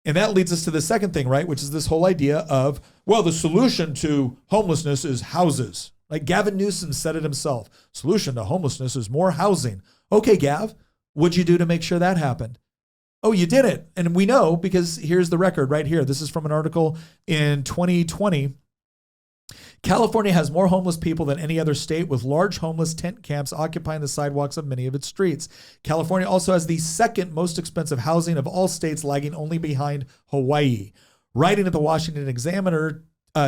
And that leads us to the second thing, right? Which is this whole idea of, well, the solution to homelessness is houses. Like Gavin Newsom said it himself. Solution to homelessness is more housing. Okay, Gav, what'd you do to make sure that happened? Oh, you did it. And we know because here's the record right here. This is from an article in 2020. California has more homeless people than any other state, with large homeless tent camps occupying the sidewalks of many of its streets. California also has the second most expensive housing of all states, lagging only behind Hawaii. Writing at the Washington Examiner,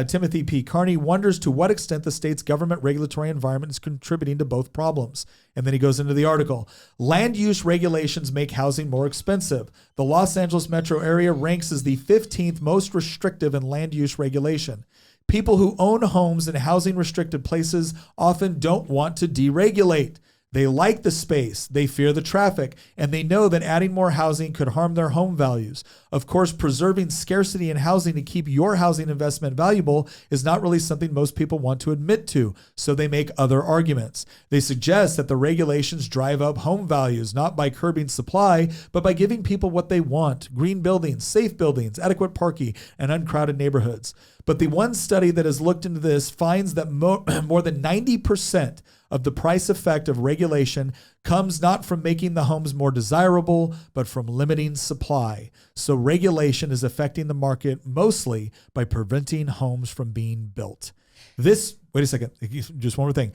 Timothy P. Carney wonders to what extent the state's government regulatory environment is contributing to both problems. And then he goes into the article. Land use regulations make housing more expensive. The Los Angeles metro area ranks as the 15th most restrictive in land use regulation. People who own homes in housing restricted places often don't want to deregulate. They like the space, they fear the traffic, and they know that adding more housing could harm their home values. Of course, preserving scarcity in housing to keep your housing investment valuable is not really something most people want to admit to, so they make other arguments. They suggest that the regulations drive up home values, not by curbing supply, but by giving people what they want: green buildings, safe buildings, adequate parking, and uncrowded neighborhoods. But the one study that has looked into this finds that more than 90% of the price effect of regulation comes not from making the homes more desirable, but from limiting supply. So regulation is affecting the market mostly by preventing homes from being built. Wait a second, just one more thing.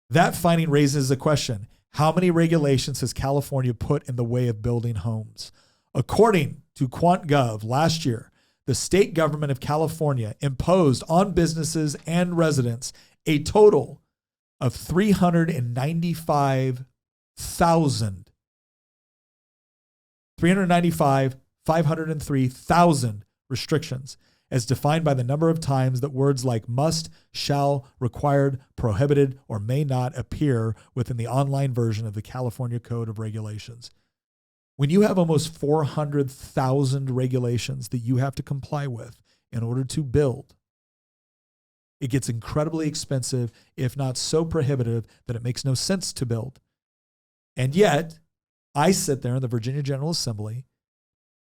That finding raises a question. How many regulations has California put in the way of building homes? According to QuantGov last year, the state government of California imposed on businesses and residents a total of 503,000 restrictions, as defined by the number of times that words like must, shall, required, prohibited, or may not appear within the online version of the California Code of Regulations. When you have almost 400,000 regulations that you have to comply with in order to build, it gets incredibly expensive, if not so prohibitive that it makes no sense to build. And yet, I sit there in the Virginia General Assembly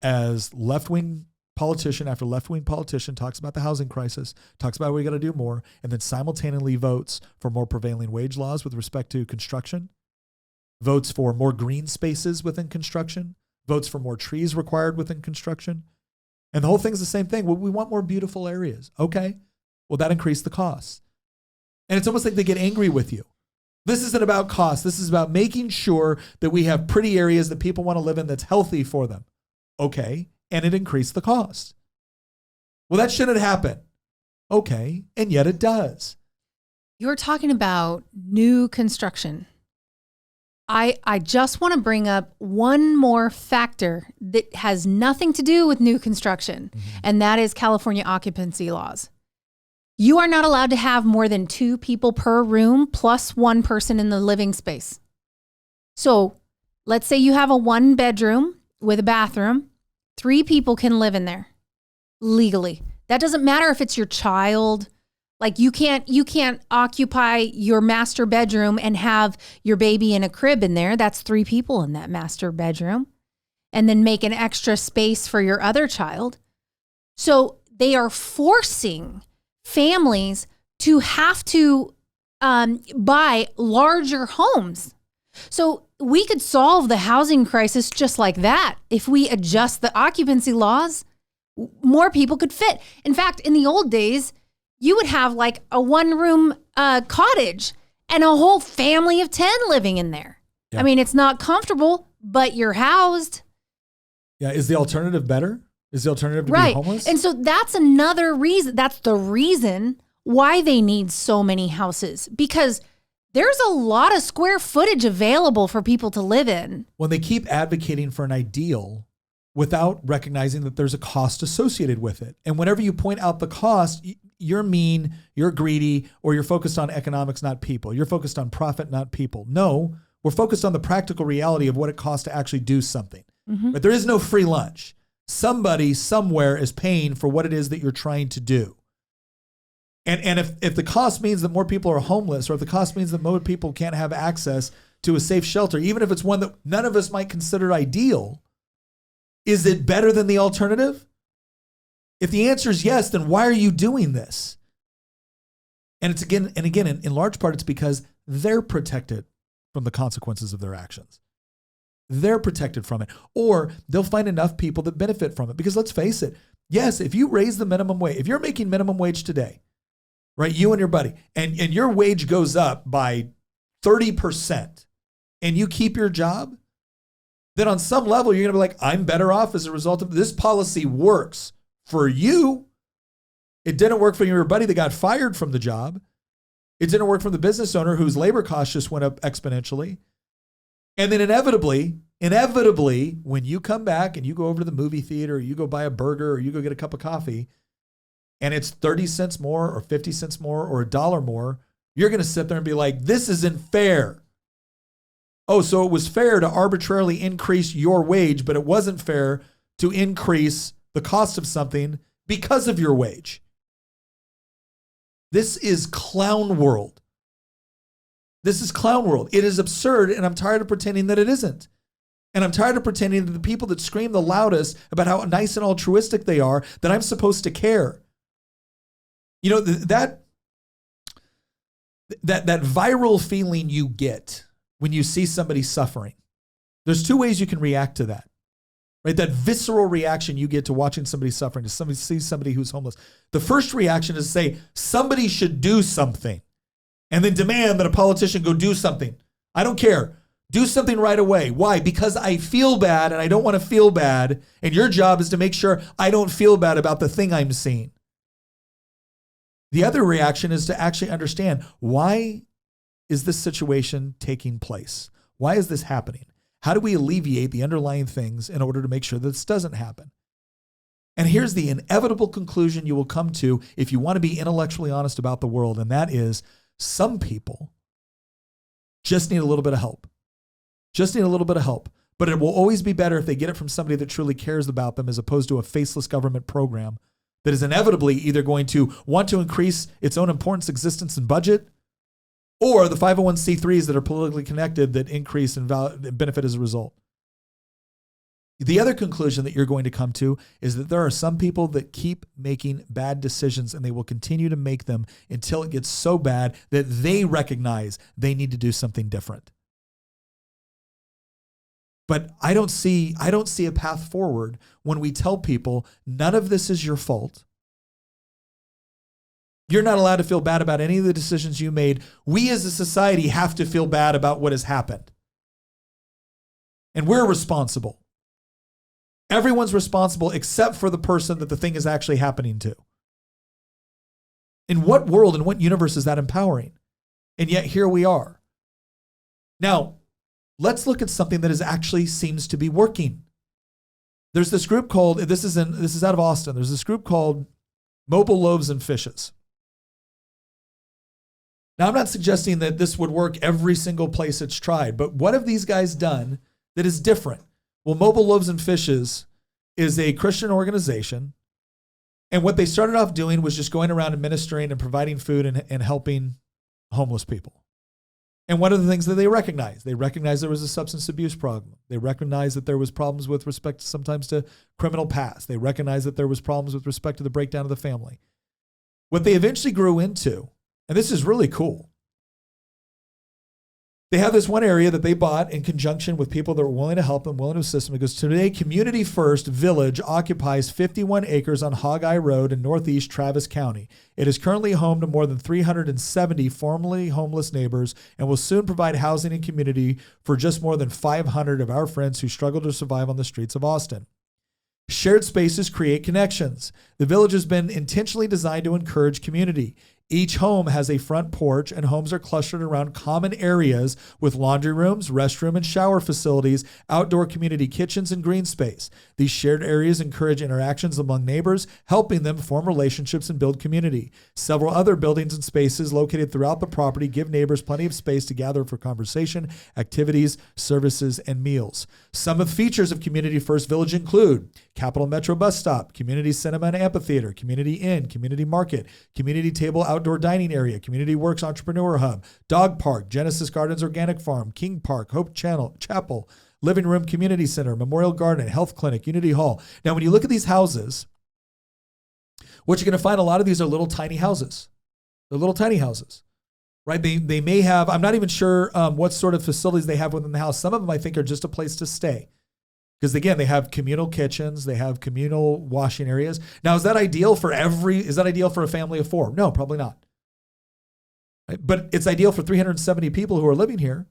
as left-wing politician after left-wing politician talks about the housing crisis, talks about we got to do more, and then simultaneously votes for more prevailing wage laws with respect to construction, votes for more green spaces within construction, votes for more trees required within construction. And the whole thing's the same thing. Well, we want more beautiful areas. Okay. Well, that increased the costs. And it's almost like they get angry with you. This isn't about cost. This is about making sure that we have pretty areas that people want to live in that's healthy for them. Okay. And it increased the cost. Well, that shouldn't happen. Okay. And yet it does. You're talking about new construction. I just want to bring up one more factor that has nothing to do with new construction, and that is California occupancy laws. You are not allowed to have more than 2 people per room plus 1 person in the living space. So let's say you have a 1-bedroom with a bathroom. 3 people can live in there legally. That doesn't matter if it's your child. Like you can't occupy your master bedroom and have your baby in a crib in there. That's 3 people in that master bedroom. And then make an extra space for your other child. So they are forcing families to have to buy larger homes. So we could solve the housing crisis just like that. If we adjust the occupancy laws, more people could fit. In fact, in the old days, you would have like a one-room cottage and a whole family of 10 living in there. Yeah. I mean, it's not comfortable, but you're housed. Yeah. Is the alternative better? Is the alternative to be homeless? And so that's another reason. That's the reason why they need so many houses, because there's a lot of square footage available for people to live in. When they keep advocating for an ideal without recognizing that there's a cost associated with it. And whenever you point out the cost, you're mean, you're greedy, or you're focused on economics, not people. You're focused on profit, not people. No, we're focused on the practical reality of what it costs to actually do something. Mm-hmm. But there is no free lunch. Somebody somewhere is paying for what it is that you're trying to do. And if the cost means that more people are homeless, or if the cost means that more people can't have access to a safe shelter, even if it's one that none of us might consider ideal, is it better than the alternative? If the answer is yes, then why are you doing this? And it's again, in large part, it's because they're protected from the consequences of their actions. They're protected from it. Or they'll find enough people that benefit from it. Because let's face it, yes, if you raise the minimum wage, if you're making minimum wage today, right, you and your buddy, and your wage goes up by 30%, and you keep your job, then on some level, you're going to be like, I'm better off as a result of this policy works for you. It didn't work for your buddy that got fired from the job. It didn't work for the business owner whose labor costs just went up exponentially. And then inevitably, when you come back and you go over to the movie theater, or you go buy a burger, or you go get a cup of coffee, and it's 30 cents more or 50 cents more or $1 more, you're going to sit there and be like, this isn't fair. Oh, so it was fair to arbitrarily increase your wage, but it wasn't fair to increase the cost of something because of your wage. This is clown world. This is clown world. It is absurd, and I'm tired of pretending that it isn't. And I'm tired of pretending that the people that scream the loudest about how nice and altruistic they are, that I'm supposed to care. You know, that viral feeling you get when you see somebody suffering, there's two ways you can react to that, right? That visceral reaction you get to watching somebody suffering, to somebody see somebody who's homeless. The first reaction is to say, somebody should do something, and then demand that a politician go do something. I don't care. Do something right away. Why? Because I feel bad and I don't want to feel bad. And your job is to make sure I don't feel bad about the thing I'm seeing. The other reaction is to actually understand, why is this situation taking place? Why is this happening? How do we alleviate the underlying things in order to make sure that this doesn't happen? And here's the inevitable conclusion you will come to if you want to be intellectually honest about the world. And that is, some people just need a little bit of help. Just need a little bit of help. But it will always be better if they get it from somebody that truly cares about them, as opposed to a faceless government program that is inevitably either going to want to increase its own importance, existence, and budget, or the 501c3s that are politically connected that increase and benefit as a result. The other conclusion that you're going to come to is that there are some people that keep making bad decisions, and they will continue to make them until it gets so bad that they recognize they need to do something different. But I don't see a path forward when we tell people none of this is your fault. You're not allowed to feel bad about any of the decisions you made. We as a society have to feel bad about what has happened. And we're responsible. Everyone's responsible except for the person that the thing is actually happening to. In what world, in what universe is that empowering? And yet here we are. Now, let's look at something that actually seems to be working. There's this group called, this is out of Austin. There's this group called Mobile Loaves and Fishes. Now, I'm not suggesting that this would work every single place it's tried, but what have these guys done that is different? Well, Mobile Loaves and Fishes is a Christian organization. And what they started off doing was just going around and ministering and providing food and helping homeless people. And one of the things that they recognized there was a substance abuse problem. They recognized that there was problems with respect sometimes to criminal past. They recognized that there was problems with respect to the breakdown of the family. What they eventually grew into, and this is really cool, They have this one area that they bought in conjunction with people that were willing to help them, willing to assist them. It goes, today, Community First Village occupies 51 acres on Hog Eye Road in northeast Travis County. It is currently home to more than 370 formerly homeless neighbors and will soon provide housing and community for just more than 500 of our friends who struggle to survive on the streets of Austin. Shared spaces create connections. The village has been intentionally designed to encourage community. Each home has a front porch, and homes are clustered around common areas with laundry rooms, restroom and shower facilities, outdoor community kitchens, and green space. These shared areas encourage interactions among neighbors, helping them form relationships and build community. Several other buildings and spaces located throughout the property give neighbors plenty of space to gather for conversation, activities, services, and meals. Some of the features of Community First Village include Capital Metro Bus Stop, Community Cinema and Amphitheater, Community Inn, Community Market, Community Table Outdoor Dining Area, Community Works Entrepreneur Hub, Dog Park, Genesis Gardens Organic Farm, King Park, Hope Chapel, Living Room Community Center, Memorial Garden, Health Clinic, Unity Hall. Now, when you look at these houses, what you're going to find, a lot of these are little tiny houses. They're little tiny houses, right? They may have, I'm not even sure what sort of facilities they have within the house. Some of them I think are just a place to stay. Because again, they have communal kitchens, they have communal washing areas. Now, is that ideal for a family of 4? No, probably not. Right? But it's ideal for 370 people who are living here.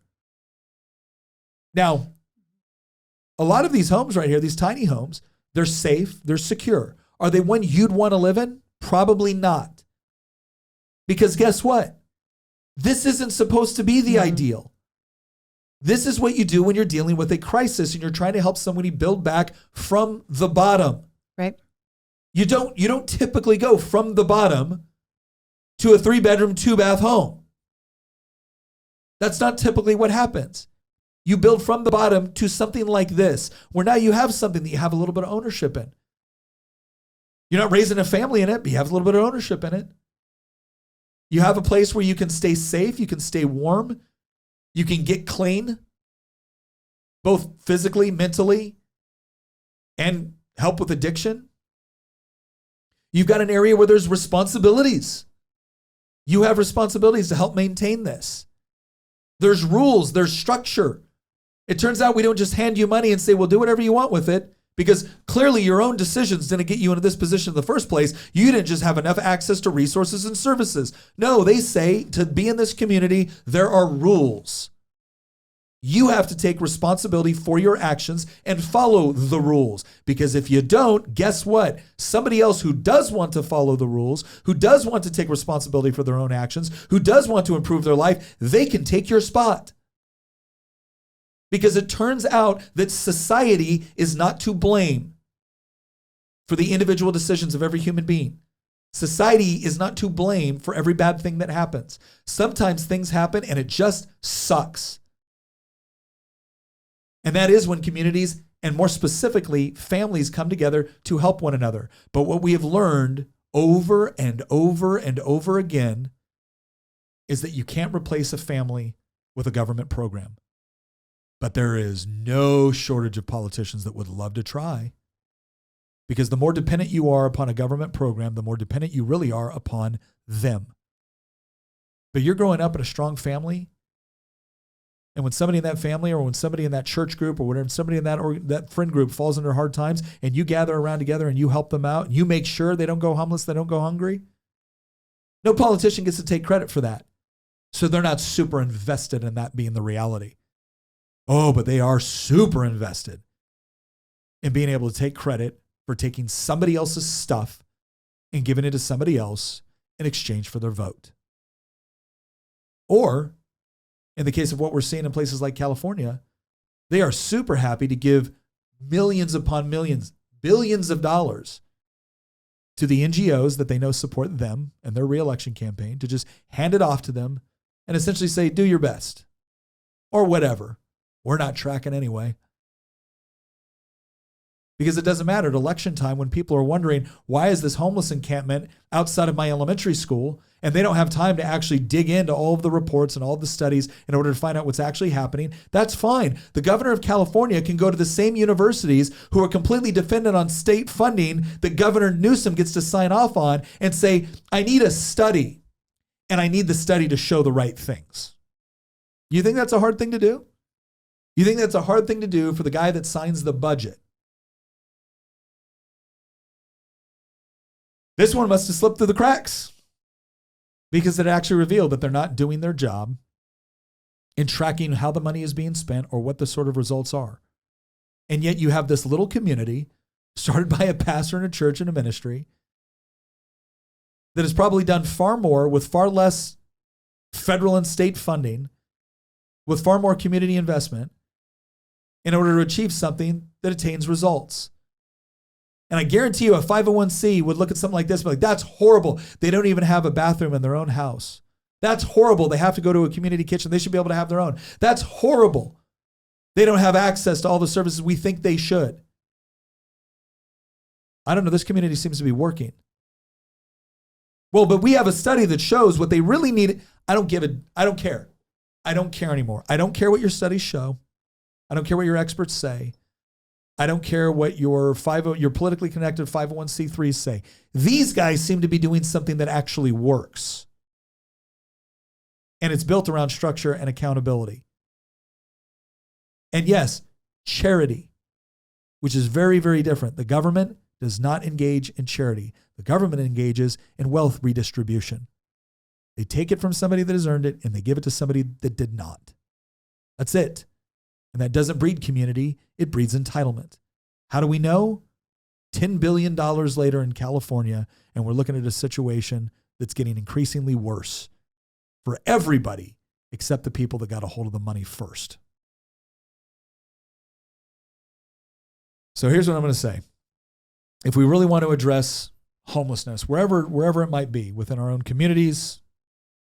Now, a lot of these homes right here, these tiny homes, they're safe, they're secure. Are they one you'd want to live in? Probably not. Because guess what? This isn't supposed to be the ideal. This is what you do when you're dealing with a crisis and you're trying to help somebody build back from the bottom. Right. You don't typically go from the bottom to a 3-bedroom, 2-bath home. That's not typically what happens. You build from the bottom to something like this, where now you have something that you have a little bit of ownership in. You're not raising a family in it, but you have a little bit of ownership in it. You have a place where you can stay safe, you can stay warm, you can get clean, both physically, mentally, and help with addiction. You've got an area where there's responsibilities. You have responsibilities to help maintain this. There's rules, there's structure. It turns out we don't just hand you money and say, well, do whatever you want with it, because clearly your own decisions didn't get you into this position in the first place. You didn't just have enough access to resources and services. No, they say to be in this community, there are rules. You have to take responsibility for your actions and follow the rules. Because if you don't, guess what? Somebody else who does want to follow the rules, who does want to take responsibility for their own actions, who does want to improve their life, they can take your spot. Because it turns out that society is not to blame for the individual decisions of every human being. Society is not to blame for every bad thing that happens. Sometimes things happen and it just sucks. And that is when communities, and more specifically, families, come together to help one another. But what we have learned over and over and over again is that you can't replace a family with a government program. But there is no shortage of politicians that would love to try. Because the more dependent you are upon a government program, the more dependent you really are upon them. But you're growing up in a strong family, and when somebody in that family, or when somebody in that church group, or whatever, somebody in that friend group falls under hard times, and you gather around together and you help them out, and you make sure they don't go homeless, they don't go hungry, no politician gets to take credit for that. So they're not super invested in that being the reality. Oh, but they are super invested in being able to take credit for taking somebody else's stuff and giving it to somebody else in exchange for their vote. Or, in the case of what we're seeing in places like California, they are super happy to give millions upon millions, billions of dollars to the NGOs that they know support them and their reelection campaign, to just hand it off to them and essentially say, do your best, or whatever. We're not tracking anyway. Because it doesn't matter at election time when people are wondering, why is this homeless encampment outside of my elementary school? And they don't have time to actually dig into all of the reports and all of the studies in order to find out what's actually happening. That's fine. The governor of California can go to the same universities who are completely dependent on state funding that Governor Newsom gets to sign off on and say, I need a study, and I need the study to show the right things. You think that's a hard thing to do? You think that's a hard thing to do for the guy that signs the budget? This one must have slipped through the cracks because it actually revealed that they're not doing their job in tracking how the money is being spent or what the sort of results are. And yet you have this little community started by a pastor in a church and a ministry that has probably done far more with far less federal and state funding, with far more community investment in order to achieve something that attains results. And I guarantee you a 501c would look at something like this and be like, that's horrible. They don't even have a bathroom in their own house. That's horrible. They have to go to a community kitchen. They should be able to have their own. That's horrible. They don't have access to all the services we think they should. I don't know. This community seems to be working. Well, but we have a study that shows what they really need. I don't care. I don't care anymore. I don't care what your studies show. I don't care what your experts say. I don't care what your politically connected 501c3s say. These guys seem to be doing something that actually works. And it's built around structure and accountability. And yes, charity, which is very, very different. The government does not engage in charity. The government engages in wealth redistribution. They take it from somebody that has earned it and they give it to somebody that did not. That's it. And that doesn't breed community, it breeds entitlement. How do we know? $10 billion later in California, and we're looking at a situation that's getting increasingly worse for everybody except the people that got a hold of the money first. So here's what I'm going to say. If we really want to address homelessness, wherever it might be, within our own communities,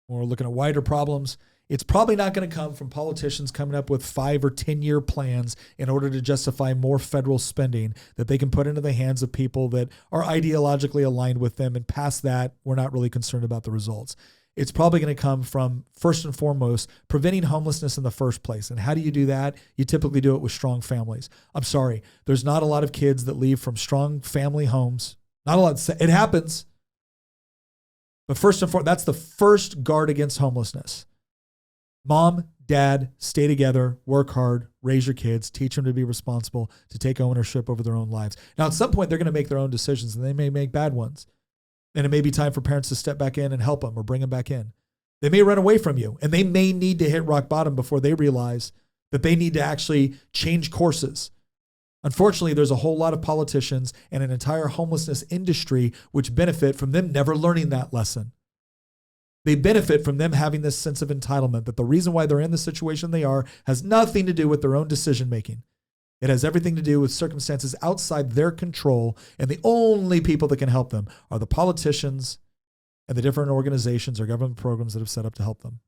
or looking at wider problems, it's probably not going to come from politicians coming up with 5 or 10-year plans in order to justify more federal spending that they can put into the hands of people that are ideologically aligned with them. And past that, we're not really concerned about the results. It's probably going to come from, first and foremost, preventing homelessness in the first place. And how do you do that? You typically do it with strong families. I'm sorry, there's not a lot of kids that leave from strong family homes. Not a lot. It happens. But first and foremost, that's the first guard against homelessness. Mom, dad, stay together, work hard, raise your kids, teach them to be responsible, to take ownership over their own lives. Now, at some point, they're going to make their own decisions, and they may make bad ones. And it may be time for parents to step back in and help them or bring them back in. They may run away from you, and they may need to hit rock bottom before they realize that they need to actually change courses. Unfortunately, there's a whole lot of politicians and an entire homelessness industry which benefit from them never learning that lesson. They benefit from them having this sense of entitlement that the reason why they're in the situation they are has nothing to do with their own decision making. It has everything to do with circumstances outside their control, and the only people that can help them are the politicians and the different organizations or government programs that have set up to help them.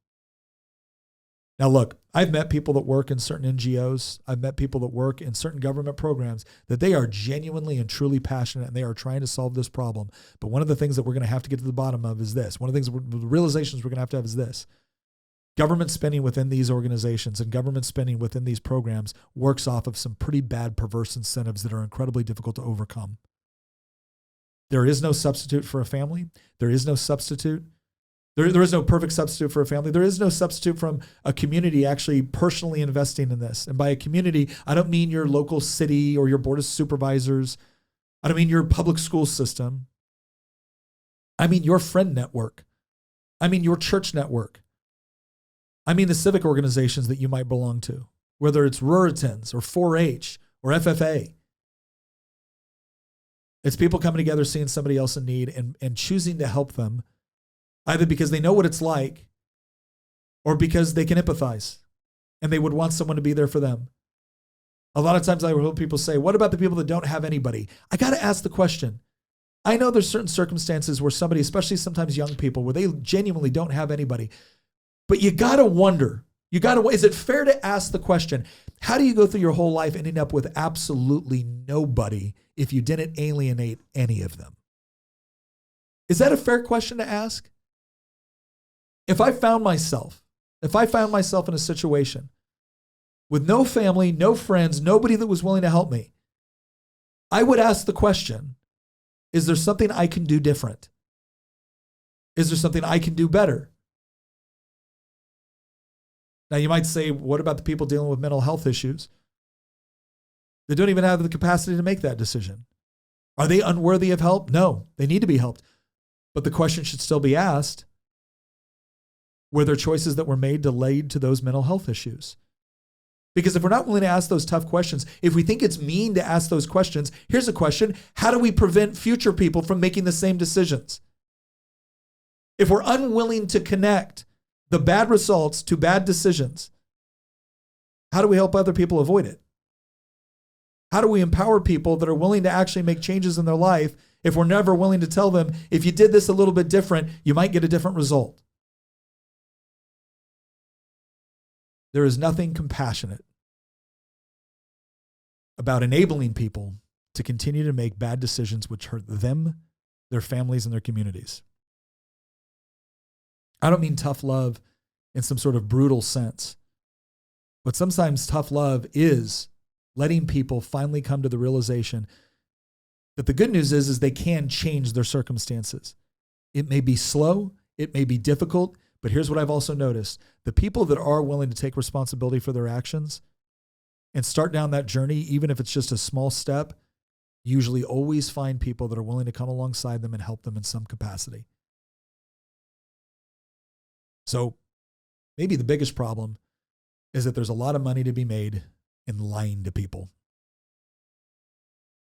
Now, look, I've met people that work in certain NGOs. I've met people that work in certain government programs that they are genuinely and truly passionate and they are trying to solve this problem. But one of the things that we're going to have to get to the bottom of is this. One of the things, the realizations we're going to have is this. Government spending within these organizations and government spending within these programs works off of some pretty bad, perverse incentives that are incredibly difficult to overcome. There is no substitute for a family. There is no substitute. There is no perfect substitute for a family. There is no substitute from a community actually personally investing in this. And by a community, I don't mean your local city or your board of supervisors. I don't mean your public school system. I mean your friend network. I mean your church network. I mean the civic organizations that you might belong to, whether it's Ruritans or 4-H or FFA. It's people coming together, seeing somebody else in need and choosing to help them, either because they know what it's like or because they can empathize and they would want someone to be there for them. A lot of times I hear people say, what about the people that don't have anybody? I got to ask the question. I know there's certain circumstances where somebody, especially sometimes young people, where they genuinely don't have anybody. But you got to wonder, is it fair to ask the question, how do you go through your whole life ending up with absolutely nobody if you didn't alienate any of them? Is that a fair question to ask? If I found myself in a situation with no family, no friends, nobody that was willing to help me, I would ask the question, is there something I can do different? Is there something I can do better? Now you might say, what about the people dealing with mental health issues? They don't even have the capacity to make that decision. Are they unworthy of help? No, they need to be helped. But the question should still be asked, were there choices that were made to lead to those mental health issues? Because if we're not willing to ask those tough questions, if we think it's mean to ask those questions, here's a question: how do we prevent future people from making the same decisions? If we're unwilling to connect the bad results to bad decisions, how do we help other people avoid it? How do we empower people that are willing to actually make changes in their life if we're never willing to tell them, if you did this a little bit different, you might get a different result? There is nothing compassionate about enabling people to continue to make bad decisions which hurt them, their families, and their communities. I don't mean tough love in some sort of brutal sense, but sometimes tough love is letting people finally come to the realization that the good news is they can change their circumstances. It may be slow, it may be difficult, but here's what I've also noticed. The people that are willing to take responsibility for their actions and start down that journey, even if it's just a small step, usually always find people that are willing to come alongside them and help them in some capacity. So maybe the biggest problem is that there's a lot of money to be made in lying to people.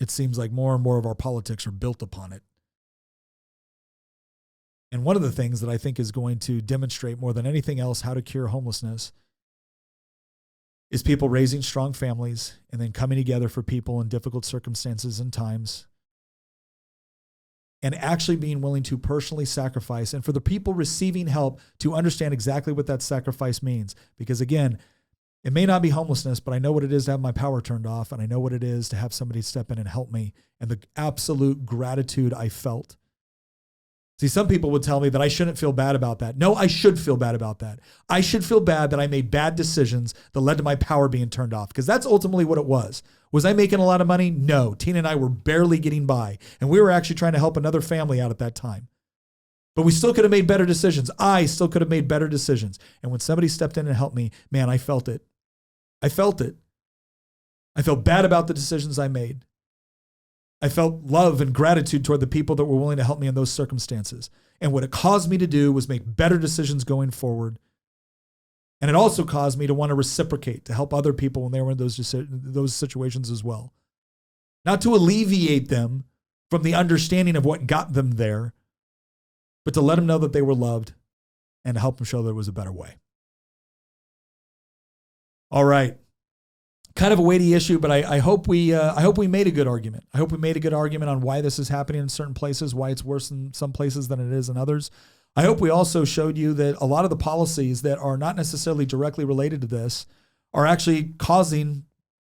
It seems like more and more of our politics are built upon it. And one of the things that I think is going to demonstrate more than anything else how to cure homelessness is people raising strong families and then coming together for people in difficult circumstances and times, and actually being willing to personally sacrifice, and for the people receiving help to understand exactly what that sacrifice means. Because again, it may not be homelessness, but I know what it is to have my power turned off, and I know what it is to have somebody step in and help me, and the absolute gratitude I felt. See, some people would tell me that I shouldn't feel bad about that. No, I should feel bad about that. I should feel bad that I made bad decisions that led to my power being turned off, because that's ultimately what it was. Was I making a lot of money? No. Tina and I were barely getting by, and we were actually trying to help another family out at that time. But we still could have made better decisions. I still could have made better decisions. And when somebody stepped in and helped me, man, I felt it. I felt it. I felt bad about the decisions I made. I felt love and gratitude toward the people that were willing to help me in those circumstances. And what it caused me to do was make better decisions going forward. And it also caused me to want to reciprocate, to help other people when they were in those situations as well. Not to alleviate them from the understanding of what got them there, but to let them know that they were loved and to help them show there was a better way. All right. Kind of a weighty issue, but I hope we made a good argument. I hope we made a good argument on why this is happening in certain places, why it's worse in some places than it is in others. I hope we also showed you that a lot of the policies that are not necessarily directly related to this are actually causing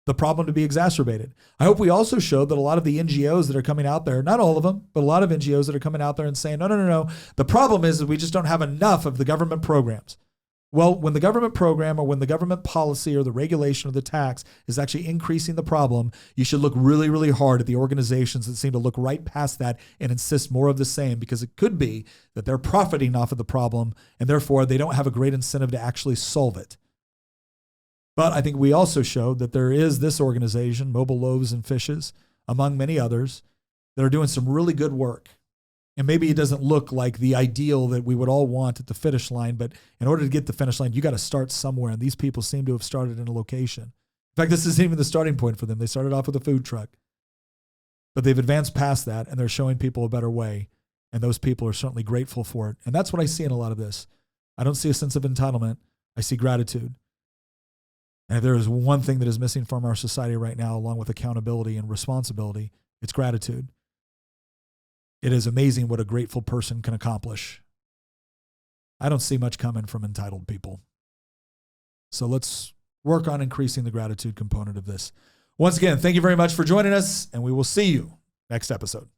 the problem to be exacerbated. I hope we also showed that a lot of the NGOs that are coming out there, not all of them, but a lot of NGOs that are coming out there and saying, no. The problem is that we just don't have enough of the government programs. Well, when the government program or when the government policy or the regulation or the tax is actually increasing the problem, you should look really, really hard at the organizations that seem to look right past that and insist more of the same, because it could be that they're profiting off of the problem and therefore they don't have a great incentive to actually solve it. But I think we also showed that there is this organization, Mobile Loaves and Fishes, among many others, that are doing some really good work. And maybe it doesn't look like the ideal that we would all want at the finish line, but in order to get the finish line, you got to start somewhere. And these people seem to have started in a location. In fact, this isn't even the starting point for them. They started off with a food truck, but they've advanced past that and they're showing people a better way. And those people are certainly grateful for it. And that's what I see in a lot of this. I don't see a sense of entitlement. I see gratitude. And if there is one thing that is missing from our society right now, along with accountability and responsibility, it's gratitude. It is amazing what a grateful person can accomplish. I don't see much coming from entitled people. So let's work on increasing the gratitude component of this. Once again, thank you very much for joining us, and we will see you next episode.